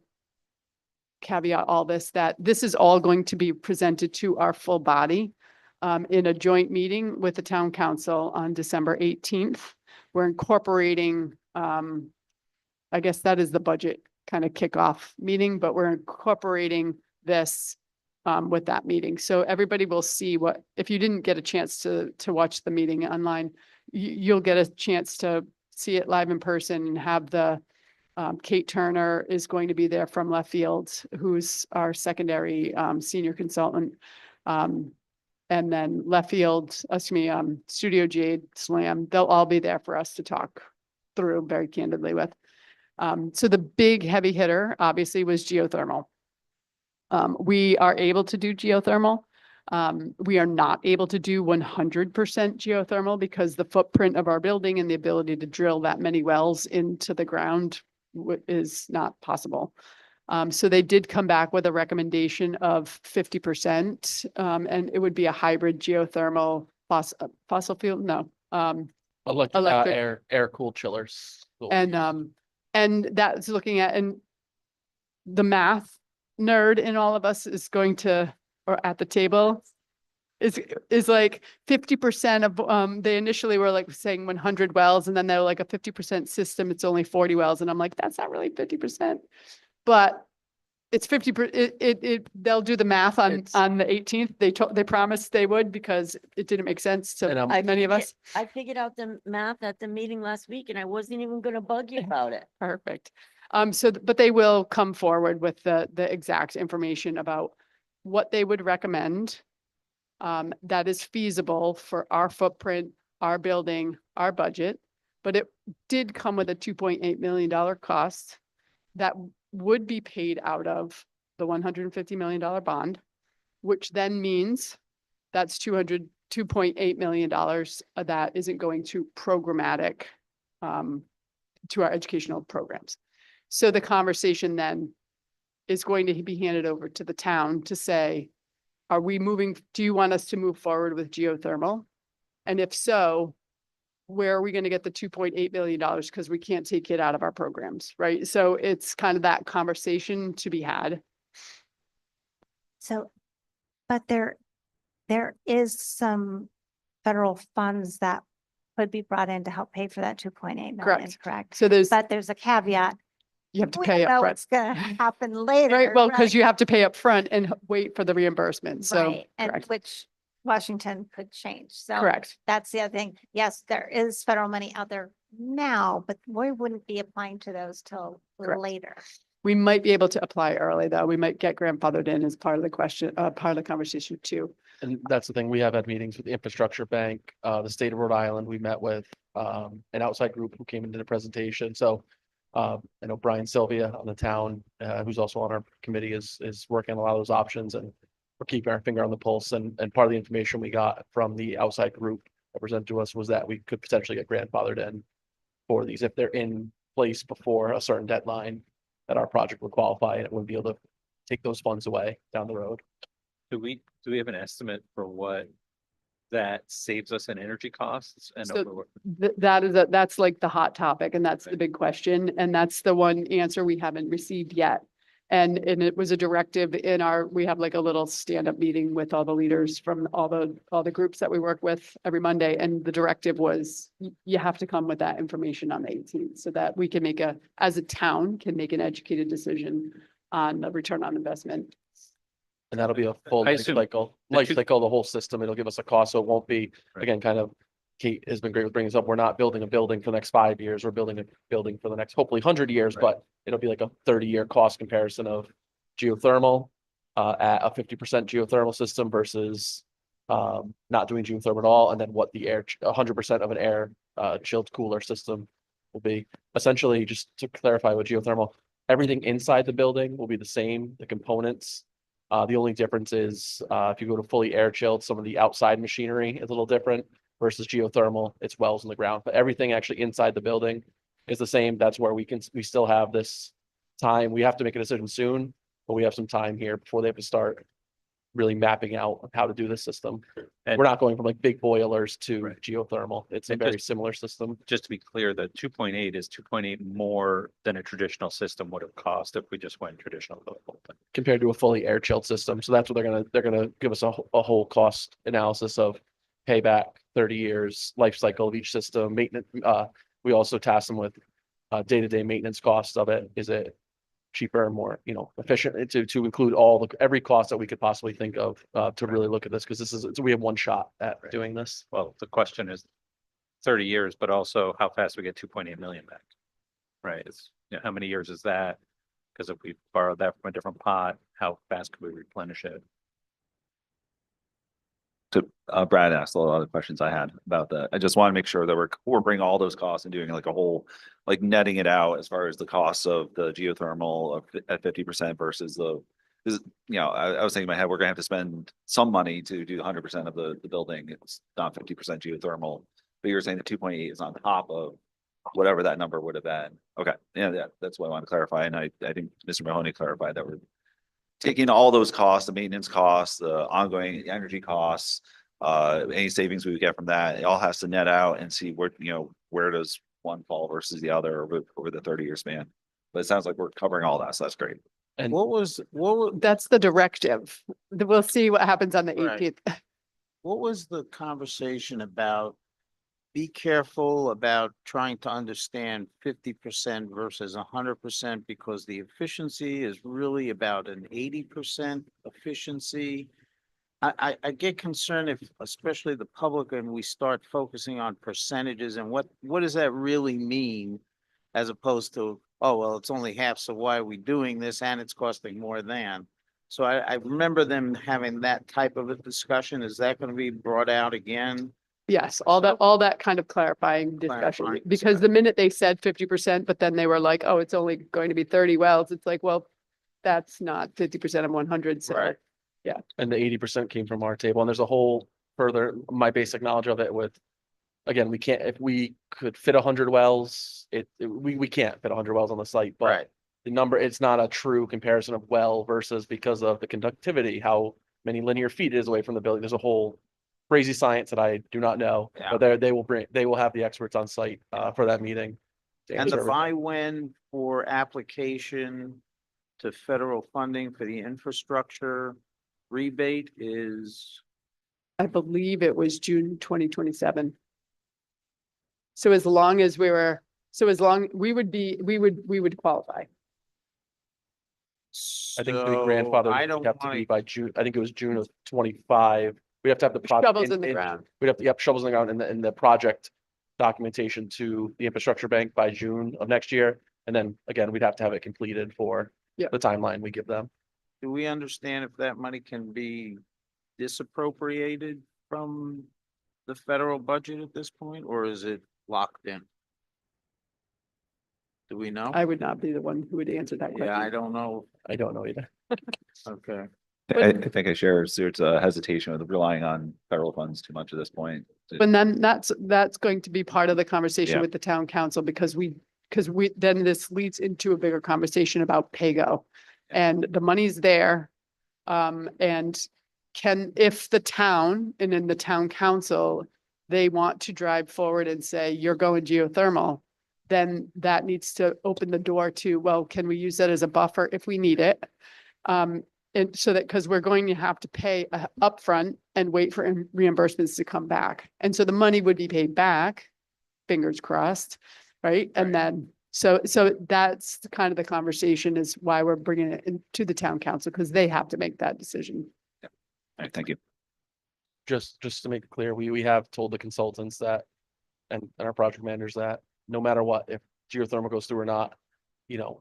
caveat all this, that this is all going to be presented to our full body in a joint meeting with the town council on December 18th. We're incorporating, I guess that is the budget kind of kickoff meeting, but we're incorporating this with that meeting. So everybody will see what, if you didn't get a chance to watch the meeting online, you'll get a chance to see it live in person and have the Kate Turner is going to be there from Left Field, who's our secondary senior consultant. And then Left Field, Studio Jade, Slam, they'll all be there for us to talk through very candidly with. So the big heavy hitter obviously was geothermal. We are able to do geothermal. We are not able to do 100% geothermal because the footprint of our building and the ability to drill that many wells into the ground is not possible. So they did come back with a recommendation of 50%, and it would be a hybrid geothermal fossil fuel, no. Electric. Air cooled chillers. Cool. And that's looking at, and the math nerd in all of us is going to, or at the table, is like 50% of, they initially were like saying 100 wells, and then they're like a 50% system, it's only 40 wells. And I'm like, that's not really 50%, but it's 50%. They'll do the math on the 18th. They promised they would, because it didn't make sense to many of us. I figured out the math at the meeting last week and I wasn't even gonna bug you about it. Perfect. But they will come forward with the exact information about what they would recommend that is feasible for our footprint, our building, our budget. But it did come with a $2.8 million cost that would be paid out of the $150 million bond, which then means that's $2.8 million of that isn't going to programmatic to our educational programs. So the conversation then is going to be handed over to the town to say, do you want us to move forward with geothermal? And if so, where are we going to get the $2.8 million? Because we can't take it out of our programs, right? So it's kind of that conversation to be had. So, but there is some federal funds that could be brought in to help pay for that 2.8 million, correct? So But there's a caveat. you have to We pay don't know up what's gonna happen later. Right, well, because right? you have to pay up front and wait for the reimbursement, so. Right, and Correct. which Washington could change. So Correct. that's the other thing. Yes, there is federal money out there now, but we wouldn't be applying to those till Correct. later. We might be able to apply early, though. We might get grandfathered in as part of the question, part of the conversation too. And that's the thing, we have had meetings with the infrastructure bank, the state of Rhode Island, we met with, an outside group who came into the presentation, so. I know Brian Sylvia on the town, who's also on our committee is working on a lot of those options, and we're keeping our finger on the pulse, and part of the information we got from the outside group that presented to us was that we could potentially get grandfathered in for these if they're in place before a certain deadline, that our project would qualify and it would be able to take those funds away down the road. Do we have an estimate for what that saves us in energy costs? And So that's like the hot topic, and that's the big question, and that's the one answer we haven't received yet. And it was a directive we have like a little stand-up meeting with all the leaders from all the groups that we work with every Monday. And the directive was, you have to come with that information on the 18th so that we can as a town, can make an educated decision on the return on investment. And that'll be a full life cycle, the whole system. It'll give us a cost. So it won't be, again, kind of, Kate has been great with bringing this up. We're not building a building for the next 5 years. We're building a building for the next, hopefully 100 years, but it'll be like a 30-year cost comparison of geothermal, at a 50% geothermal system versus, not doing geothermal at all. And then what the 100% of an air, chilled cooler system will be. Essentially, just to clarify with geothermal, Everything inside the building will be the same, the components. The only difference is, if you go to fully air chilled, some of the outside machinery is a little different versus geothermal, it's wells in the ground, but everything actually inside the building is the same. That's where we still have this time. We have to make a decision soon, but we have some time here before they have to start really mapping out how to do this system. And- We're not going from like big boilers to Right. geothermal. It's a And very just- similar system. Just to be clear, the 2.8 is 2.8 more than a traditional system would have cost if we just went traditional the whole thing. Compared to a fully air chilled system. So that's what they're gonna give us a whole cost analysis of payback, 30 years, life cycle of each system, maintenance. We also task them with day-to-day maintenance costs of it. Is it cheaper and more, efficient to include every cost that we could possibly think of to really look at this, because we have one shot at Right. doing this. Well, the question is 30 years, but also how fast we get 2.8 million back. Right? It's, how many years is that? Because if we borrowed that from a different pot, how fast could we replenish it? So Brad asked a lot of the questions I had about that. I just want to make sure that we're bringing all those costs and doing like a whole, like netting it out as far as the costs of the geothermal at 50% versus the, is, I was thinking in my head, we're gonna have to spend some money to do 100% of the building. It's not 50% geothermal, but you're saying the 2.8 is on top of whatever that number would have been. Okay, yeah, that's what I want to clarify. And I think Mr. Mahoney clarified that we're taking all those costs, the maintenance costs, the ongoing energy costs, any savings we would get from that, it all has to net out and see where does one fall versus the other over the 30-year span. But it sounds like we're covering all that, so that's great. And What was That's the directive. We'll see what happens on the Right. 18th. what was the conversation about? Be careful about trying to understand 50% versus 100% because the efficiency is really about an 80% efficiency. I get concerned if, especially the public, and we start focusing on percentages and what does that really mean? As opposed to, oh, well, it's only half, so why are we doing this? And it's costing more than. So I remember them having that type of a discussion. Is that going to be brought out again? Yes, all that kind of clarifying discussion, Clarifying because the minute they said 50%, but then they were like, oh, it's only going to be 30 wells. It's like, well, that's not 50% of 100. So Right. and the 80% came from our table. And there's a whole further, my basic knowledge of it with, again, we can't, if we could fit 100 wells, we can't fit 100 wells on the site, but Right. the number, it's not a true comparison of well versus because of the conductivity, how many linear feet it is away from the building. There's a whole crazy science that I do not know, Yeah. but they will have the experts on site for that meeting. to And answer the everything. buy-when for application to federal funding for the infrastructure rebate is, I believe it was June 2027. So as long as we would qualify. I think the so grandfather I would don't have to want be by June. I think it was June of 25. We have to have the project. Shovels in the ground. We'd have to, yep, shovels in the ground and the project documentation to the infrastructure bank by June of next year. And then again, we'd have to have it completed for Yep. the timeline we give them. Do we understand if that money can be disappropriated from the federal budget at this point, or is it locked in? Do we know? I would not be the one who would answer that Yeah, I question. don't know. I don't know either. Okay. I think I share Stuart's hesitation with relying on federal funds too much at this point. And then that's going to be part of the conversation Yeah. with the town council, because then this leads into a bigger conversation about PAYGO. And the money's there. And if the town and in the town council, they want to drive forward and say, you're going geothermal, then that needs to open the door to, well, can we use that as a buffer if we need it? And so that, because we're going to have to pay upfront and wait for reimbursements to come back. And so the money would be paid back, fingers crossed, right? And then, so that's kind of the conversation, is why we're bringing it into the town council, because they have to make that decision. All right, thank you. Just to make it clear, we have told the consultants that, and our project managers that, no matter what, if geothermal goes through or not,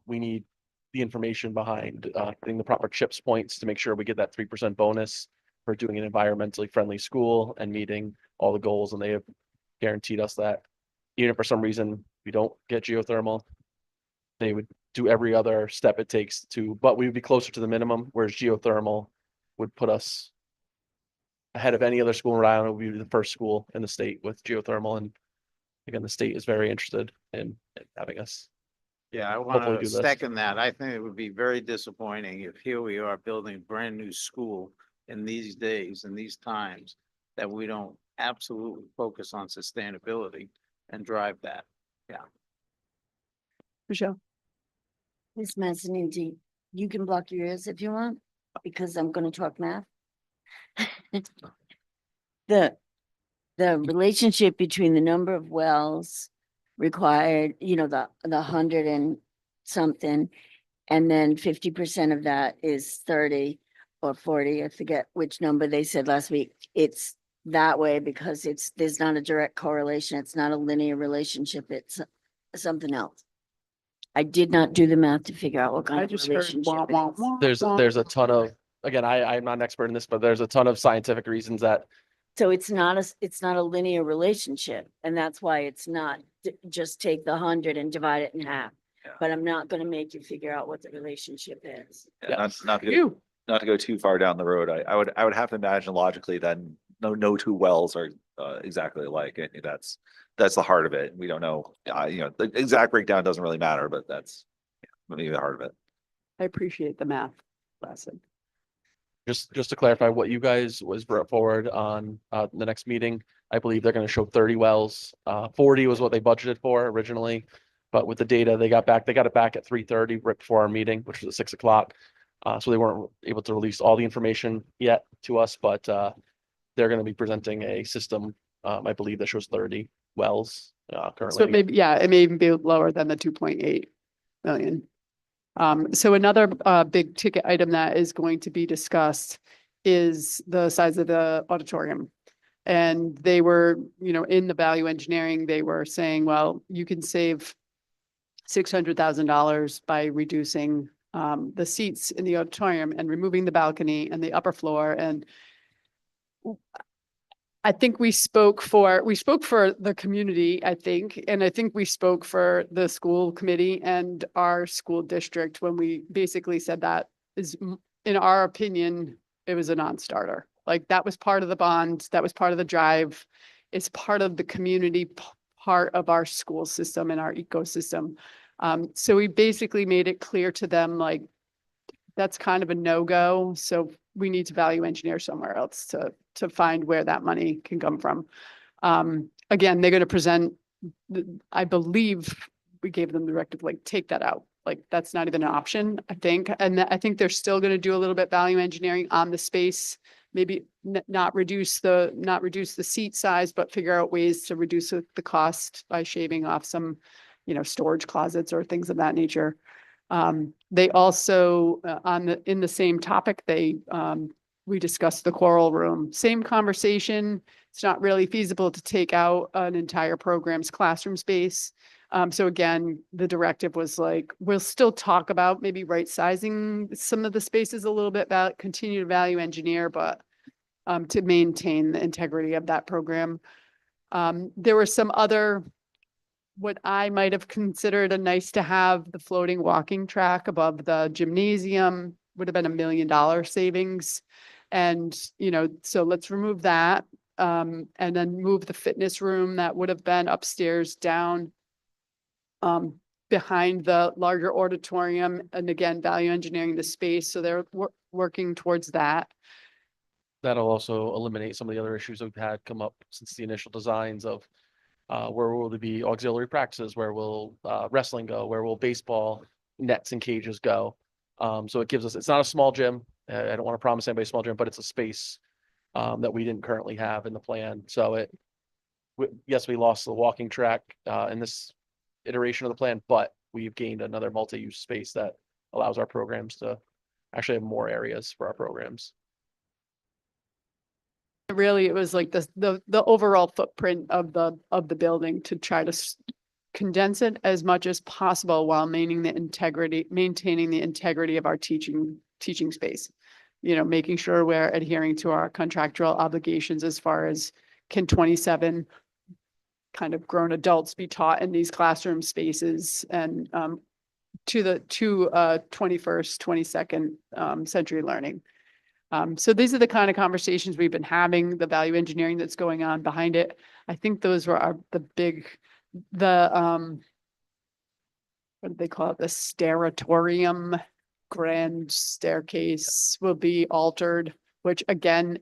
we need the information behind getting the proper CHIPS points to make sure we get that 3% bonus for doing an environmentally friendly school and meeting all the goals. And they have guaranteed us that even if for some reason we don't get geothermal, they would do every other step it takes to, but we would be closer to the minimum, whereas geothermal would put us ahead of any other school in Rhode Island. We would be the first school in the state with geothermal. And again, the state is very interested in having us. Yeah, I Hopefully want do to this. second that. I think it would be very disappointing if here we are building a brand new school in these days, in these times, that we don't absolutely focus on sustainability and drive that. Michelle? Ms. Massaninti, you can block your ears if you want, because I'm gonna talk math. The, the relationship between the number of wells required, the 100 and something, and then 50% of that is 30 or 40, I forget which number they said last week. It's that way because there's not a direct correlation. It's not a linear relationship. It's something else. I did not do the math to figure out what kind I of just heard relationship wah, it wah, is. wah, There's wah. a ton of, again, I'm not an expert in this, but there's a ton of scientific reasons that So it's not a linear relationship, and that's why it's not just take the 100 and divide it in half. Yeah. But I'm not gonna make you figure out what the relationship is. Not to go, You, not to go too far down the road, I would have to imagine logically then no two wells are exactly alike. That's the heart of it. We don't know, the exact breakdown doesn't really matter, but that's maybe the heart of it. I appreciate the math lesson. just to clarify what you guys was brought forward on the next meeting, I believe they're gonna show 30 wells. 40 was what they budgeted for originally. But with the data they got it back at 3:30 right before our meeting, which was at 6 o'clock. So they weren't able to release all the information yet to us, but they're gonna be presenting a system, I believe that shows 30 wells So it currently. may, it may even be lower than the 2.8 million. So another big ticket item that is going to be discussed is the size of the auditorium. And they were, in the value engineering, they were saying, well, you can save $600,000 by reducing the seats in the auditorium and removing the balcony and the upper floor. And I think we spoke for the community, I think, and I think we spoke for the school committee and our school district when we basically said that is, in our opinion, it was a non-starter. Like that was part of the bond, that was part of the drive. It's part of the community part of our school system and our ecosystem. So we basically made it clear to them, like, that's kind of a no-go. So we need to value engineer somewhere else to find where that money can come from. Again, they're going to present, I believe we gave them the directive, like, take that out. Like, that's not even an option, I think. And I think they're still going to do a little bit value engineering on the space, maybe not reduce the seat size, but figure out ways to reduce the cost by shaving off some, storage closets or things of that nature. They also, in the same topic, we discussed the choral room, same conversation. It's not really feasible to take out an entire program's classroom space. So again, the directive was like, we'll still talk about maybe right sizing some of the spaces a little bit, continue to value engineer, but to maintain the integrity of that program. There were some other, what I might have considered a nice to have, the floating walking track above the gymnasium would have been $1 million savings. And, so let's remove that. And then move the fitness room that would have been upstairs down behind the larger auditorium. And again, value engineering the space. So they're working towards that. That'll also eliminate some of the other issues we've had come up since the initial designs of where will there be auxiliary practices, where will wrestling go, where will baseball nets and cages go. So it gives us, it's not a small gym. I don't want to promise anybody a small gym, but it's a space that we didn't currently have in the plan. So yes, we lost the walking track in this iteration of the plan, but we've gained another multi-use space that allows our programs to actually have more areas for our programs. Really, it was like the overall footprint of the building to try to condense it as much as possible while maintaining the integrity of our teaching space. Making sure we're adhering to our contractual obligations as far as can 27 kind of grown adults be taught in these classroom spaces, and to the, to 21st, 22nd century learning. So these are the kind of conversations we've been having, the value engineering that's going on behind it. I think those were the big, what do they call it? The steratorium, grand staircase will be altered, which again,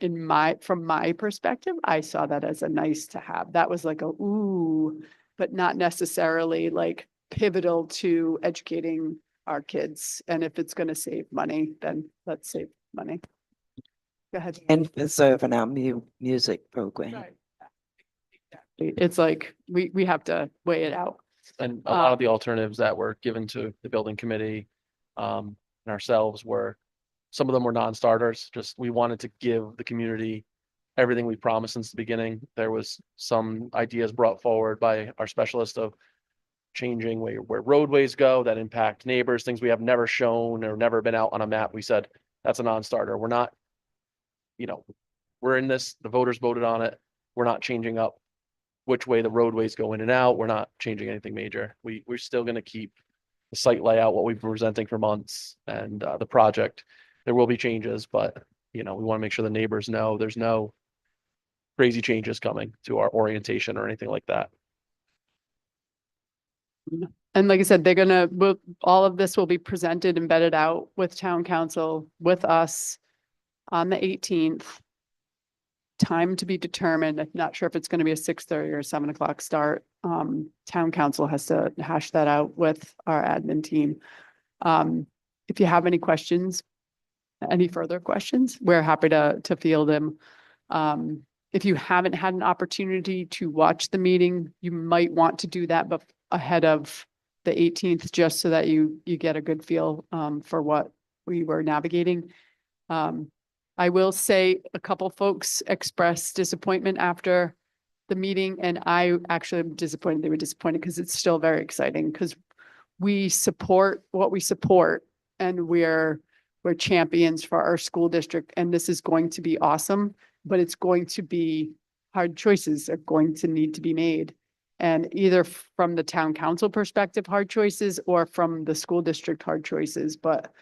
from my perspective, I saw that as a nice to have. That was like a, ooh, but not necessarily like pivotal to educating our kids. And if it's going to save money, then let's save money. Go ahead. And preserving our music program. Right. It's like, we have to weigh it out. And a lot of the alternatives that were given to the building committee, and ourselves were, some of them were non-starters, just we wanted to give the community everything we promised since the beginning. There was some ideas brought forward by our specialist of changing where roadways go that impact neighbors, things we have never shown or never been out on a map. We said, that's a non-starter. We're not, we're in this, the voters voted on it. We're not changing up which way the roadways go in and out. We're not changing anything major. We're still going to keep the site layout, what we've been presenting for months, and the project. There will be changes, but we want to make sure the neighbors know there's no crazy changes coming to our orientation or anything like that. And like I said, all of this will be presented, embedded out with town council, with us on the 18th. Time to be determined. I'm not sure if it's going to be a 6:30 or 7 o'clock start. Town council has to hash that out with our admin team. If you have any questions, any further questions, we're happy to field them. If you haven't had an opportunity to watch the meeting, you might want to do that ahead of the 18th, just so that you get a good feel for what we were navigating. I will say a couple folks expressed disappointment after the meeting, and I actually am disappointed. They were disappointed because it's still very exciting, because we support what we support, and we're champions for our school district, and this is going to be awesome, but it's going to be hard choices are going to need to be made. And either from the town council perspective, hard choices, or from the school district, hard choices, but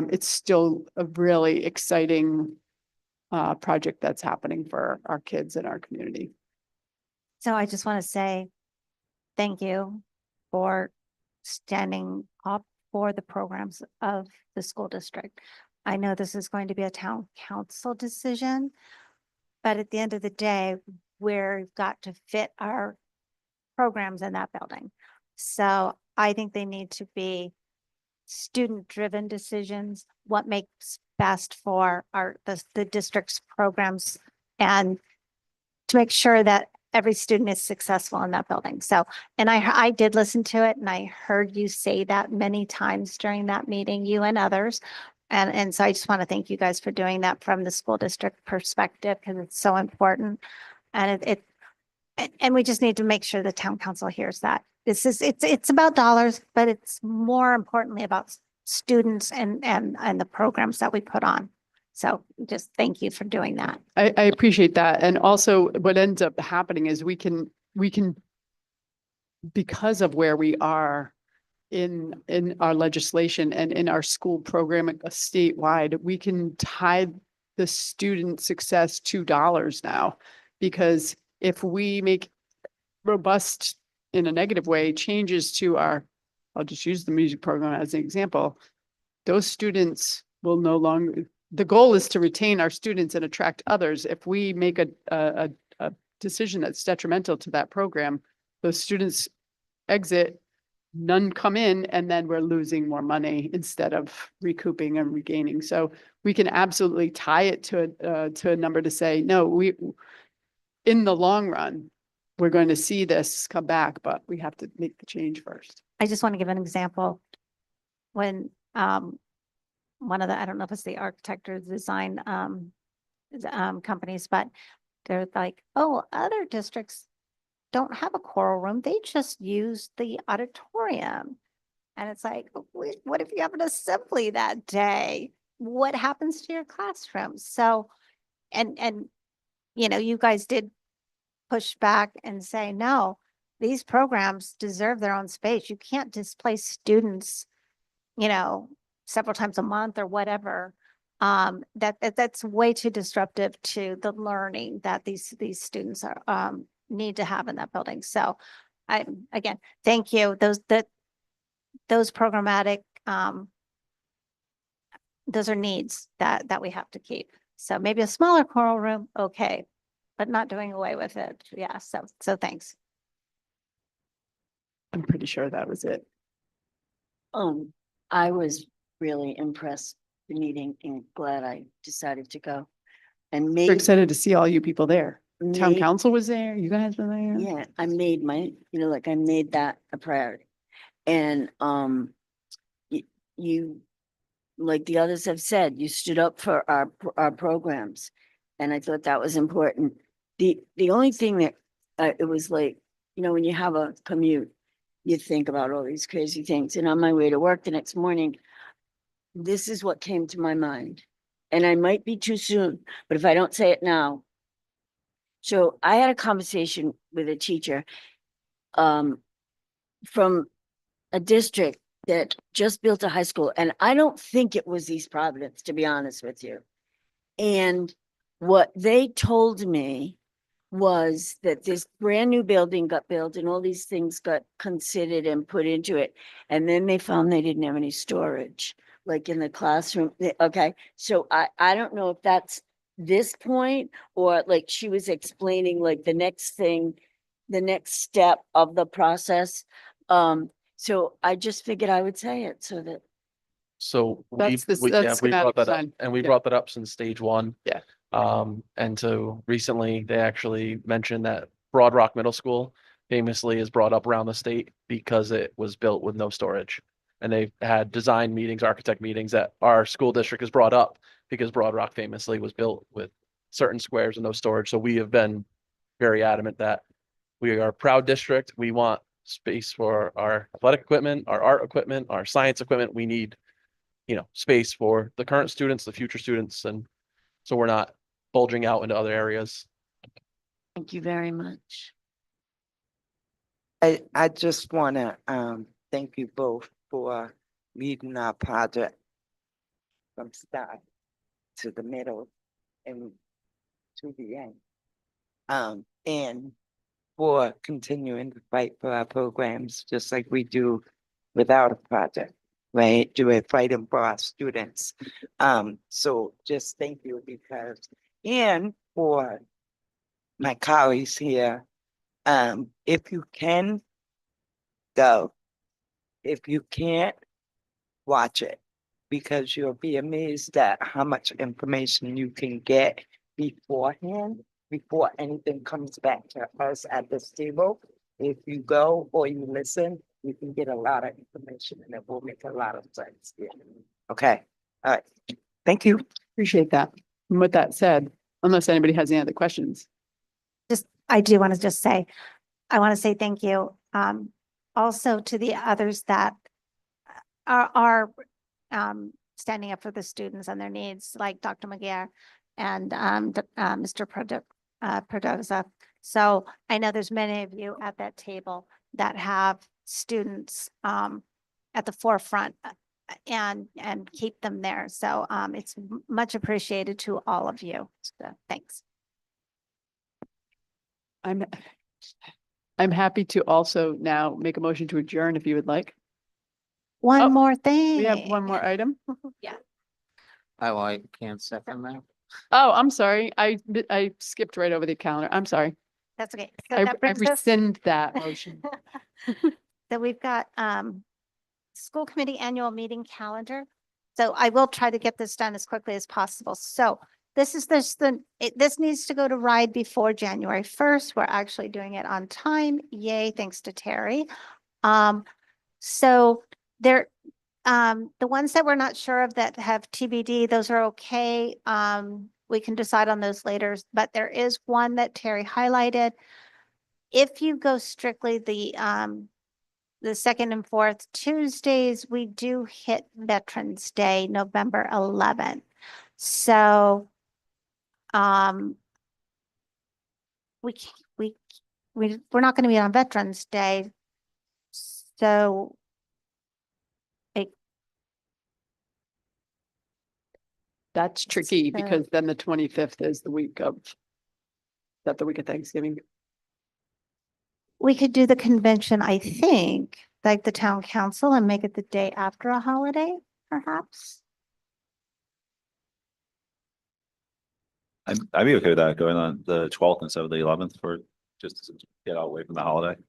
it's still a really exciting project that's happening for our kids in our community. So I just want to say thank you for standing up for the programs of the school district. I know this is going to be a town council decision, but at the end of the day, we've got to fit our programs in that building. So I think they need to be student-driven decisions, what makes best for the district's programs, and to make sure that every student is successful in that building. So, and I did listen to it, and I heard you say that many times during that meeting, you and others. And so I just want to thank you guys for doing that from the school district perspective, because it's so important. And and we just need to make sure the town council hears that. It's about dollars, but it's more importantly about students and the programs that we put on. So just thank you for doing that. I appreciate that. And also what ends up happening is we can, because of where we are in our legislation and in our school program statewide, we can tie the student success to dollars now. Because if we make robust, in a negative way, changes to I'll just use the music program as an example, those students will no longer, the goal is to retain our students and attract others. If we make a decision that's detrimental to that program, those students exit, none come in, and then we're losing more money instead of recouping and regaining. So we can absolutely tie it to a number to say, no, in the long run, we're going to see this come back, but we have to make the change first. I just want to give an example. When one of the, I don't know if it's the architect or design companies, but they're like, oh, other districts don't have a choral room. They just use the auditorium. And it's like, what if you have an assembly that day? What happens to your classroom? So, and you guys did push back and say, no, these programs deserve their own space. You can't displace students you know, several times a month or whatever, that's way too disruptive to the learning that these students are, need to have in that building. So again, thank you. Those programmatic, those are needs that we have to keep. So maybe a smaller choral room, okay, but not doing away with it. Yeah, so thanks. I'm pretty sure that was it. I was really impressed with the meeting and glad I decided to go. And We're maybe, excited to see all you people there. Town May- council was there, you guys were there. yeah, I made like I made that a priority. And, you, like the others have said, you stood up for our programs. And I thought that was important. The only thing that, it was like, when you have a commute, you think about all these crazy things. And on my way to work the next morning, this is what came to my mind. And I might be too soon, but if I don't say it now. So I had a conversation with a teacher, from a district that just built a high school, and I don't think it was East Providence, to be honest with you. And what they told me was that this brand new building got built and all these things got considered and put into it. And then they found they didn't have any storage, like in the classroom. Okay, so I don't know if that's this point or like she was explaining like the next thing, the next step of the process. So I just figured I would say it so that. So That's the- we that's brought schematic that up, design. and we Yeah. brought that up since stage one. Yeah. And so recently they actually mentioned that Broad Rock Middle School famously is brought up around the state because it was built with no storage. And they've had design meetings, architect meetings that our school district has brought up because Broad Rock famously was built with certain squares and no storage. So we have been very adamant that we are a proud district. We want space for our athletic equipment, our art equipment, our science equipment. We need, space for the current students, the future students, and so we're not bulging out into other areas. Thank you very much. I just wanna, thank you both for leading our project from start to the middle and to the end. And for continuing to fight for our programs, just like we do without a project, right? Do it fighting for our students. So just thank you because, and for my colleagues here, if you can go, if you can't, watch it because you'll be amazed at how much information you can get beforehand, before anything comes back to us at this table. If you go or you listen, you can get a lot of information and it will make a lot of sense. Yeah. Okay. All right. Thank you. Appreciate that. And with that said, unless anybody has any other questions. I do want to just say, I want to say thank you, also to the others that are standing up for the students and their needs, like Dr. McGarr and Mr. Perdoza. So I know there's many of you at that table that have students at the forefront and keep them there. So it's much appreciated to all of you. So thanks. I'm happy to also now make a motion to adjourn if you would like. One Oh, more thing. We have one more item. I can't second that. Oh, I'm sorry. I skipped right over the calendar. I'm sorry. That's okay. So I that brings us. rescind that motion. So we've got school committee annual meeting calendar. So I will try to get this done as quickly as possible. So this needs to go to RIDE before January 1st. We're actually doing it on time. Yay, thanks to Terry. So there, the ones that we're not sure of that have TBD, those are okay. We can decide on those later, but there is one that Terry highlighted. If you go strictly the second and fourth Tuesdays, we do hit Veterans Day, November 11th. So, we're not going to be on Veterans Day. So That's tricky So- because then the 25th is the week of, that the week of Thanksgiving. We could do the convention, I think, like the town council and make it the day after a holiday, perhaps. I'd be okay with that going on the 12th instead of the 11th for just to get away from the holiday.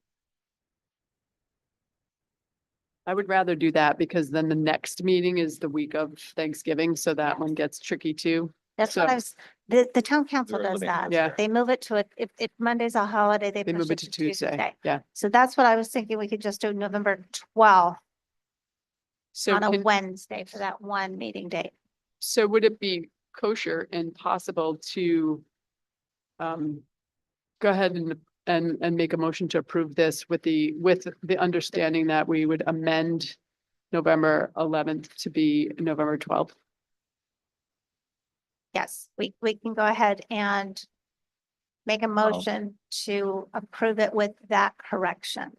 I would rather do that because then the next meeting is the week of Thanksgiving, so that one gets tricky too. That's what So- I was, the town council They're does eliminating that. Yeah. They move it to if Monday's a holiday, they They push move it it to to Tuesday. Yeah. So that's what I was thinking. We could just do November 12th So on a can, Wednesday for that one meeting date. so would it be kosher and possible to go ahead and make a motion to approve this with the understanding that we would amend November 11th to be November 12th? Yes, we can go ahead and make a motion to approve it with that correction.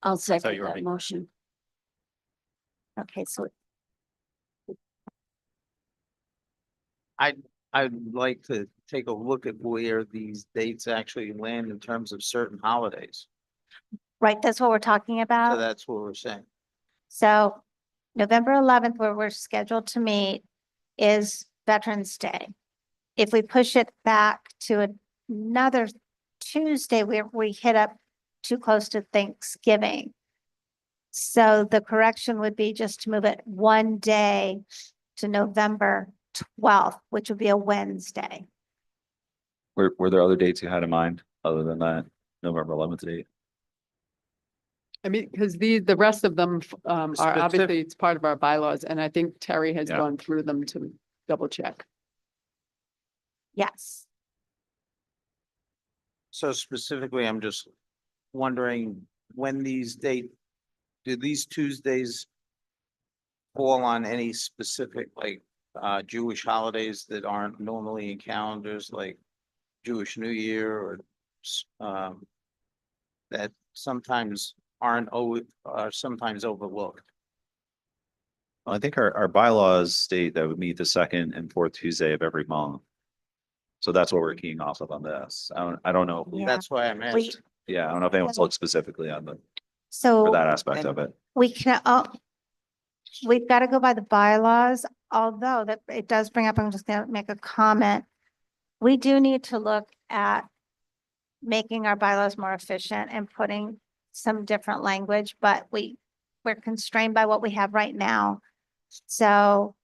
I'll second you were that making- motion. Okay, so I'd like to take a look at where these dates actually land in terms of certain holidays. right, that's what we're talking So about. that's what we're saying. So November 11th, where we're scheduled to meet, is Veterans Day. If we push it back to another Tuesday, we hit up too close to Thanksgiving. So the correction would be just to move it one day to November 12th, which would be a Wednesday. Were there other dates you had in mind other than that November 11th date? I mean, because the rest of them are Specific- obviously, it's part of our bylaws, and I think Terry has Yeah. gone through them to double check. Yes. So specifically, I'm just wondering when do these Tuesdays fall on any specific like Jewish holidays that aren't normally in calendars, like Jewish New Year or that sometimes are sometimes overlooked? Well, I think our bylaws state that we meet the second and fourth Tuesday of every month. So that's what we're keying off of on this. I don't know. Yeah. That's why I'm We- asked. Yeah, I don't know if anyone's looked specifically on for So that aspect of it. we can, we've got to go by the bylaws, although that it does bring up, I'm just gonna make a comment. We do need to look at making our bylaws more efficient and putting some different language, but we're constrained by what we have right now. So,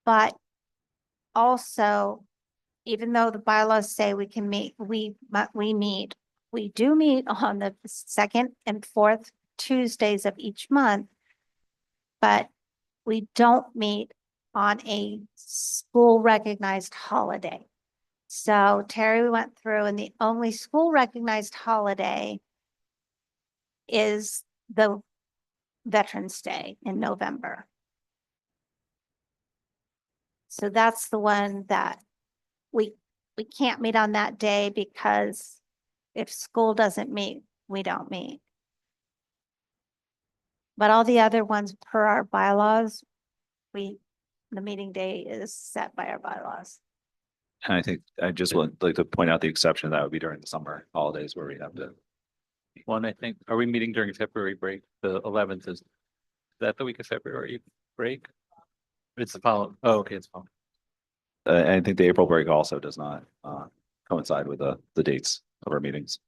but also, even though the bylaws say we can meet, we do meet on the second and fourth Tuesdays of each month. But we don't meet on a school recognized holiday. So Terry went through and the only school recognized holiday is the Veterans Day in November. So that's the one that we can't meet on that day because if school doesn't meet, we don't meet. But all the other ones per our bylaws, the meeting day is set by our bylaws. And I think I just would like to point out the exception that would be during the summer holidays where we have to. One, I think, are we meeting during February break? The 11th is that the week of February break? It's the following. Oh, okay, it's following. And I think the April break also does not coincide with the dates of our meetings.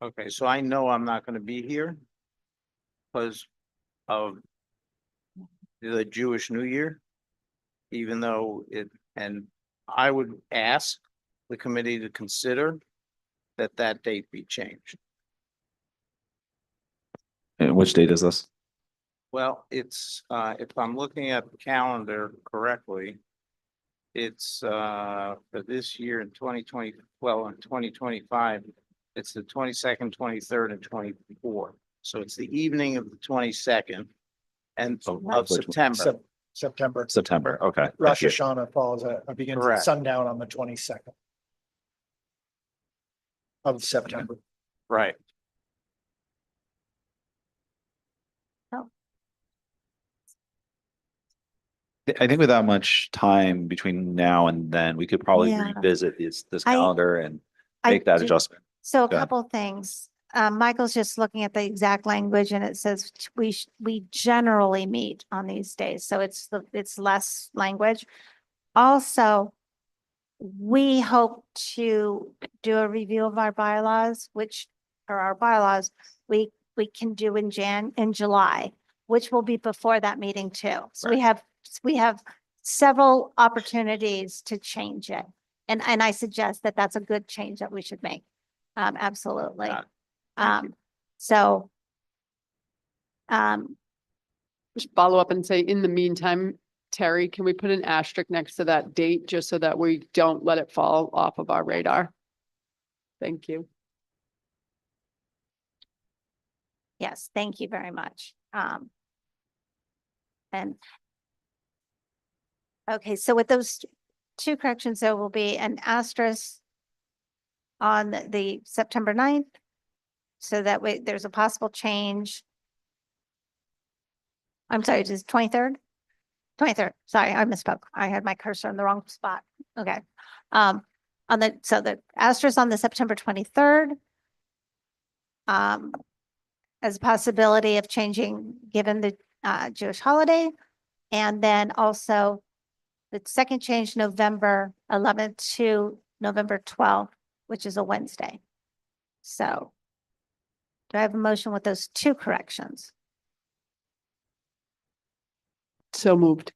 Okay, so I know I'm not gonna be here because of the Jewish New Year. Even though and I would ask the committee to consider that date be changed. And which date is this? Well, it's, if I'm looking at the calendar correctly, it's, for this year in 2020, well, in 2025, it's the 22nd, 23rd, and 24th. So it's the evening of the 22nd and Oh, of which one? September. September. September, okay. thank Rosh you. Hashanah falls begins at Correct. sundown on the 22nd of September. Right. I think without much time between now and then, we could probably Yeah. revisit this I- calendar and I make that do- adjustment. So a Go ahead. couple things. Michael's just looking at the exact language and it says we generally meet on these days. So it's less language. Also, we hope to do a review of our bylaws, which are our bylaws, we can do in July, which will be before that meeting too. So we have several opportunities to change it. And I suggest that that's a good change that we should make. Absolutely. Got So, um, Just follow up and say, in the meantime, Terry, can we put an asterisk next to that date just so that we don't let it fall off of our radar? Thank you. yes, thank you very much. And okay, so with those two corrections, there will be an asterisk on the September 9th. So that way there's a possible change. I'm sorry, it is 23rd? 23rd, sorry, I misspoke. I had my cursor in the wrong spot. Okay. So the asterisk on the September 23rd. As a possibility of changing, given the Jewish holiday. And then also the second change, November 11th to November 12th, which is a Wednesday. So do I have a motion with those two corrections? So moved.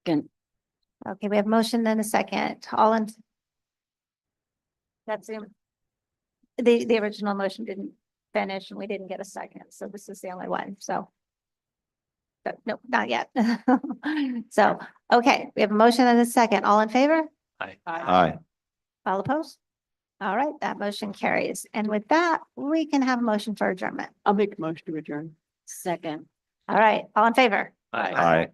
Can, Okay, we have motion and a second. All in. That's the original motion didn't finish and we didn't get a second. So this is the only one. So. But no, not yet. So, okay, we have a motion and a second. All in favor? Aye. All opposed? All right, that motion carries. And with that, we can have a motion for adjournment. I'll make a motion to adjourn. second. All right, all in favor? Aye.